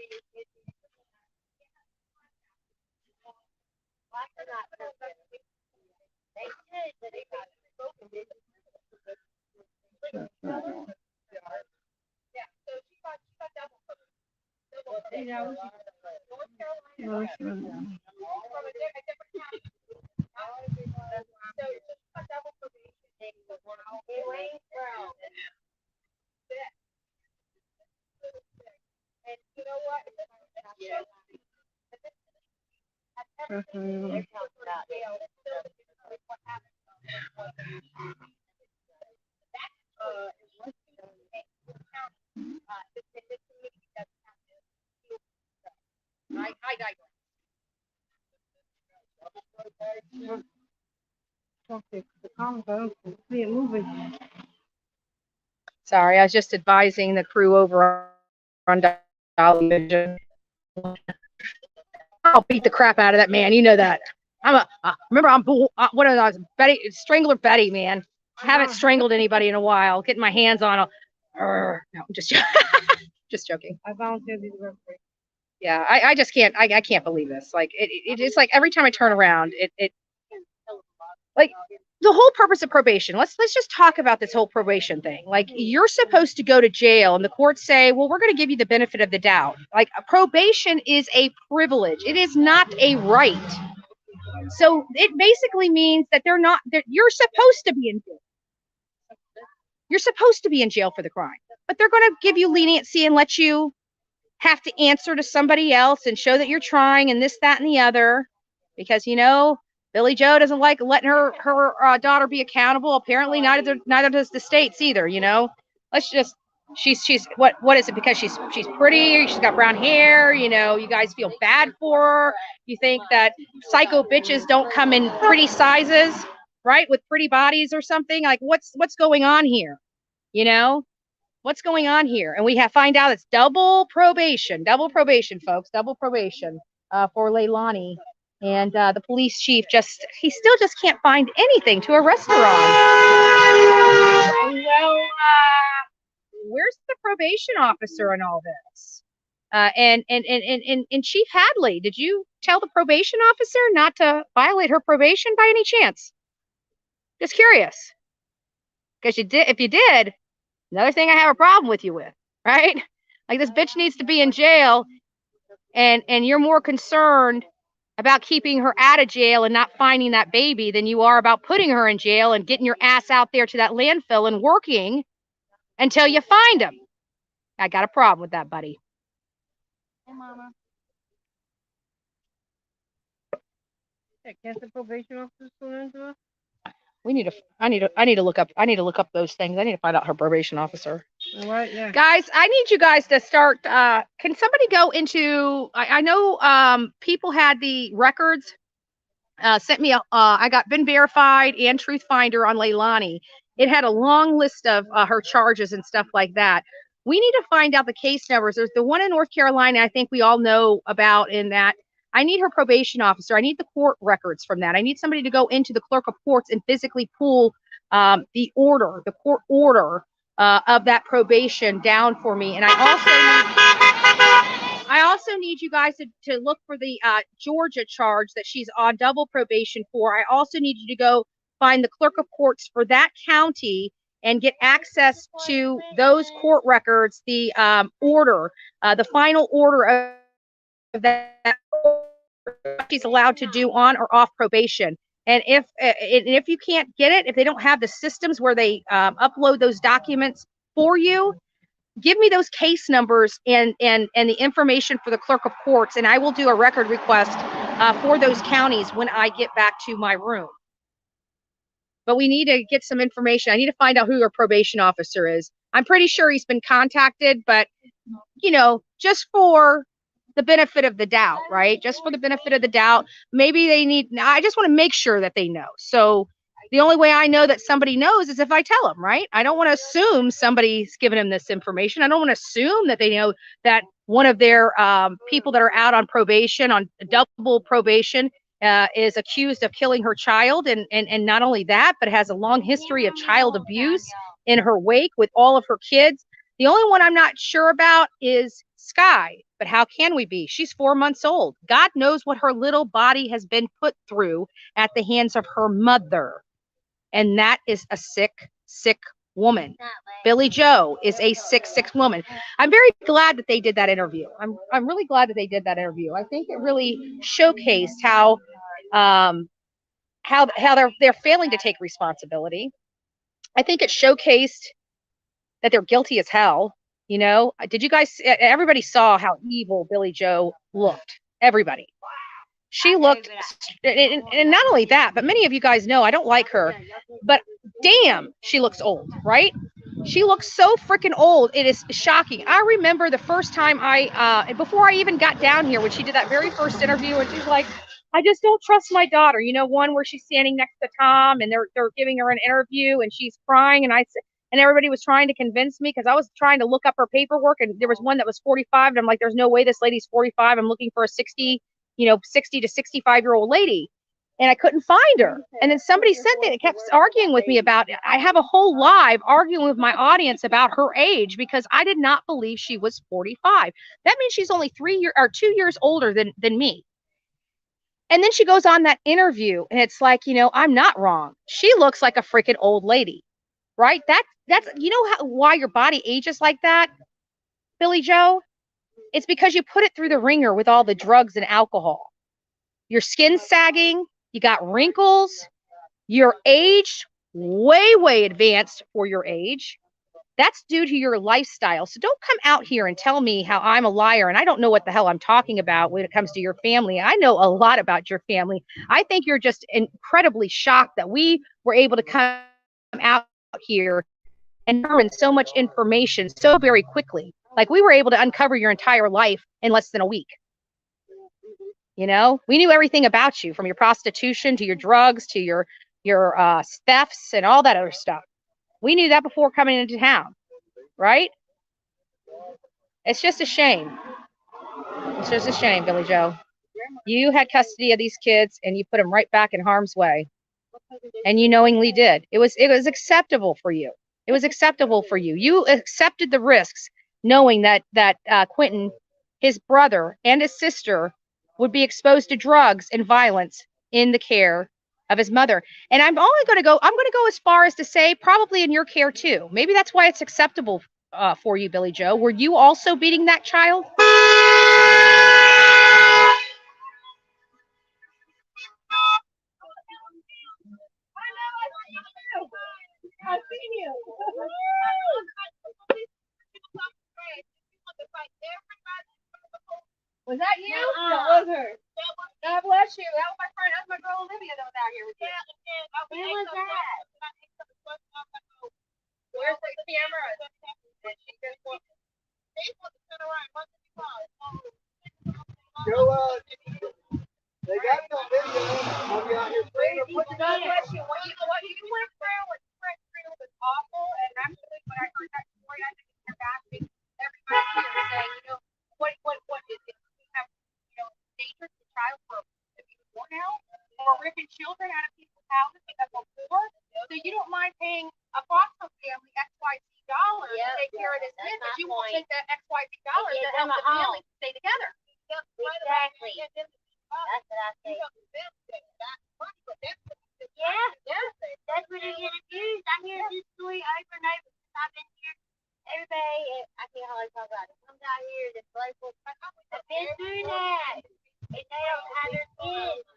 Sorry, I was just advising the crew over on Dolly Vision. I'll beat the crap out of that man. You know that. Remember, I'm what are those? Betty, Strangler Betty, man. I haven't strangled anybody in a while. Getting my hands on a. No, I'm just joking. I volunteered to do it. Yeah, I just can't. I can't believe this. Like it's like every time I turn around, it like the whole purpose of probation. Let's just talk about this whole probation thing. Like, you're supposed to go to jail, and the courts say, well, we're going to give you the benefit of the doubt. Like, probation is a privilege. It is not a right. So it basically means that you're supposed to be in jail. You're supposed to be in jail for the crime, but they're going to give you leniency and let you have to answer to somebody else and show that you're trying and this, that, and the other, because, you know, Billy Joe doesn't like letting her daughter be accountable. Apparently, neither does the states either. You know, she's what is it? Because she's pretty. She's got brown hair. You know, you guys feel bad for her. You think that psycho bitches don't come in pretty sizes, right? With pretty bodies or something. Like, what's going on here? You know, what's going on here? And we find out it's double probation, folks, double probation for Leilani. And the police chief he still just can't find anything to arrest her on. Well, where's the probation officer in all this? And Chief Hadley, did you tell the probation officer not to violate her probation by any chance? Just curious. Because if you did, another thing I have a problem with you with, right? Like, this bitch needs to be in jail, and you're more concerned about keeping her out of jail and not finding that baby than you are about putting her in jail and getting your ass out there to that landfill and working until you find him. I got a problem with that, buddy. Hey, Mama. Yeah, can't the probation officer go into her? I need to look up those things. I need to find out her probation officer. Right, yeah. Guys, I need you guys to start. Can somebody go into? I know people had the records sent me. I got been verified and Truth Finder on Leilani. It had a long list of her charges and stuff like that. We need to find out the case numbers. There's the one in North Carolina. I think we all know about. In that, I need her probation officer. I need the court records from that. I need somebody to go into the clerk of courts and physically pull the court order of that probation down for me. And I also need you guys to look for the Georgia charge that she's on double probation for. I also need you to go find the clerk of courts for that county and get access to those court records, the order, the final order of that she's allowed to do on or off probation. And if you can't get it, if they don't have the systems where they upload those documents for you, give me those case numbers and the information for the clerk of courts, and I will do a record request for those counties when I get back to my room. But we need to get some information. I need to find out who your probation officer is. I'm pretty sure he's been contacted, but you know, just for the benefit of the doubt, right? Just for the benefit of the doubt, maybe they need. I just want to make sure that they know. So the only way I know that somebody knows is if I tell them, right? I don't want to assume somebody's given them this information. I don't want to assume that they know that one of their people that are out on probation, on double probation, is accused of killing her child. And not only that, but has a long history of child abuse in her wake with all of her kids. The only one I'm not sure about is Sky, but how can we be? She's 4 months old. God knows what her little body has been put through at the hands of her mother. And that is a sick, sick woman. Billy Joe is a sick, sick woman. I'm very glad that they did that interview. I'm really glad that they did that interview. I think it really showcased how they're failing to take responsibility. I think it showcased that they're guilty as hell. You know, did you guys? Everybody saw how evil Billy Joe looked. Everybody. She looked, and not only that, but many of you guys know I don't like her, but damn, she looks old, right? She looks so freaking old. It is shocking. I remember the first time before I even got down here, when she did that very first interview, and she's like, I just don't trust my daughter. You know, one where she's standing next to Tom and they're giving her an interview and she's crying, and everybody was trying to convince me, because I was trying to look up her paperwork, and there was one that was 45, and I'm like, there's no way this lady's 45. I'm looking for a 60 to 65-year-old lady, and I couldn't find her. And then somebody said that, it kept arguing with me about it. I have a whole live arguing with my audience about her age, because I did not believe she was 45. That means she's only 2 years older than me. And then she goes on that interview, and it's like, I'm not wrong. She looks like a freaking old lady, right? That's why your body ages like that, Billy Joe? It's because you put it through the ringer with all the drugs and alcohol. Your skin's sagging, you got wrinkles, you're aged way, way advanced for your age. That's due to your lifestyle. So don't come out here and tell me how I'm a liar and I don't know what the hell I'm talking about when it comes to your family. I know a lot about your family. I think you're just incredibly shocked that we were able to come out here and determine so much information so very quickly. Like, we were able to uncover your entire life in less than a week. We knew everything about you, from your prostitution to your drugs to your thefts and all that other stuff. We knew that before coming into town, right? It's just a shame. It's just a shame, Billy Joe. You had custody of these kids and you put them right back in harm's way, and you knowingly did. It was acceptable for you. It was acceptable for you. You accepted the risks, knowing that Quentin, his brother, and his sister would be exposed to drugs and violence in the care of his mother. And I'm going to go as far as to say probably in your care too. Maybe that's why it's acceptable for you, Billy Joe. Were you also beating that child? I've seen you. Was that you? That was her. God bless you. That was my friend. That was my girl Olivia that was out here with you. When was that? Where's the camera? Go, they got it on video. I'll be out here screaming. God bless you. What you went through was awful. And actually, when I heard that story, I think you're back. Everybody here saying, you know, what is it? We have, you know, dangerous to child for to be born out, or ripping children out of people's houses because we're poor. So you don't mind paying a foster family XYZ dollars to take care of this kid, but you won't take that XYZ dollars to help the family stay together. Exactly. That's what I say. Yeah, that's what they get abused. I hear this story over and over since I've been here. Everybody, I can't hardly talk about it. Comes out here, this local, I've been through that. And they don't have their kids.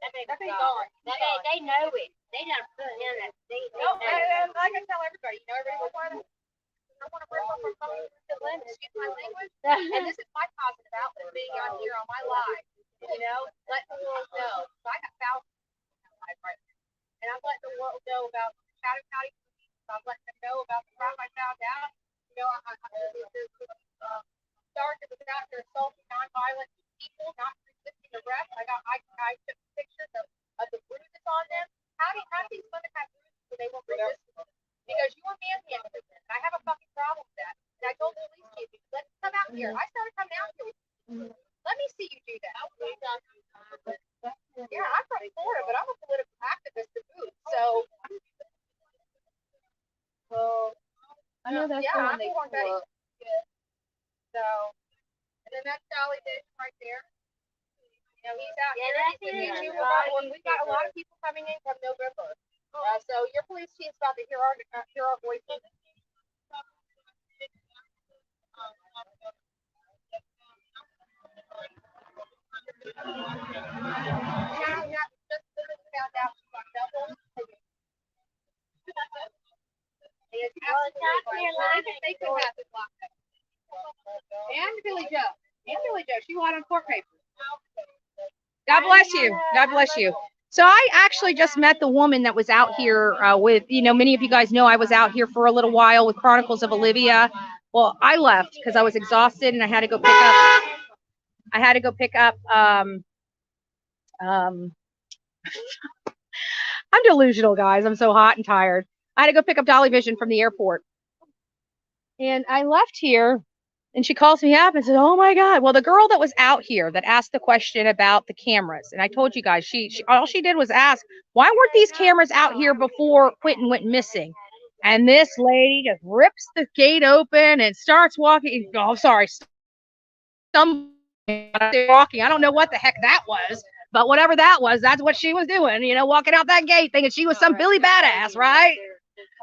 They know it. They done put in that. Like I tell everybody, you know, everybody I want to rip up from something excuse my language. And this is my positive outlet being on here on my live. You know, let the world know. So I got thousands of live right now. And I'm letting the world know about the Shadow County police. I'm letting them know about the crime I found out. You know, sergeant was out there assaulting nonviolent people, not resisting arrest. I took pictures of the bruises on them. How do these women have bruises when they won't resist them? Because you were manhandling them. And I have a fucking problem with that. And I told the police chief, let's come out here. I started coming out here. Let me see you do that. Yeah, I'm from Florida, but I'm a political activist to boot. So I know that's the one they pull up. So, and then that's Dolly Dish right there. You know, he's out here. We got a lot of people coming in from November. So your police chief's about to hear our voices. Found out she got double. And Billy Joe. She wanted court papers. God bless you. God bless you. So I actually just met the woman that was out here with, you know, many of you guys know I was out here for a little while with Chronicles of Olivia. Well, I left because I was exhausted and I had to go pick up. I'm delusional, guys. I'm so hot and tired. I had to go pick up Dolly Vision from the airport. And I left here and she calls me up and says, oh my God. Well, the girl that was out here that asked the question about the cameras. And I told you guys, she all she did was ask, why weren't these cameras out here before Quentin went missing? And this lady just rips the gate open and starts walking. Oh, sorry. Walking. I don't know what the heck that was. But whatever that was, that's what she was doing, you know, walking out that gate thinking she was some Billy Badass, right?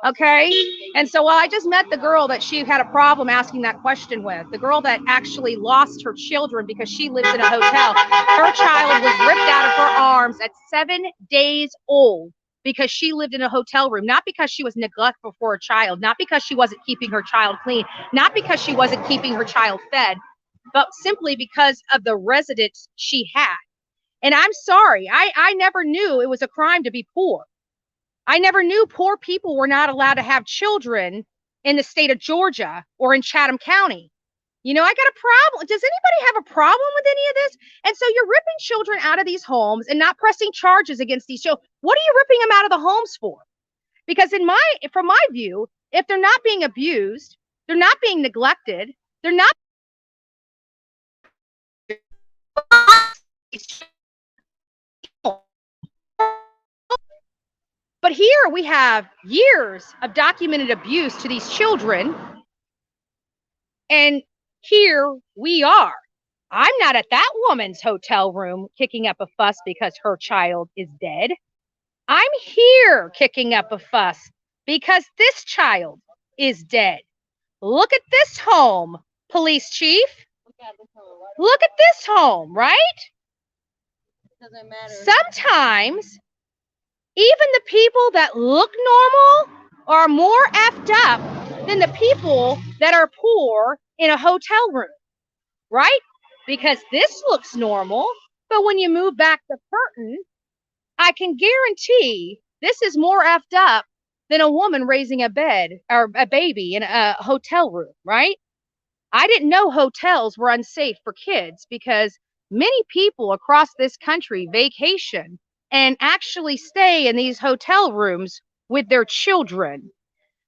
Okay. And so I just met the girl that she had a problem asking that question with. The girl that actually lost her children because she lives in a hotel. Her child was ripped out of her arms at 7 days old because she lived in a hotel room, not because she was neglectful for a child, not because she wasn't keeping her child clean, not because she wasn't keeping her child fed, but simply because of the residence she had. And I'm sorry, I never knew it was a crime to be poor. I never knew poor people were not allowed to have children in the state of Georgia or in Chatham County. You know, I got a problem. Does anybody have a problem with any of this? And so you're ripping children out of these homes and not pressing charges against these children. What are you ripping them out of the homes for? Because from my view, if they're not being abused, they're not being neglected, they're not. But here we have years of documented abuse to these children. And here we are. I'm not at that woman's hotel room kicking up a fuss because her child is dead. I'm here kicking up a fuss because this child is dead. Look at this home, police chief. Look at this home, right? Sometimes even the people that look normal are more effed up than the people that are poor in a hotel room, right? Because this looks normal, but when you move back the curtain, I can guarantee this is more effed up than a woman raising a bed or a baby in a hotel room, right? I didn't know hotels were unsafe for kids because many people across this country vacation and actually stay in these hotel rooms with their children.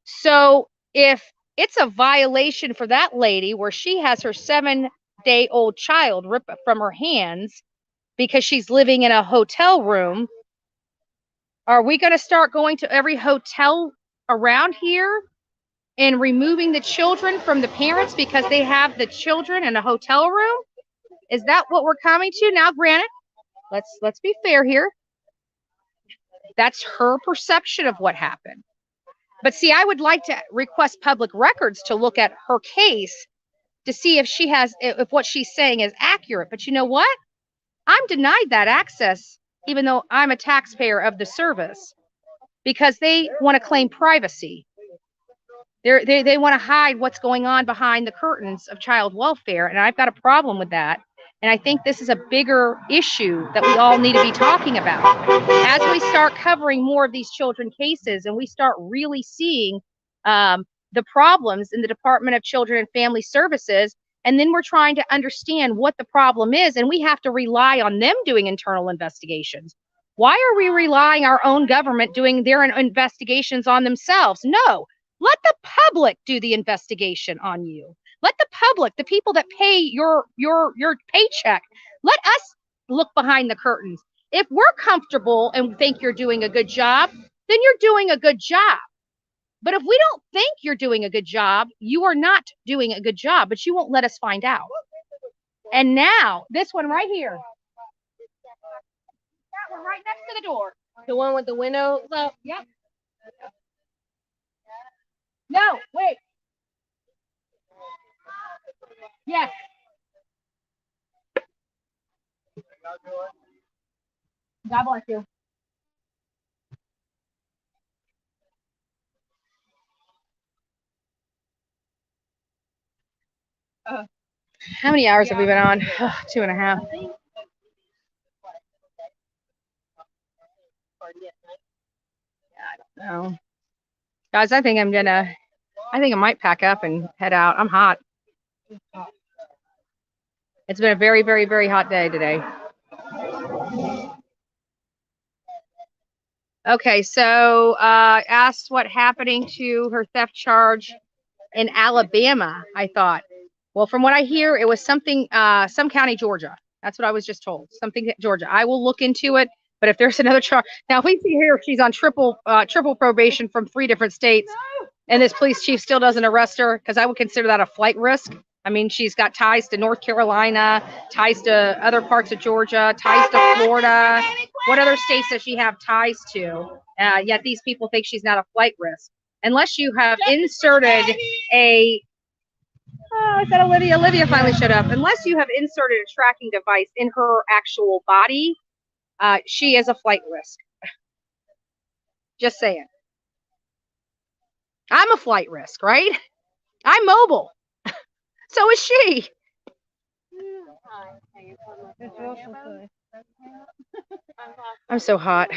So if it's a violation for that lady where she has her 7-day-old child ripped from her hands because she's living in a hotel room, are we going to start going to every hotel around here and removing the children from the parents because they have the children in a hotel room? Is that what we're coming to? Now, granted, let's be fair here. That's her perception of what happened. But see, I would like to request public records to look at her case to see if what she's saying is accurate. But you know what? I'm denied that access, even though I'm a taxpayer of the service, because they want to claim privacy. They want to hide what's going on behind the curtains of child welfare, and I've got a problem with that. And I think this is a bigger issue that we all need to be talking about. As we start covering more of these children cases and we start really seeing the problems in the Department of Children and Family Services, and then we're trying to understand what the problem is, and we have to rely on them doing internal investigations. Why are we relying our own government doing their investigations on themselves? No, let the public do the investigation on you. Let the public, the people that pay your paycheck, let us look behind the curtains. If we're comfortable and think you're doing a good job, then you're doing a good job. But if we don't think you're doing a good job, you are not doing a good job, but you won't let us find out. And now, this one right here. That one right next to the door. The one with the window? Yep. No, wait. Yes. God bless you. How many hours have we been on? 2.5. I don't know. Guys, I think I might pack up and head out. I'm hot. It's been a very, very, very hot day today. Okay, so asked what happening to her theft charge in Alabama, I thought. Well, from what I hear, it was something, some county, Georgia. That's what I was just told. Something, Georgia. I will look into it. But if there's another charge, now if we see here she's on triple probation from 3 different states, and this police chief still doesn't arrest her, because I would consider that a flight risk. I mean, she's got ties to North Carolina, ties to other parts of Georgia, ties to Florida. What other states does she have ties to? Yet these people think she's not a flight risk. Unless you have inserted a, oh, is that Olivia? Olivia finally showed up. Unless you have inserted a tracking device in her actual body, she is a flight risk. Just saying. I'm a flight risk, right? I'm mobile. So is she. I'm so hot.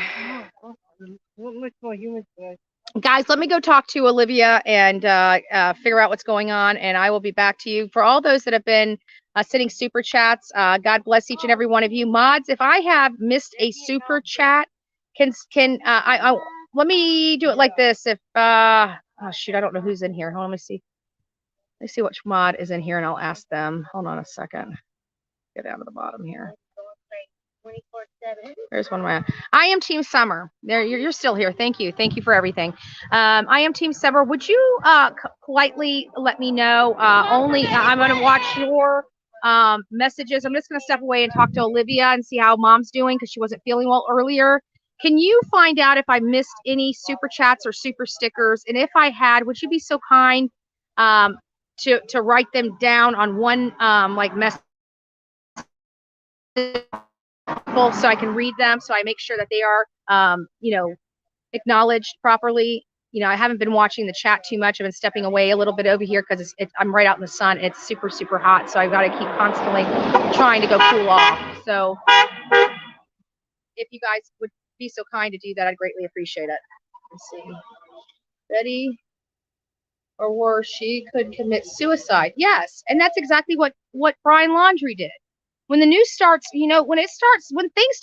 Guys, let me go talk to Olivia and figure out what's going on, and I will be back to you. For all those that have been sending super chats, God bless each and every one of you. Mods, if I have missed a super chat, I let me do it like this. If oh shoot, I don't know who's in here. Hold on, let me see. Let's see which mod is in here, and I'll ask them. Hold on a second. Get down to the bottom here. There's one of my. I am Team Summer. There, you're still here. Thank you. Thank you for everything. I am Team Summer. Would you politely let me know? I'm going to watch your messages. I'm just going to step away and talk to Olivia and see how Mom's doing because she wasn't feeling well earlier. Can you find out if I missed any super chats or super stickers? And if I had, would you be so kind to write them down on one like message so I can read them, so I make sure that they are acknowledged properly. you know, I haven't been watching the chat too much. I've been stepping away a little bit over here because I'm right out in the sun. It's super, super hot. So I've got to keep constantly trying to go cool off. So if you guys would be so kind to do that, I'd greatly appreciate it. Let's see. Betty, or worse, she could commit suicide. Yes. And that's exactly what Brian Laundrie did. When the news starts, you know, when things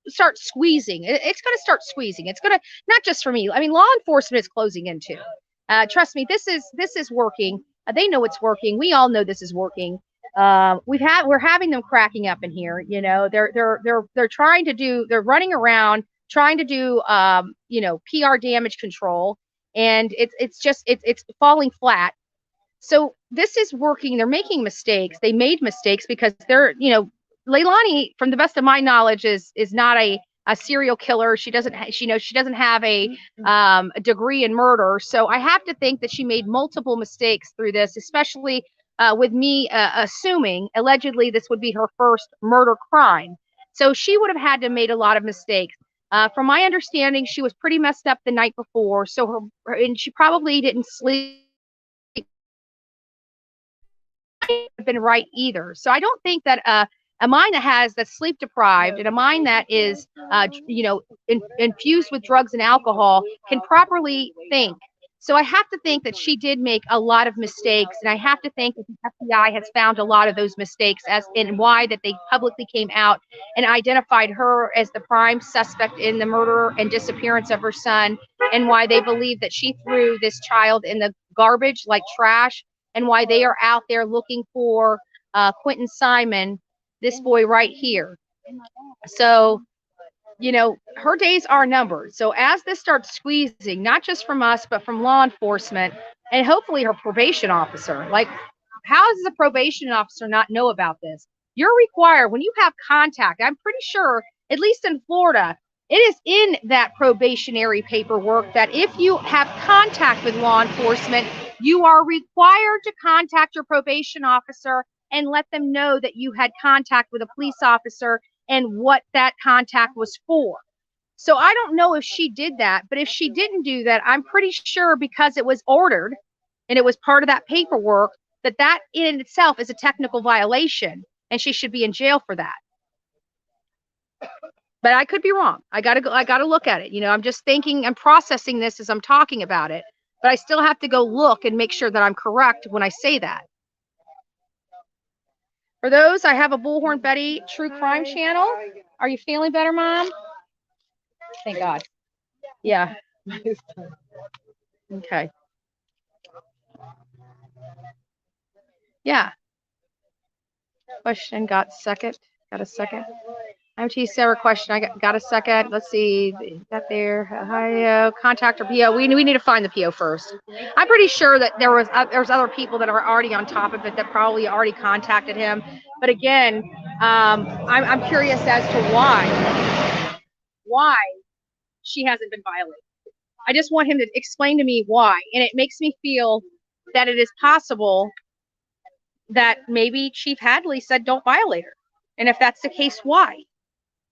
start squeezing, it's going to start squeezing. It's going to, not just for me. I mean, law enforcement is closing in too. Trust me, this is working. They know it's working. We all know this is working. We're having them cracking up in here. You know, they're trying to do, they're running around trying to do, you know, PR damage control, and it's falling flat. So this is working. They're making mistakes. They made mistakes because they're, you know, Leilani, from the best of my knowledge, is not a serial killer. She doesn't have a degree in murder. So I have to think that she made multiple mistakes through this, especially with me assuming allegedly this would be her first murder crime. So she would have had to made a lot of mistakes. From my understanding, she was pretty messed up the night before. So and she probably didn't sleep. Have been right either. So I don't think that a mind that's sleep deprived and a mind that is you know, infused with drugs and alcohol can properly think. So I have to think that she did make a lot of mistakes, and I have to think that the FBI has found a lot of those mistakes as in why that they publicly came out and identified her as the prime suspect in the murder and disappearance of her son, and why they believe that she threw this child in the garbage like trash, and why they are out there looking for Quentin Simon, this boy right here. So, you know, her days are numbered. So as this starts squeezing, not just from us, but from law enforcement and hopefully her probation officer, like, how does a probation officer not know about this? You're required, when you have contact, I'm pretty sure, at least in Florida, it is in that probationary paperwork that if you have contact with law enforcement, you are required to contact your probation officer and let them know that you had contact with a police officer and what that contact was for. So I don't know if she did that, but if she didn't do that, I'm pretty sure because it was ordered and it was part of that paperwork, that in itself is a technical violation and she should be in jail for that. But I could be wrong. I gotta look at it. You know, I'm just thinking and processing this as I'm talking about it, but I still have to go look and make sure that I'm correct when I say that. For those, I have a Bullhorn Betty true crime channel. Are you feeling better, Mom? Thank God. Yeah. Okay. Yeah. Question got second. Got a second. MT Sarah question. I got a second. Let's see. That there. Hi, contact or PO. We need to find the PO first. I'm pretty sure that there's other people that are already on top of it that probably already contacted him. But again, I'm curious as to why she hasn't been violated. I just want him to explain to me why, and it makes me feel that it is possible that maybe Chief Hadley said don't violate her, and if that's the case, why?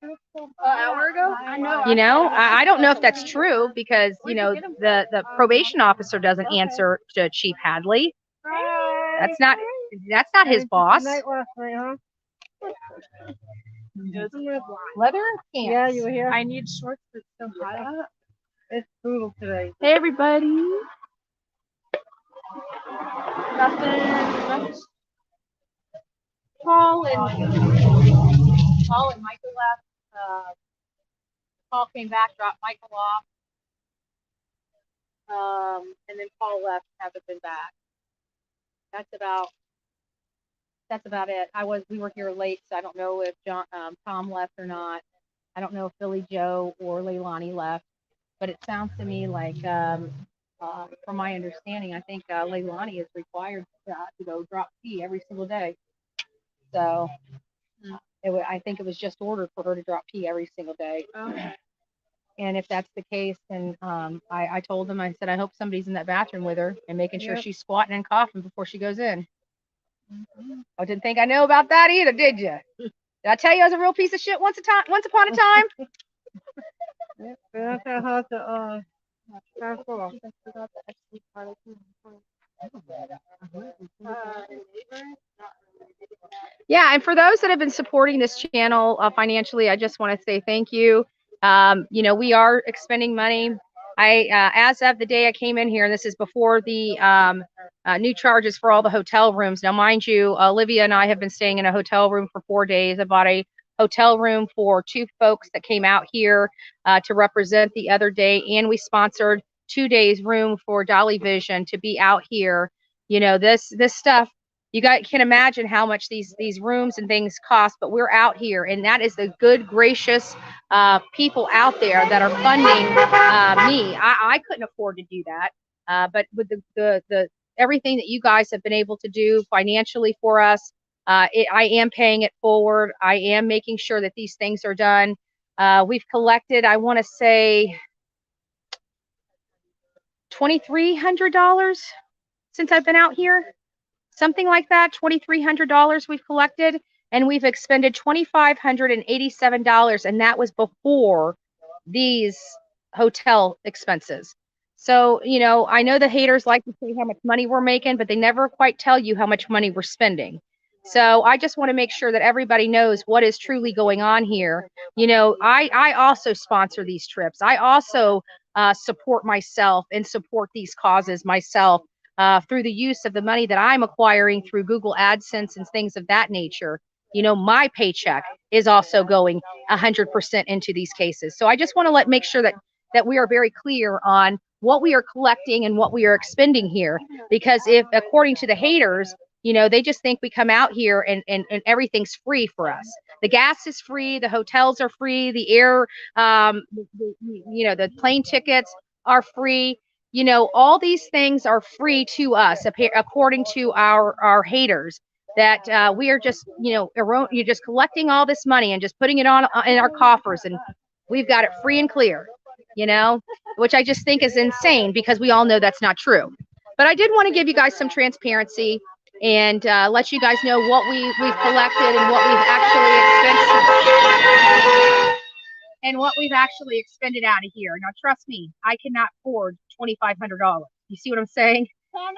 An hour ago? I know. You know, I don't know if that's true because, you know, the probation officer doesn't answer to Chief Hadley. That's not his boss. Leather and pants. Yeah, you were here. I need shorts that's so hot. It's brutal today. Hey, everybody. Nothing. Paul and Michael left. Paul came back, dropped Michael off. And then Paul left, hasn't been back. That's about it. We were here late, so I don't know if Tom left or not. I don't know if Billy Joe or Leilani left, but it sounds to me like, from my understanding, I think Leilani is required to go drop tea every single day. So I think it was just ordered for her to drop pee every single day. Okay. And if that's the case, then I told them, I said, I hope somebody's in that bathroom with her and making sure she's squatting and coughing before she goes in. I didn't think I knew about that either, did you? Did I tell you I was a real piece of shit once upon a time? That's how hard to That's all. Yeah, and for those that have been supporting this channel financially, I just want to say thank you. You know, we are expending money. As of the day I came in here, and this is before the new charges for all the hotel rooms. Now, mind you, Olivia and I have been staying in a hotel room for 4 days. I bought a hotel room for 2 folks that came out here to represent the other day, and we sponsored 2 days room for Dolly Vision to be out here. You know, this stuff, you guys can imagine how much these rooms and things cost, but we're out here, and that is the good, gracious people out there that are funding me. I couldn't afford to do that, but with the everything that you guys have been able to do financially for us, I am paying it forward. I am making sure that these things are done. We've collected, I want to say, $2,300 since I've been out here. Something like that, $2,300 we've collected, and we've expended $2,587, and that was before these hotel expenses. So, you know, I know the haters like to say how much money we're making, but they never quite tell you how much money we're spending. So I just want to make sure that everybody knows what is truly going on here. You know, I also sponsor these trips. I also support myself and support these causes myself. Through the use of the money that I'm acquiring through Google AdSense and things of that nature. You know, my paycheck is also going 100% into these cases. So I just want to make sure that we are very clear on what we are collecting and what we are expending here. Because if, according to the haters, you know, they just think we come out here and everything's free for us. The gas is free, the hotels are free, the air, you know, the plane tickets are free. You know, all these things are free to us, according to our haters, that we are just, you know, you're just collecting all this money and just putting it on in our coffers, and we've got it free and clear, you know, which I just think is insane, because we all know that's not true. But I did want to give you guys some transparency and let you guys know what we've collected and what we've actually expended out of here. Now, trust me, I cannot afford $2,500. You see what I'm saying?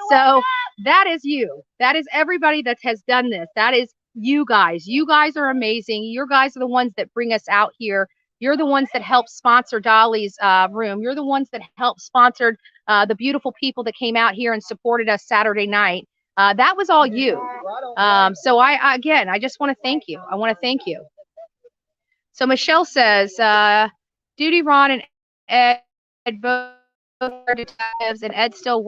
So that is you. That is everybody that has done this. That is you guys. You guys are amazing. You guys are the ones that bring us out here. You're the ones that helped sponsor Dolly's room. You're the ones that helped sponsor the beautiful people that came out here and supported us Saturday night. That was all you. So I just want to thank you. I want to thank you. So Michelle says, Duty, Ron, and Ed both are detectives, and Ed still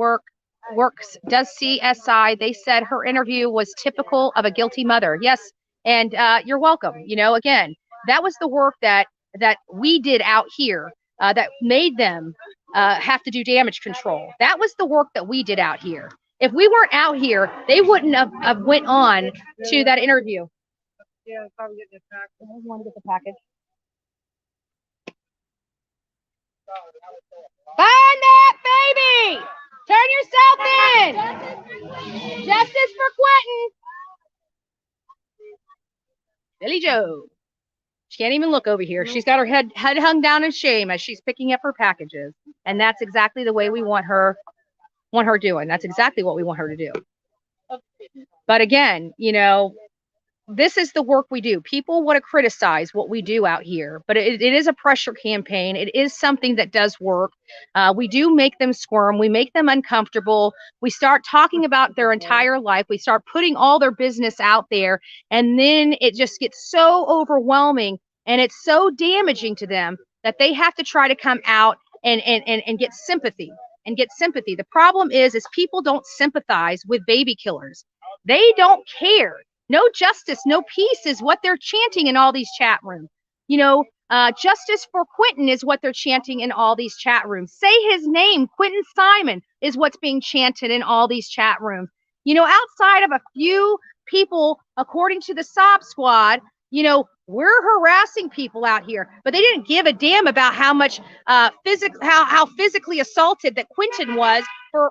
does CSI. They said her interview was typical of a guilty mother. Yes, and you're welcome. You know, again, that was the work that we did out here that made them have to do damage control. That was the work that we did out here. If we weren't out here, they wouldn't have went on to that interview. Yeah, probably get the package. I want to get the package. Find that baby! Turn yourself in! Justice for Quentin! Billy Joe. She can't even look over here. She's got her head hung down in shame as she's picking up her packages. And that's exactly the way we want her doing. That's exactly what we want her to do. But again, you know, this is the work we do. People want to criticize what we do out here, but it is a pressure campaign. It is something that does work. We do make them squirm. We make them uncomfortable. We start talking about their entire life. We start putting all their business out there, and then it just gets so overwhelming and it's so damaging to them that they have to try to come out and get sympathy. The problem is people don't sympathize with baby killers. They don't care. No justice, no peace is what they're chanting in all these chat rooms. You know, justice for Quentin is what they're chanting in all these chat rooms. Say his name, Quentin Simon, is what's being chanted in all these chat rooms. You know, outside of a few people, according to the Sob Squad, you know, we're harassing people out here, but they didn't give a damn about how much how physically assaulted that Quentin was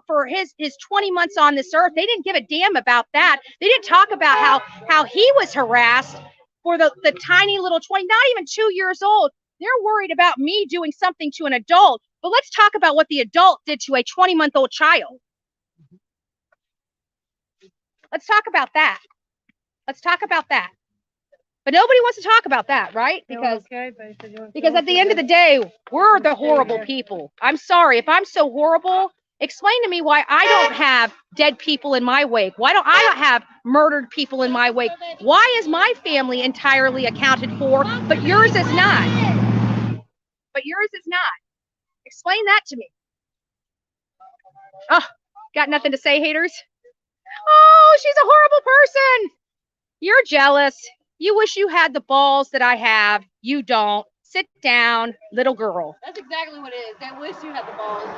for his 20 months on this earth. They didn't give a damn about that. They didn't talk about how he was harassed for the tiny little 20, not even 2 years old. They're worried about me doing something to an adult But let's talk about what the adult did to a 20-month-old child. Let's talk about that. Let's talk about that. But nobody wants to talk about that, right? Because at the end of the day, we're the horrible people. I'm sorry. If I'm so horrible, explain to me why I don't have dead people in my wake. Why don't I have murdered people in my wake? Why is my family entirely accounted for, but yours is not? But yours is not. Explain that to me. Oh, got nothing to say, haters? Oh, she's a horrible person. You're jealous. You wish you had the balls that I have. You don't. Sit down, little girl. That's exactly what it is. They wish you had the balls.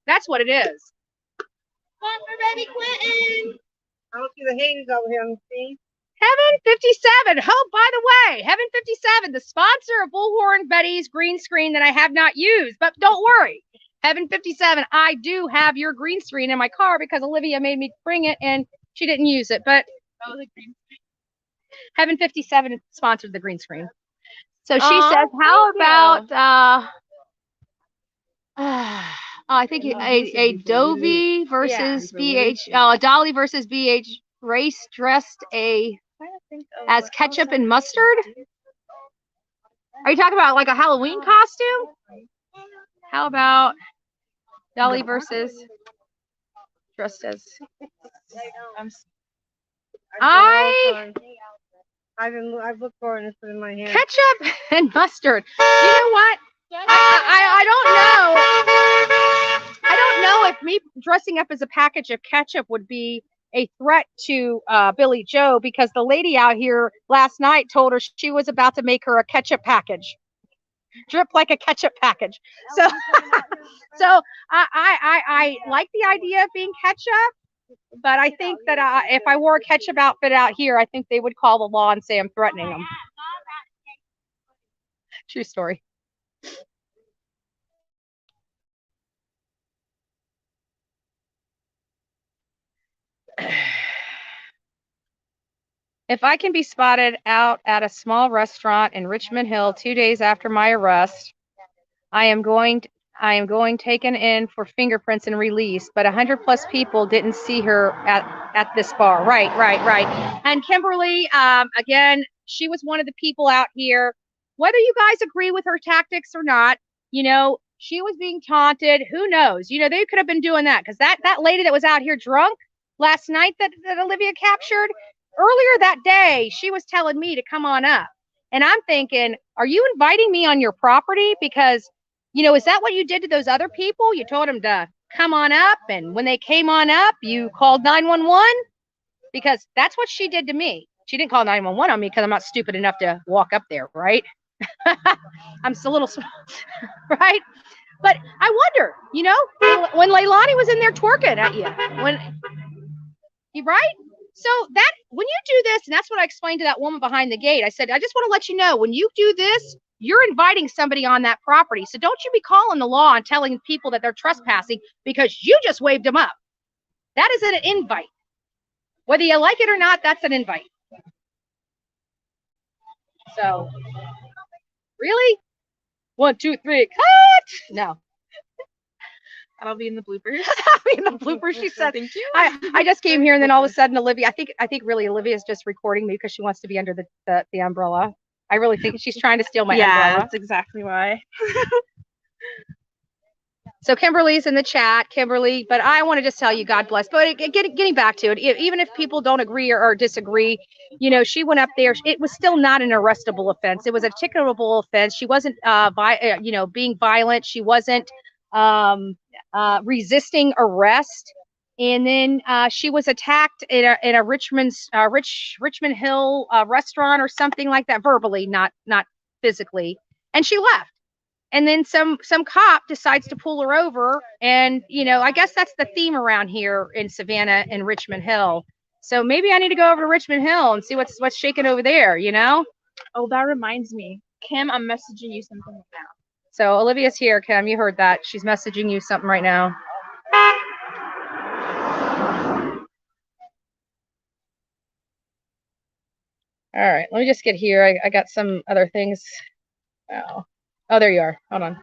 That's what it is. Come for baby Quentin. I don't see the haters over here on the scene. Heaven 57. Oh, by the way, Heaven 57, the sponsor of Bullhorn Betty's green screen that I have not used. But don't worry, Heaven 57, I do have your green screen in my car because Olivia made me bring it and she didn't use it. But Heaven 57 sponsored the green screen. So she says, how about I think a Dovey versus BH, Dolly versus BH race dressed as ketchup and mustard? Are you talking about like a Halloween costume? How about Dolly versus dressed as I've looked for it and put it in my hand. Ketchup and mustard. You know what? I don't know if me dressing up as a package of ketchup would be a threat to Billy Joe, because the lady out here last night told her she was about to make her a ketchup package. Drip like a ketchup package. So so I like the idea of being ketchup, but I think that if I wore a ketchup outfit out here, I think they would call the law and say I'm threatening them. True story. If I can be spotted out at a small restaurant in Richmond Hill 2 days after my arrest, I am going taken in for fingerprints and released, but 100+ people didn't see her at this bar. Right. And Kimberly, again, she was one of the people out here. Whether you guys agree with her tactics or not, you know, she was being taunted. Who knows? You know, they could have been doing that, because that lady that was out here drunk last night that Olivia captured, earlier that day, she was telling me to come on up. And I'm thinking, are you inviting me on your property? Because, you know, is that what you did to those other people? You told them to come on up, and when they came on up, you called 911? Because that's what she did to me. She didn't call 911 on me because I'm not stupid enough to walk up there, right? I'm still a little small, right? But I wonder, you know, when Leilani was in there twerking at you, right? So that when you do this, and that's what I explained to that woman behind the gate, I said, I just want to let you know, when you do this, you're inviting somebody on that property. So don't you be calling the law and telling people that they're trespassing because you just waved them up. That is an invite. Whether you like it or not, that's an invite. So, really? 1, 2, 3, cut! No. That'll be in the bloopers. That'll be in the bloopers. She said, thank you. I just came here, and then all of a sudden, Olivia, I think really Olivia's just recording me because she wants to be under the umbrella. I really think she's trying to steal my umbrella. Yeah, that's exactly why. So Kimberly's in the chat, Kimberly, but I want to just tell you, God bless. But getting back to it, even if people don't agree or disagree, you know, she went up there. It was still not an arrestable offense. It was a ticketable offense. She wasn't, being violent. She wasn't resisting arrest. And then she was attacked in a Richmond Hill restaurant or something like that, verbally, not physically, and she left. And then some cop decides to pull her over, and you know, I guess that's the theme around here in Savannah and Richmond Hill. So maybe I need to go over to Richmond Hill and see what's shaking over there, you know? Oh, that reminds me, Kim, I'm messaging you something right now. So Olivia's here, Kim. You heard that. She's messaging you something right now. All right, let me just get here. I got some other things. Oh. Oh, there you are. Hold on.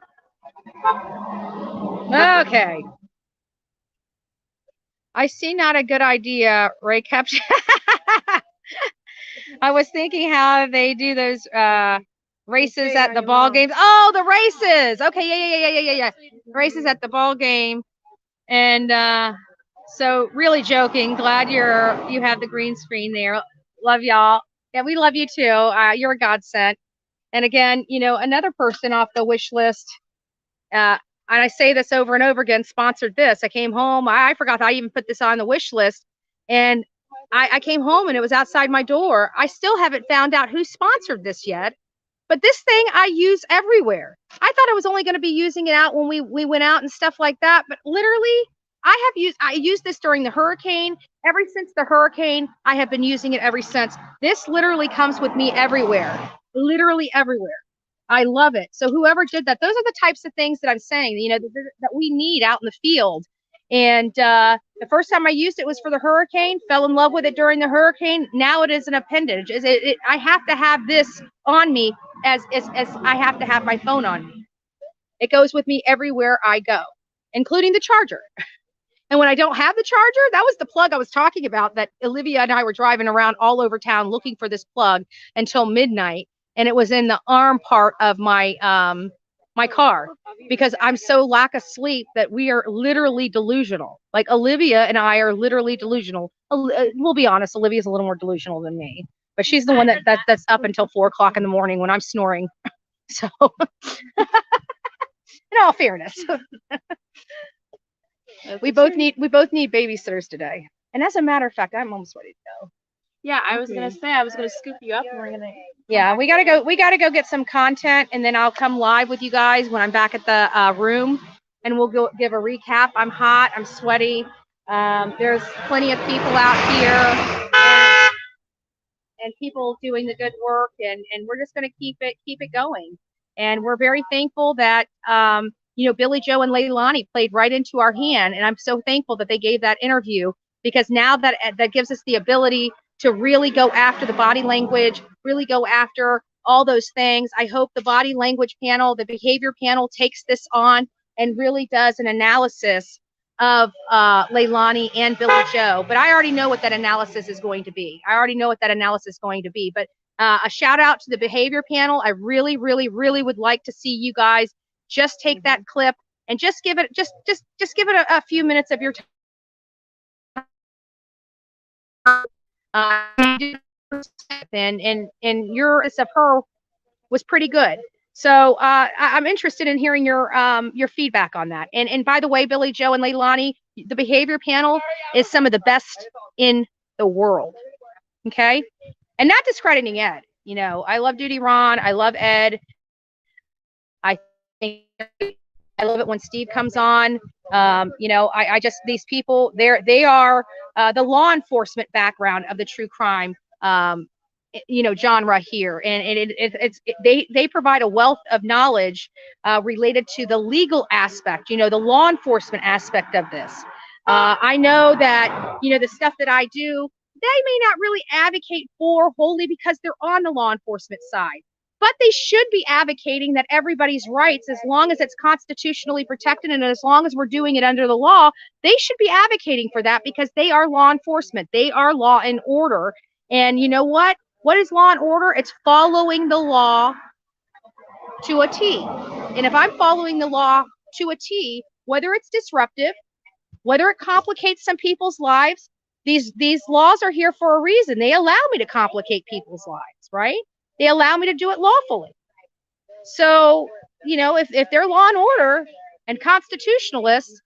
Okay. I see not a good idea, Ray Capture. I was thinking how they do those races at the ball games. Oh, the races. Okay, yeah. Races at the ball game. And so really joking. Glad you have the green screen there. Love y'all. Yeah, we love you too. You're a godsend. And again, you know, another person off the wish list, and I say this over and over again, sponsored this. I came home. I forgot I even put this on the wish list. And I came home and it was outside my door. I still haven't found out who sponsored this yet. But this thing I use everywhere. I thought I was only going to be using it out when we went out and stuff like that. But literally, I used this during the hurricane. Ever since the hurricane, I have been using it ever since. This literally comes with me everywhere. Literally everywhere. I love it. So whoever did that, those are the types of things that I'm saying, you know, that we need out in the field. And the first time I used it was for the hurricane, fell in love with it during the hurricane. Now it is an appendage. I have to have this on me as I have to have my phone on me. It goes with me everywhere I go, including the charger. And when I don't have the charger, that was the plug I was talking about, that Olivia and I were driving around all over town looking for this plug until midnight. And it was in the arm part of my my car, because I'm so lack of sleep that we are literally delusional. Like Olivia and I are literally delusional. We'll be honest, Olivia's a little more delusional than me, but she's the one that's up until 4 o'clock in the morning when I'm snoring. So in all fairness, we both need babysitters today. And as a matter of fact, I'm almost ready to go. Yeah, I was gonna say I was gonna scoop you up and we're gonna. Yeah, we gotta go get some content, and then I'll come live with you guys when I'm back at the room, and we'll go give a recap. I'm hot, I'm sweaty. There's plenty of people out here, and people doing the good work, and we're just gonna keep it going. And we're very thankful that you know, Billy Joe and Leilani played right into our hand, and I'm so thankful that they gave that interview, because now that gives us the ability to really go after the body language, really go after all those things. I hope the body language panel, the behavior panel, takes this on and really does an analysis of Leilani and Billy Joe. But I already know what that analysis is going to be. But a shout out to the behavior panel. I really, really, really would like to see you guys just take that clip and just give it a few minutes of your time. And your of her was pretty good. So I'm interested in hearing your feedback on that. And by the way, Billy Joe and Leilani, the behavior panel is some of the best in the world. Okay, and not discrediting Ed. You know, I love Duty Ron. I love Ed. I think I love it when Steve comes on. You know, I just, these people, they are the law enforcement background of the true crime, you know, genre here. And they provide a wealth of knowledge related to the legal aspect, you know, the law enforcement aspect of this. I know that, you know, the stuff that I do, they may not really advocate for wholly because they're on the law enforcement side. But they should be advocating that everybody's rights, as long as it's constitutionally protected and as long as we're doing it under the law, they should be advocating for that, because they are law enforcement. They are law and order. And you know what? What is law and order? It's following the law to a T. And if I'm following the law to a T, whether it's disruptive, whether it complicates some people's lives, these laws are here for a reason. They allow me to complicate people's lives, right? They allow me to do it lawfully. So, you know, if they're law and order and constitutionalists,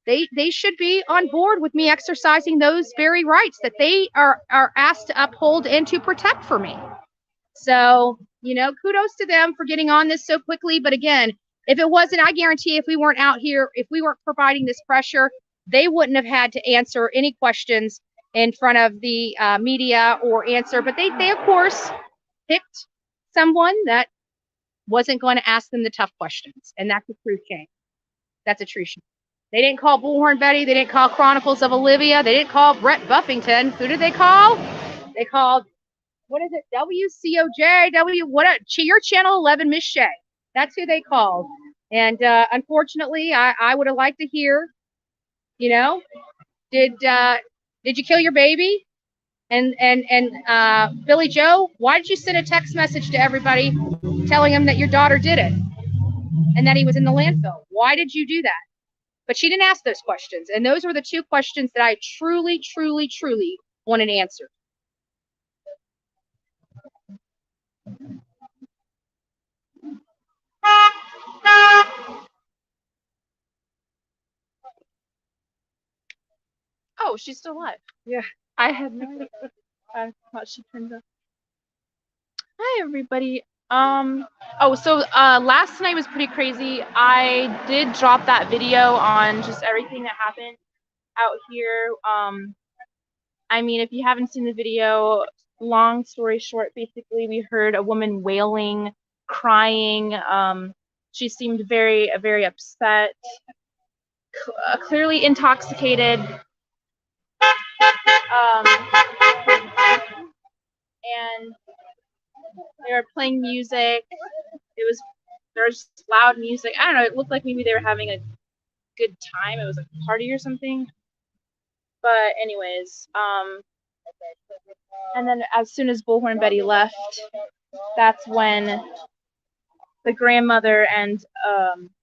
they should be on board with me exercising those very rights that they are asked to uphold and to protect for me. So, you know, kudos to them for getting on this so quickly. But again, if it wasn't, I guarantee if we weren't out here, if we weren't providing this pressure, they wouldn't have had to answer any questions in front of the media or answer. But they of course, picked someone that wasn't going to ask them the tough questions. And that's a true shame. That's a true shame. They didn't call Bullhorn Betty. They didn't call Chronicles of Olivia. They didn't call Brett Buffington. Who did they call? They called, what is it? WCOJ, your channel 11, Miss Shay. That's who they called. And unfortunately, I would have liked to hear, you know, did you kill your baby? And Billy Joe, why did you send a text message to everybody telling them that your daughter did it and that he was in the landfill? Why did you do that? But she didn't ask those questions. And those were the two questions that I truly, truly, truly wanted answered. Oh, she's still alive. Yeah. I had no idea. I thought she turned up. Hi, everybody. So last night was pretty crazy. I did drop that video on just everything that happened out here. I mean, if you haven't seen the video, long story short, basically we heard a woman wailing, crying. She seemed very, very upset, clearly intoxicated. And they were playing music. There was loud music. I don't know. It looked like maybe they were having a good time. It was like a party or something. But anyways, and then as soon as Bullhorn Betty left, that's when the grandmother and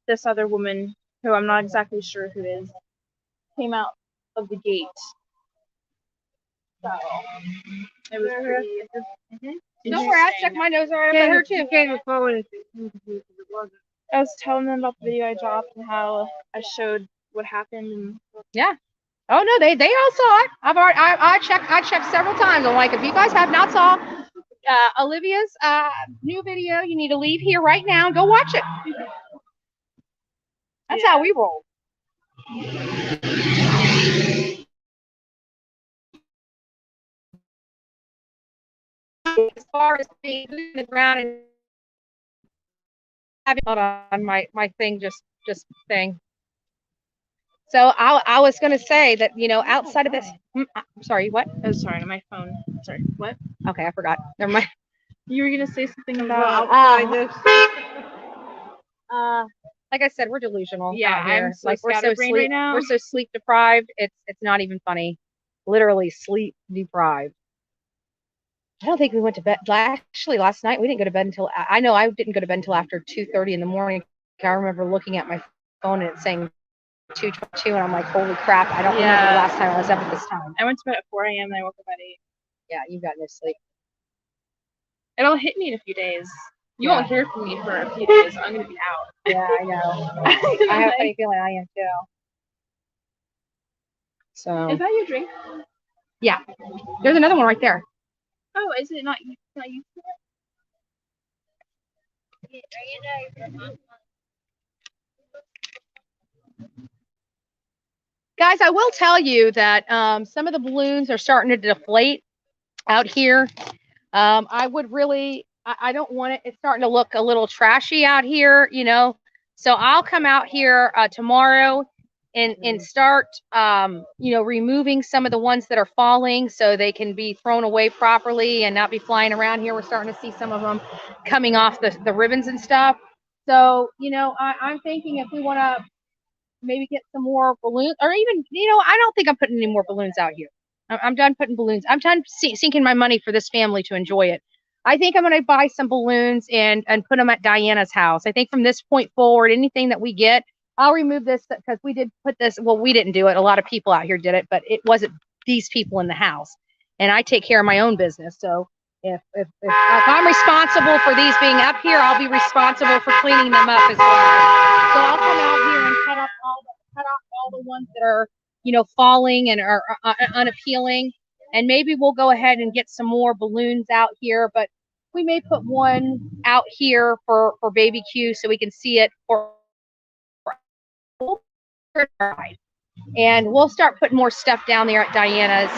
this other woman, who I'm not exactly sure who is, came out of the gate. So it was pretty. Don't worry, I checked my nose right over her too. I was telling them about the video I dropped and how I showed what happened. And yeah. Oh no, they all saw it. I checked several times. I'm like, if you guys have not saw Olivia's new video, you need to leave here right now and go watch it. That's how we roll. As far as being in the ground and having, hold on, my thing just thing. So I was gonna say that, you know, outside of this, I'm sorry, what? Oh, sorry, my phone. Sorry, what? Okay, I forgot. Never mind. You were gonna say something about like I said, we're delusional. Yeah, out here. I'm so like we're so sleep right now. We're so sleep deprived. It's not even funny. Literally sleep deprived. I don't think we went to bed. Actually, last night we didn't go to bed until I know I didn't go to bed until after 2:30 in the morning. I remember looking at my phone and it saying 2:22, and I'm like, holy crap! I don't remember the last time I was up at this time. I went to bed at 4 a.m. and I woke up at 8. Yeah, you got no sleep. It'll hit me in a few days. You won't hear from me for a few days. I'm gonna be out. Yeah, I know. I have a funny feeling I am too. So. Is that your drink? Yeah. There's another one right there. Oh, is it not? Not used to it? Guys, I will tell you that some of the balloons are starting to deflate out here. I would really, I don't want it. It's starting to look a little trashy out here, you know. So I'll come out here tomorrow and start, you know, removing some of the ones that are falling so they can be thrown away properly and not be flying around here. We're starting to see some of them coming off the ribbons and stuff. So, you know, I'm thinking if we want to maybe get some more balloons, or even, you know, I don't think I'm putting any more balloons out here. I'm done putting balloons. I'm done sinking my money for this family to enjoy it. I think I'm going to buy some balloons and put them at Diana's house. I think from this point forward, anything that we get, I'll remove this because we did put this. Well, we didn't do it. A lot of people out here did it, but it wasn't these people in the house. And I take care of my own business. So if I'm responsible for these being up here, I'll be responsible for cleaning them up as well. So I'll come out here and cut off all the ones that are, you know, falling and are unappealing. And maybe we'll go ahead and get some more balloons out here, but we may put one out here for baby Q so we can see it for and we'll start putting more stuff down there at Diana's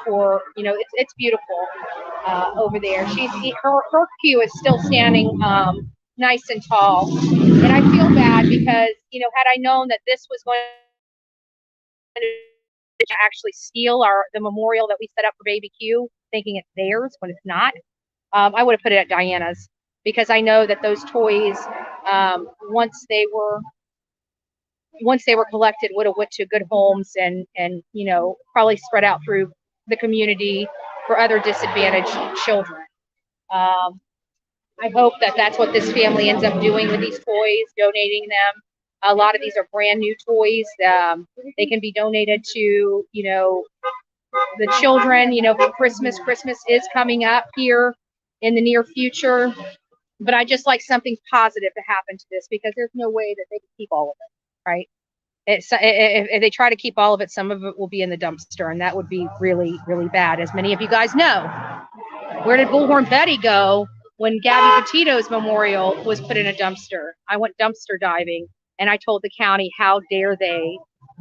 for you know, it's beautiful over there. Her Q is still standing nice and tall, and I feel bad because, you know, had I known that this was going to actually steal the memorial that we set up for baby Q, thinking it's theirs when it's not, I would have put it at Diana's. because I know that those toys, once they were collected, would have went to good homes and you know, probably spread out through the community for other disadvantaged children. I hope that that's what this family ends up doing with these toys, donating them. A lot of these are brand new toys. They can be donated to, you know, the children, you know, for Christmas. Christmas is coming up here in the near future. But I just like something positive to happen to this, because there's no way that they can keep all of it, right? If they try to keep all of it, some of it will be in the dumpster, and that would be really, really bad. As many of you guys know, where did Bullhorn Betty go when Gabby Petito's memorial was put in a dumpster? I went dumpster diving, and I told the county, how dare they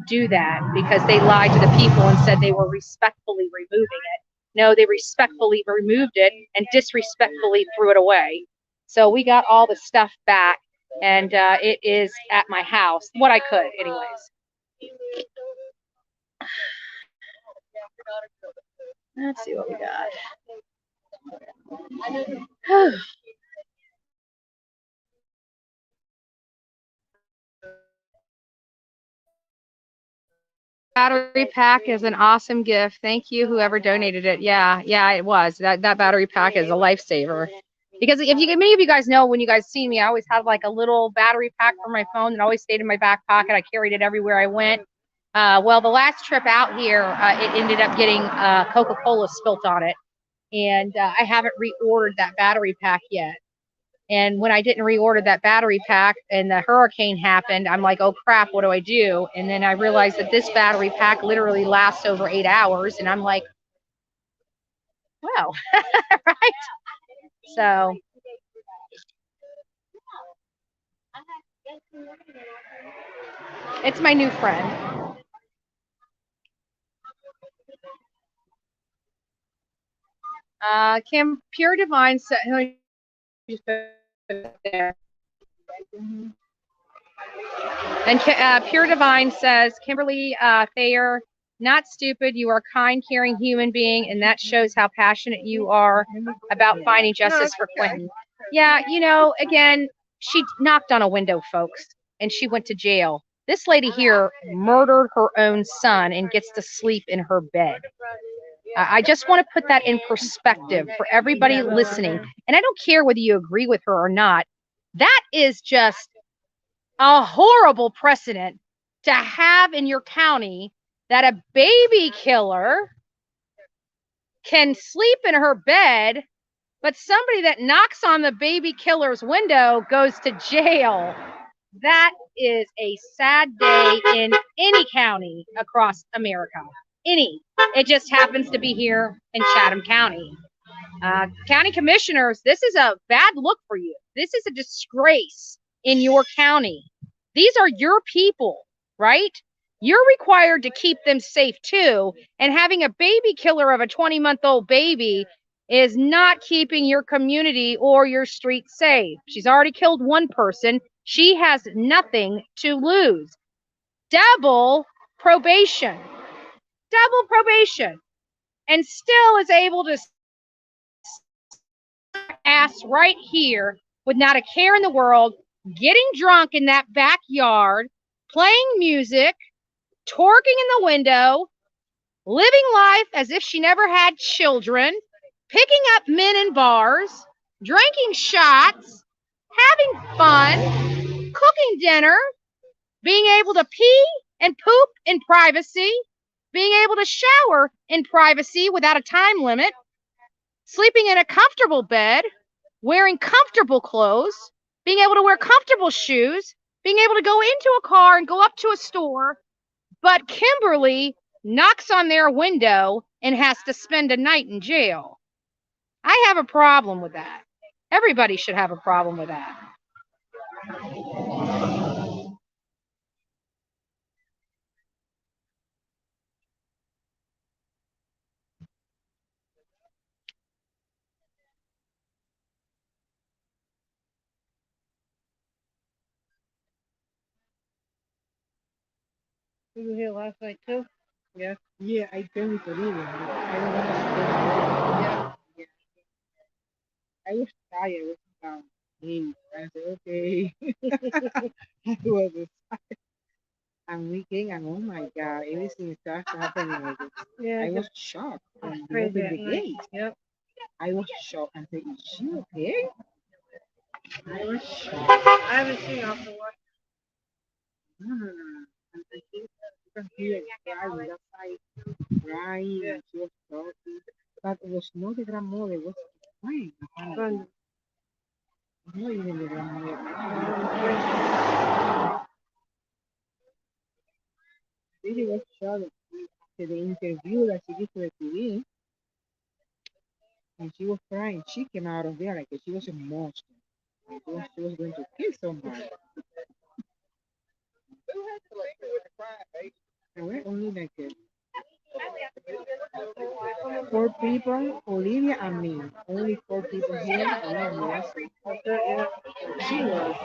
do that, because they lied to the people and said they were respectfully removing it. No, they respectfully removed it and disrespectfully threw it away. So we got all the stuff back, and it is at my house. What I could, anyways. Let's see what we got. Battery pack is an awesome gift. Thank you, whoever donated it. Yeah, it was. That battery pack is a lifesaver. Because many of you guys know, when you guys see me, I always have like a little battery pack for my phone that always stayed in my back pocket. I carried it everywhere I went. Well, the last trip out here, it ended up getting Coca-Cola spilt on it. And I haven't reordered that battery pack yet. And when I didn't reorder that battery pack and the hurricane happened, I'm like, oh crap, what do I do? And then I realized that this battery pack literally lasts over 8 hours. And I'm like, well, right? So it's my new friend. Kim Pure Divine said, and Pure Divine says, Kimberly Thayer, not stupid. You are a kind, caring human being, and that shows how passionate you are about finding justice for Quentin. Yeah, you know, again, she knocked on a window, folks, and she went to jail. This lady here murdered her own son and gets to sleep in her bed. I just want to put that in perspective for everybody listening. And I don't care whether you agree with her or not. That is just a horrible precedent to have in your county, that a baby killer can sleep in her bed, but somebody that knocks on the baby killer's window goes to jail. That is a sad day in any county across America. Any. It just happens to be here in Chatham County. County commissioners, this is a bad look for you. This is a disgrace in your county. These are your people, right? You're required to keep them safe too. And having a baby killer of a 20-month-old baby is not keeping your community or your street safe. She's already killed one person. She has nothing to lose. Double probation. Double probation. And still is able to ass right here with not a care in the world, getting drunk in that backyard, playing music, twerking in the window, living life as if she never had children, picking up men in bars, drinking shots, having fun, cooking dinner, being able to pee and poop in privacy, being able to shower in privacy without a time limit, sleeping in a comfortable bed, wearing comfortable clothes, being able to wear comfortable shoes, being able to go into a car and go up to a store. But Kimberly knocks on their window and has to spend a night in jail. I have a problem with that. Everybody should have a problem with that. You were here last night too? Yeah. Yeah, I don't believe it. I don't Yeah. I was tired. I said, okay. I was I'm leaking, and oh my god, everything starts happening like this. Yeah, I was shocked when they crazy opened at the night. gate. Yep. I was shocked and said, is she okay? I was shocked. I haven't seen her after work. No, no, no, no. And I think you can hear the cry with that side crying, and she was talking. But it was not the grandmother, it was crying. Good. Not even the grandmother. Really was shocked after the interview that she did for the TV, and she was crying. She came out of there like she was a monster. Like she was going to kill somebody. And we're only like four people, Olivia and me. Only four people here, and me. That's it. She was.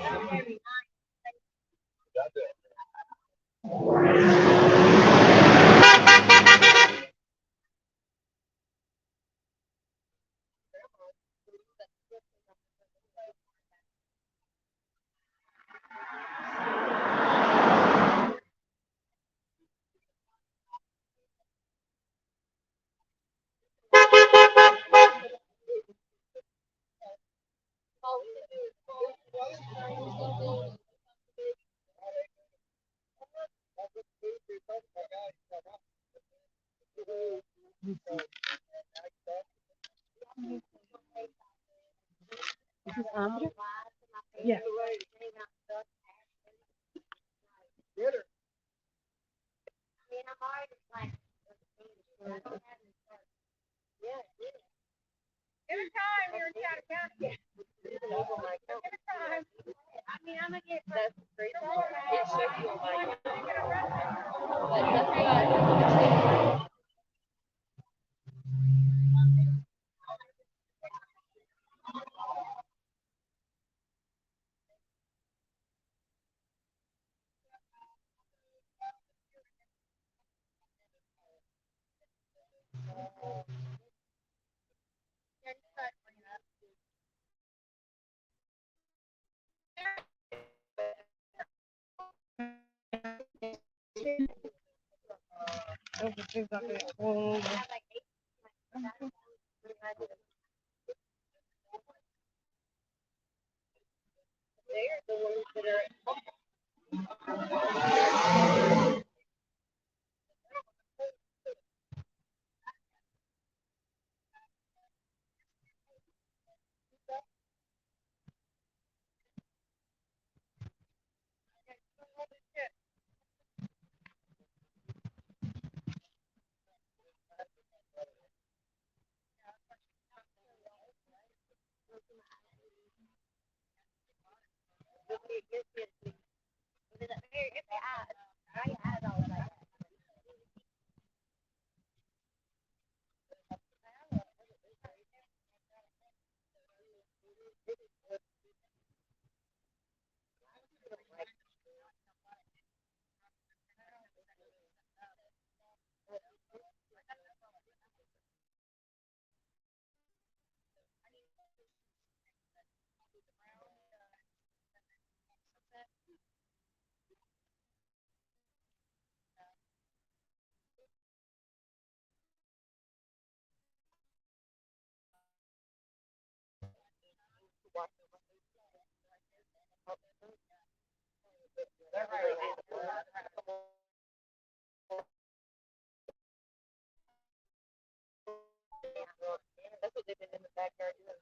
This is Amber? Yeah. Anytime you're in Chattahoochee. Anytime. I mean, I'm gonna get that's great. It should be like Everything's not gonna fall over. they're the ones that are that's what they've been in the backyard doing.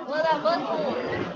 Well, that Bullhorn.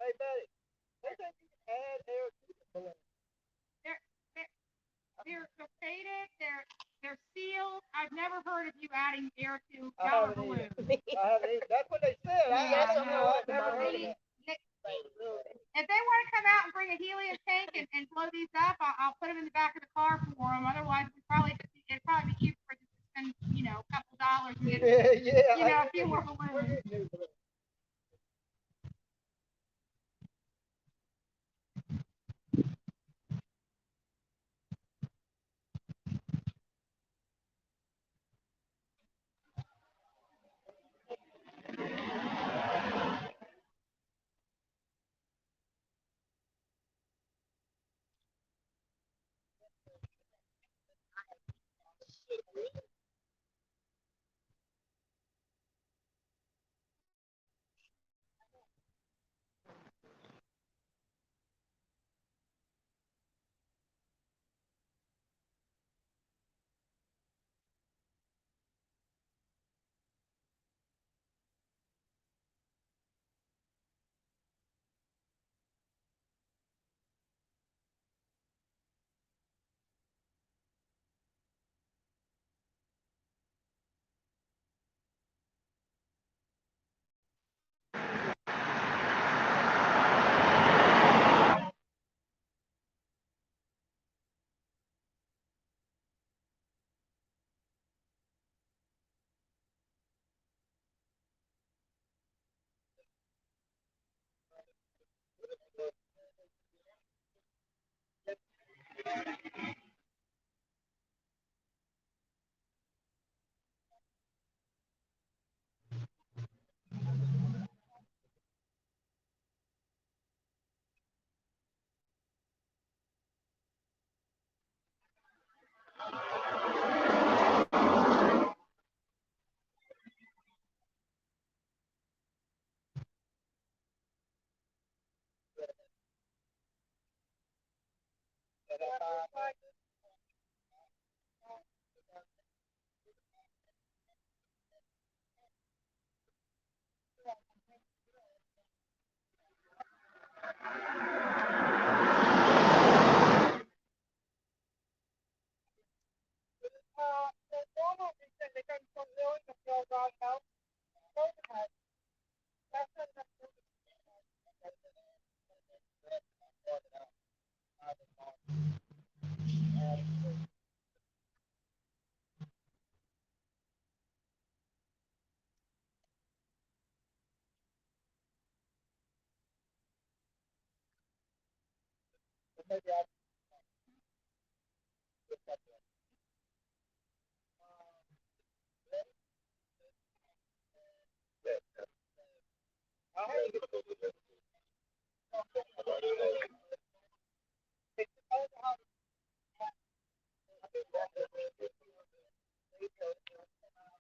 Hey, Betty, they think you can add air to the balloon. They're located, they're sealed. I've never heard of you adding air to I our haven't balloon. either. That's what they said. Yeah, I don't know. I've never heard of that. If they want to come out and bring a helium tank and blow these up, I'll put them in the back of the car for them. Otherwise, it'd probably be cheaper to spend, a couple dollars and get, a few more balloons.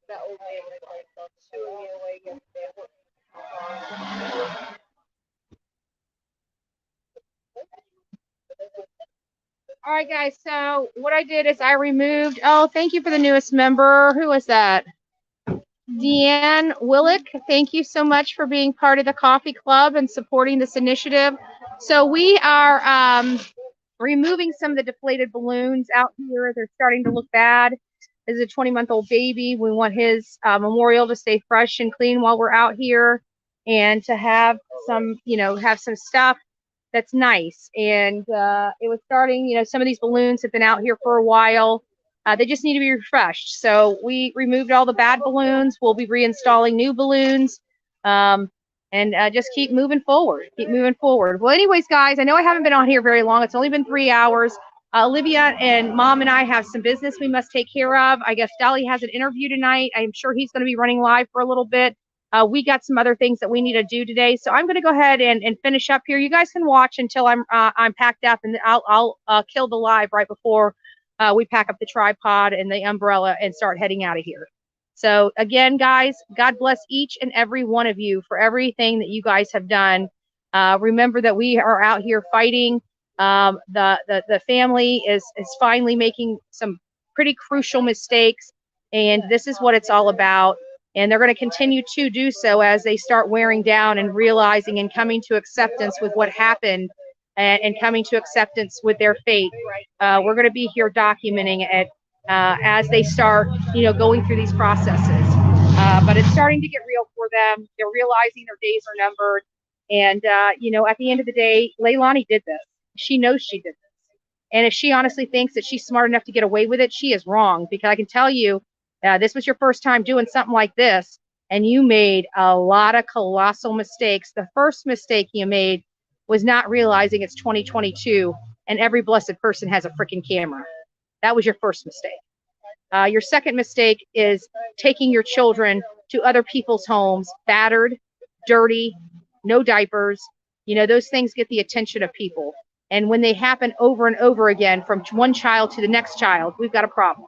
That old man was like shooing me away yesterday. All right, guys. So what I did is I removed. Oh, thank you for the newest member. Who was that? Deanne Willick. Thank you so much for being part of the coffee club and supporting this initiative. So we are removing some of the deflated balloons out here. They're starting to look bad. This is a 20-month-old baby. We want his memorial to stay fresh and clean while we're out here, and to have some, have some stuff that's nice. And it was starting, some of these balloons have been out here for a while. They just need to be refreshed. So we removed all the bad balloons. We'll be reinstalling new balloons. And just keep moving forward. Keep moving forward. Well, anyways, guys, I know I haven't been on here very long. It's only been 3 hours. Olivia and Mom and I have some business we must take care of. I guess Dolly has an interview tonight. I'm sure he's going to be running live for a little bit. We got some other things that we need to do today. So I'm going to go ahead and finish up here. You guys can watch until I'm packed up, and I'll kill the live right before we pack up the tripod and the umbrella and start heading out of here. So again, guys, God bless each and every one of you for everything that you guys have done. Remember that we are out here fighting. The family is finally making some pretty crucial mistakes, and this is what it's all about. And they're going to continue to do so as they start wearing down and realizing and coming to acceptance with what happened, and coming to acceptance with their fate. We're going to be here documenting it as they start, going through these processes. But it's starting to get real for them. They're realizing their days are numbered. And, at the end of the day, Leilani did this. She knows she did this. And if she honestly thinks that she's smart enough to get away with it, she is wrong. Because I can tell you, this was your first time doing something like this, and you made a lot of colossal mistakes. The first mistake you made was not realizing it's 2022 and every blessed person has a freaking camera. That was your first mistake. Your second mistake is taking your children to other people's homes, battered, dirty, no diapers. Those things get the attention of people. And when they happen over and over again from one child to the next child, we've got a problem.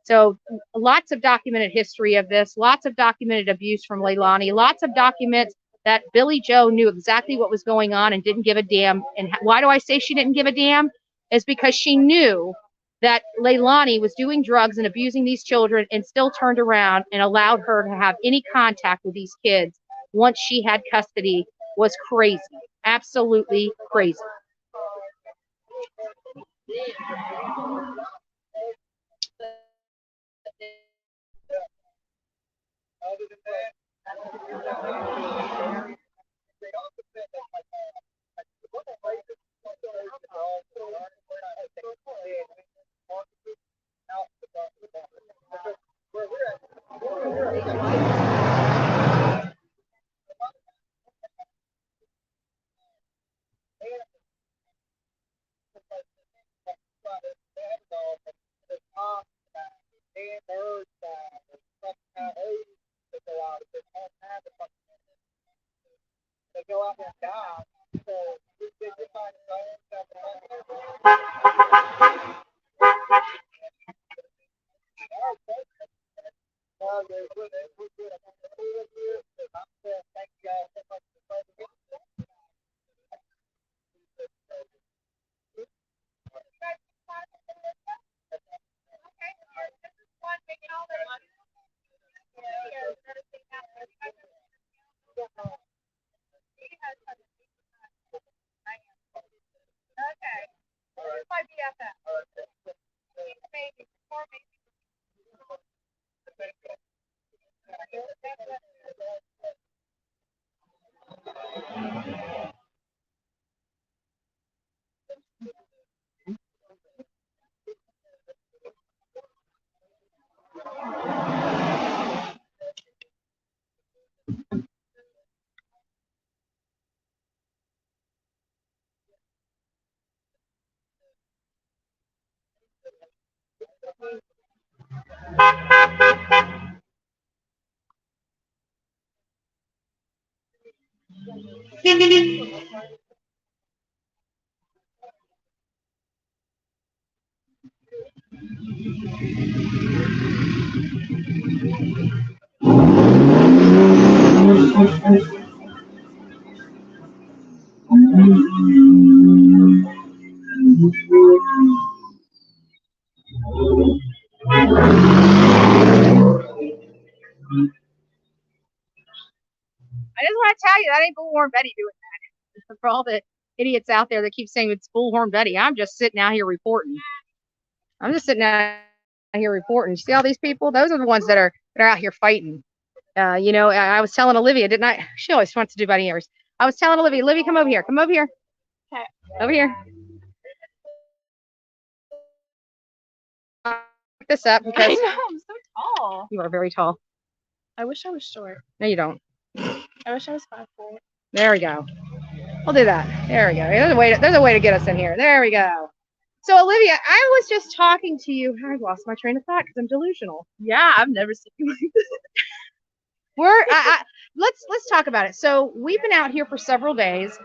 So lots of documented history of this, lots of documented abuse from Leilani, lots of documents that Billy Joe knew exactly what was going on and didn't give a damn. And why do I say she didn't give a damn? Is because she knew that Leilani was doing drugs and abusing these children, and still turned around and allowed her to have any contact with these kids once she had custody. Was crazy. Absolutely crazy. Other than that, they also said that where we're at. They go out there and die. So they find thank you guys so much for Okay. This might be BFF. Maybe. Or maybe. I just want to tell you that ain't Bullhorn Betty doing that. For all the idiots out there that keep saying it's Bullhorn Betty, I'm just sitting out here reporting. I'm just sitting out here reporting. See all these people? Those are the ones that are out here fighting. You know, I was telling Olivia, didn't I? She always wants to do bunny ears. I was telling Olivia, Olivia, come over here. Come over here. Okay. Over here. Pick this up because I know, I'm so tall. you are very tall. I wish I was short. No, you don't. I wish I was 5'4". There we go. We'll do that. There we go. There's a way to get us in here. There we go. So Olivia, I was just talking to you. I've lost my train of thought because I'm delusional. Yeah, I've never seen you like this. Let's talk about it. So we've been out here for several days.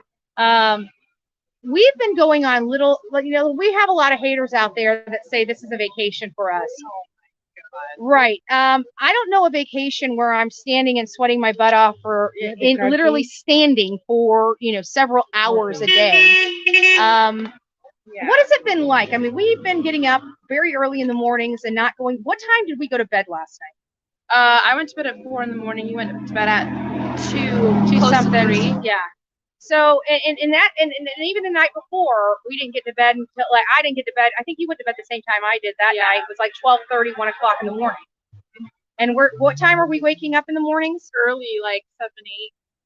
We've been going on we have a lot of haters out there that say this is a vacation for us. Right. I don't know a vacation where I'm standing and sweating my butt off for literally standing for, several hours a day. What has it been like? I mean, we've been getting up very early in the mornings and not going. What time did we go to bed last night? I went to bed at 4 in the morning. You went to bed at 2 Close something. to 3. Yeah. So and even the night before, we didn't get to bed until I didn't get to bed. I think you went to bed the same time I did that night. It was like 12:30, 1 o'clock in the morning. And what time are we waking up in the mornings? Early, like 7,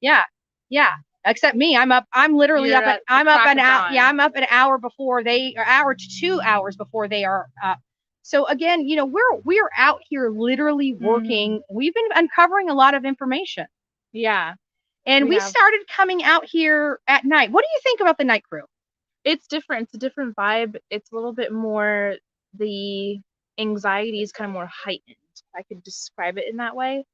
8. Yeah. Except me, I'm up. I'm literally up. I'm up an hour. Yeah, I'm up an hour before they, or hour to 2 hours before they are up. So again, we're out here literally working. We've been uncovering a lot of information. Yeah. And we started coming out here at night. What do you think about the night crew? It's different. It's a different vibe. It's a little bit more, the anxiety is kind of more heightened. I could describe it in that way.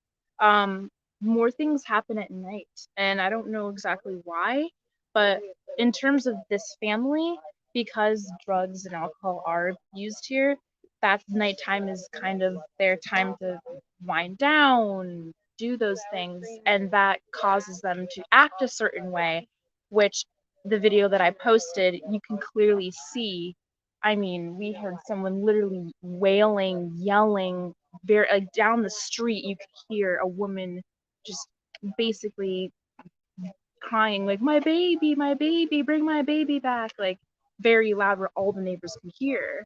More things happen at night, and I don't know exactly why, but in terms of this family, because drugs and alcohol are used here, that nighttime is kind of their time to wind down, do those things, and that causes them to act a certain way, which the video that I posted, you can clearly see. I mean, we heard someone literally wailing, yelling, very down the street. You could hear a woman just basically crying, like, my baby, bring my baby back, like very loud where all the neighbors can hear.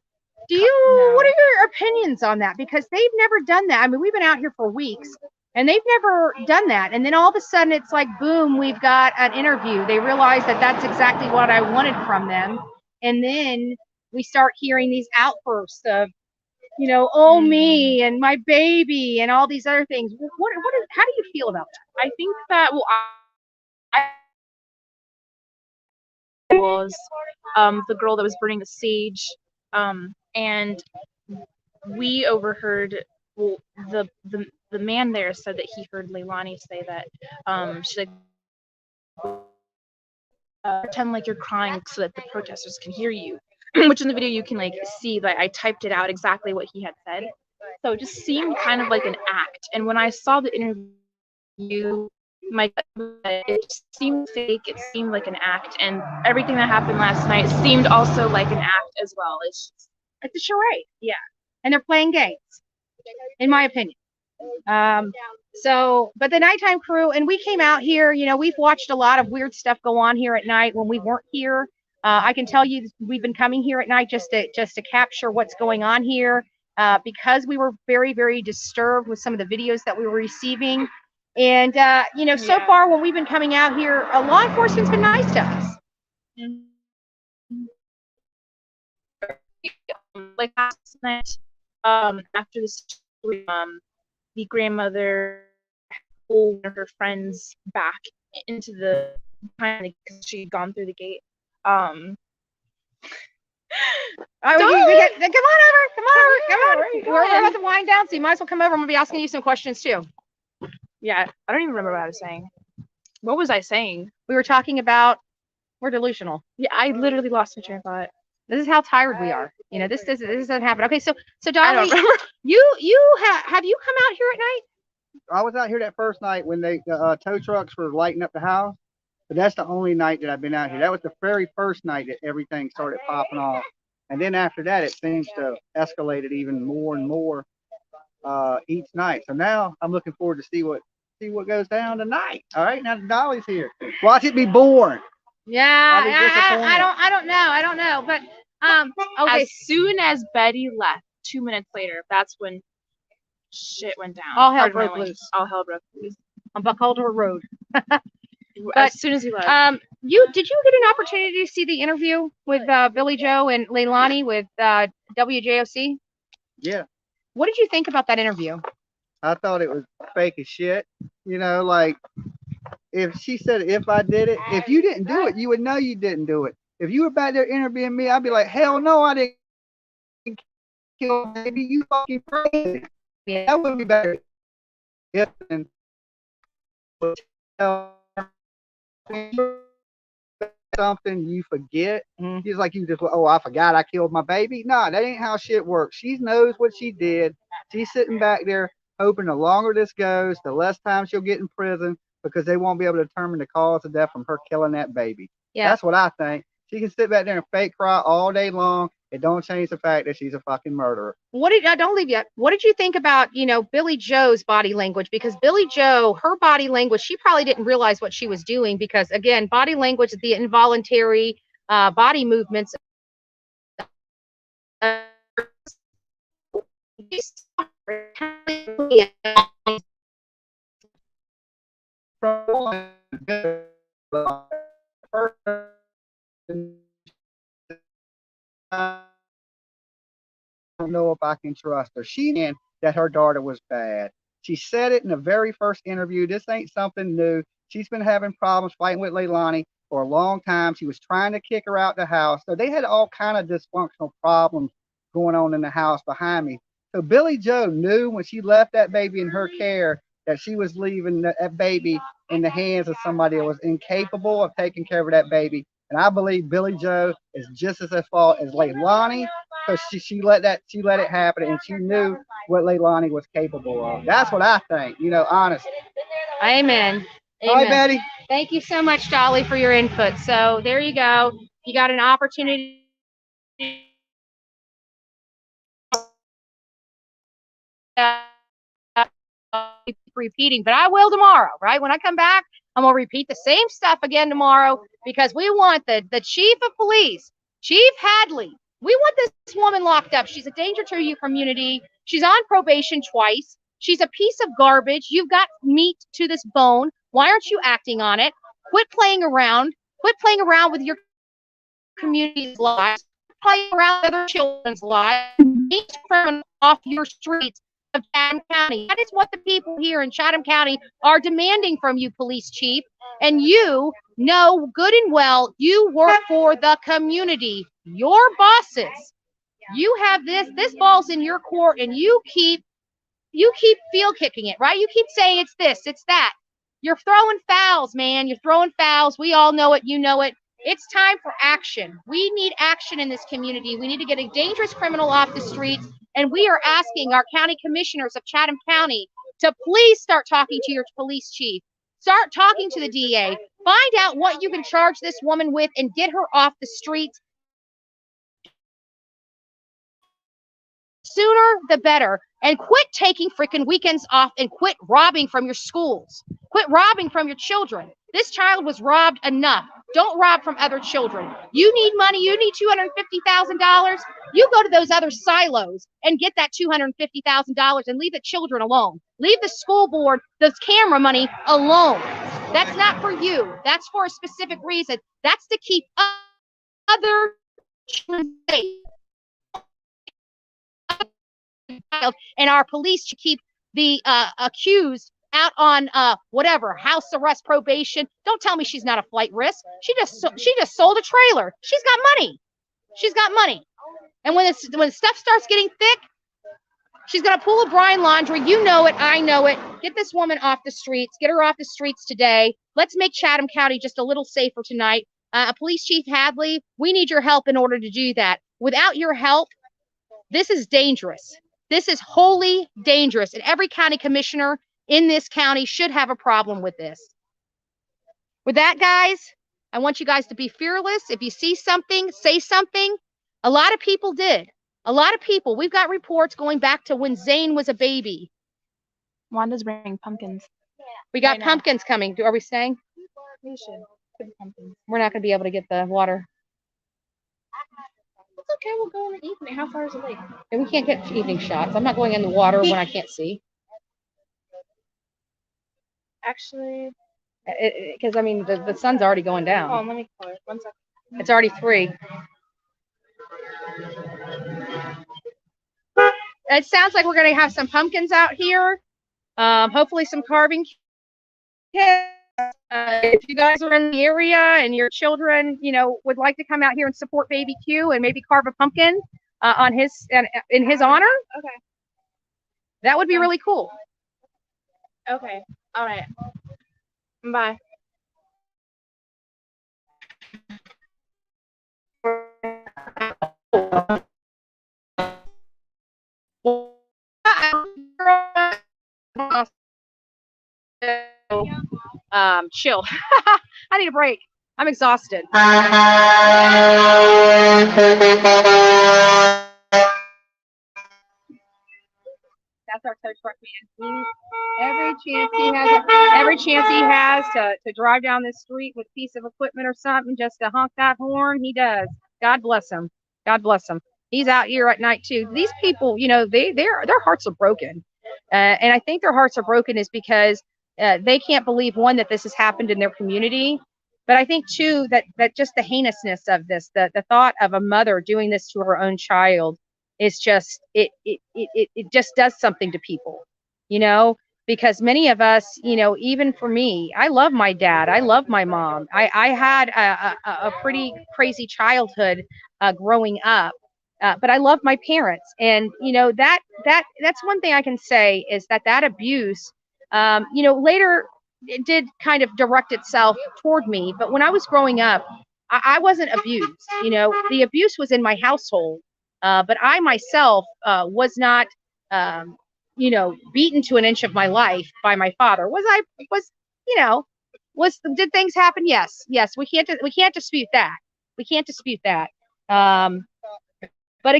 What are your opinions on that? Because they've never done that. I mean, we've been out here for weeks and they've never done that. And then all of a sudden it's like, boom, we've got an interview. They realize that that's exactly what I wanted from them. And then we start hearing these outbursts of, oh, me and my baby and all these other things. How do you feel about that? I think that, I was the girl that was burning the sage, and we overheard, the man there said that he heard Leilani say that she's like, pretend like you're crying so that the protesters can hear you. Which in the video you can see that I typed it out exactly what he had said. So it just seemed kind of like an act. And when I saw the interview, it just seemed fake. It seemed like an act, and everything that happened last night seemed also like an act as well. It's a charade. Yeah, and they're playing games, in my opinion. So, but the nighttime crew, and we came out here, you know, we've watched a lot of weird stuff go on here at night when we weren't here. I can tell you we've been coming here at night just to capture what's going on here, because we were very, very disturbed with some of the videos that we were receiving. And, you know, so far when we've been coming out here, law enforcement's been nice to us. Like last night, after this, the grandmother pulled one of her friends back into the behind because she had gone through the gate. Come on over. We're about to wind down, so you might as well come over. I'm gonna be asking you some questions too. Yeah, I don't even remember what I was saying. What was I saying? We were talking about we're delusional. Yeah, I literally lost my train of thought. This is how tired we are. You know, this doesn't happen. Okay, so I Dolly, don't remember. have you come out here at night? I was out here that first night when the tow trucks were lighting up the house, but that's the only night that I've been out here. That was the very first night that everything started popping off, and then after that, it seems to have escalated even more and more each night. So now I'm looking forward to see what goes down tonight. All right, now Dolly's here. Watch it be born. Yeah, I don't know, but okay. As soon as Betty left, 2 minutes later, that's when shit went down. All hell broke loose. All hell broke loose on Buckholder Road. As soon as he left. Did you get an opportunity to see the interview with Billy Joe and Leilani with WJOC? Yeah. What did you think about that interview? I thought it was fake as shit. You know, like if she said if I did it, if you didn't do it, you would know you didn't do it. If you were back there interviewing me, I'd be like, hell no, I didn't kill baby. You fucking crazy. Yeah, that would be better. If and something you forget. He's like you just I forgot I killed my baby. Nah, that ain't how shit works. She knows what she did. She's sitting back there hoping the longer this goes, the less time she'll get in prison because they won't be able to determine the cause of death from her killing that baby. Yeah. That's what I think. She can sit back there and fake cry all day long. It don't change the fact that she's a fucking murderer. Don't leave yet. What did you think about, Billy Joe's body language? Because Billy Joe, her body language, she probably didn't realize what she was doing because, again, body language is the involuntary body movements. I don't know if I can trust her. She knew that her daughter was bad. She said it in the very first interview. This ain't something new. She's been having problems fighting with Leilani for a long time. She was trying to kick her out the house. So they had all kind of dysfunctional problems going on in the house behind me. So Billy Joe knew when she left that baby in her care that she was leaving that baby in the hands of somebody that was incapable of taking care of that baby. And I believe Billy Joe is just as at fault as Leilani because she let it happen and she knew what Leilani was capable of. That's what I think, honestly. Amen. All right, Betty. Thank you so much, Dolly, for your input. So there you go. You got an opportunity. Repeating, but I will tomorrow, right? When I come back, I'm gonna repeat the same stuff again tomorrow because we want the chief of police, Chief Hadley. We want this woman locked up. She's a danger to your community. She's on probation twice. She's a piece of garbage. You've got meat to this bone. Why aren't you acting on it? Quit playing around. Quit playing around with your community's lives. Playing around with other children's lives. Get criminals off your streets of Chatham County. That is what the people here in Chatham County are demanding from you, police chief. And you know good and well you work for the community. Your bosses. You have this ball's in your court and you keep field kicking it, right? You keep saying it's this, it's that. You're throwing fouls, man. You're throwing fouls. We all know it. You know it. It's time for action. We need action in this community. We need to get a dangerous criminal off the streets. And we are asking our county commissioners of Chatham County to please start talking to your police chief. Start talking to the DA. Find out what you can charge this woman with and get her off the streets. Sooner the better. And quit taking freaking weekends off and quit robbing from your schools. Quit robbing from your children. This child was robbed enough. Don't rob from other children. You need money. You need $250,000. You go to those other silos and get that $250,000 and leave the children alone. Leave the school board, those camera money alone. That's not for you. That's for a specific reason. That's to keep other children safe. And our police should keep the accused out on whatever, house arrest, probation. Don't tell me she's not a flight risk. She just sold a trailer. She's got money. She's got money. And when stuff starts getting thick, she's gonna pull a Brian Laundrie. You know it. I know it. Get this woman off the streets. Get her off the streets today. Let's make Chatham County just a little safer tonight. Police Chief Hadley, we need your help in order to do that. Without your help, this is dangerous. This is wholly dangerous. And every county commissioner in this county should have a problem with this. With that, guys, I want you guys to be fearless. If you see something, say something. A lot of people did. A lot of people. We've got reports going back to when Zane was a baby. Wanda's bringing pumpkins. We got pumpkins coming. Are we staying? We should. Pumpkins. We're not going to be able to get the water. It's okay. We'll go in the evening. How far is the lake? And we can't get evening shots. I'm not going in the water when I can't see. Actually, because I mean the sun's already going down. Oh, let me call it. 1 second. It's already 3. It sounds like we're going to have some pumpkins out here. Hopefully some carving kits. If you guys are in the area and your children, you know, would like to come out here and support Baby Q and maybe carve a pumpkin in his honor, okay, that would be really cool. Okay. All right. Bye. Chill. I need a break. I'm exhausted. That's our tow truck man. Every chance he has to drive down this street with a piece of equipment or something just to honk that horn, he does. God bless him. God bless him. He's out here at night too. These people, you know, their hearts are broken, and I think their hearts are broken is because they can't believe, one, that this has happened in their community, but I think too that just the heinousness of this, the thought of a mother doing this to her own child is just it just does something to people, you know, because many of us, you know, even for me, I love my dad, I love my mom, I had a pretty crazy childhood growing up, but I love my parents, and you know that's one thing I can say is that abuse, you know, later it did kind of direct itself toward me, but when I was growing up, I wasn't abused. You know, the abuse was in my household. But I myself was not, you know, beaten to an inch of my life by my father. Did things happen? Yes. We can't dispute that. We can't dispute that. But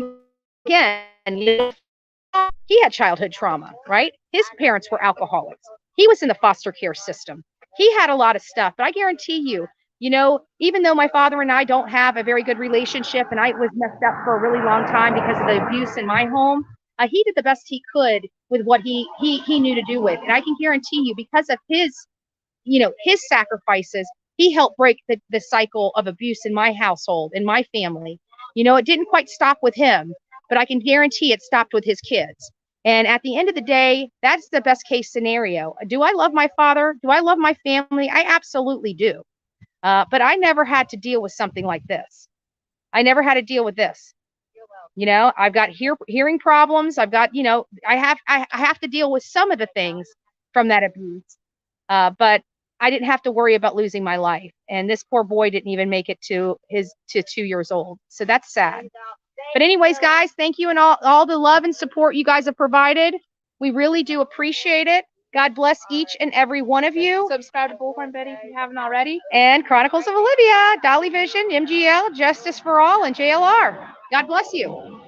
again, you know, he had childhood trauma, right? His parents were alcoholics. He was in the foster care system. He had a lot of stuff, but I guarantee you, you know, even though my father and I don't have a very good relationship, and I was messed up for a really long time because of the abuse in my home, he did the best he could with what he knew to do with. And I can guarantee you, because of his, you know, his sacrifices, he helped break the cycle of abuse in my household, in my family. You know, it didn't quite stop with him, but I can guarantee it stopped with his kids. And at the end of the day, that's the best case scenario. Do I love my father? Do I love my family? I absolutely do. But I never had to deal with something like this. I never had to deal with this. You know, I've got hearing problems. I've got, you know, I have to deal with some of the things from that abuse. But I didn't have to worry about losing my life. And this poor boy didn't even make it to 2 years old. So that's sad. But anyways, guys, thank you and all the love and support you guys have provided. We really do appreciate it. God bless each and every one of you. Subscribe to Bullhorn Betty if you haven't already. And Chronicles of Olivia, Dolly Vision, MGL, Justice for All, and JLR. God bless you.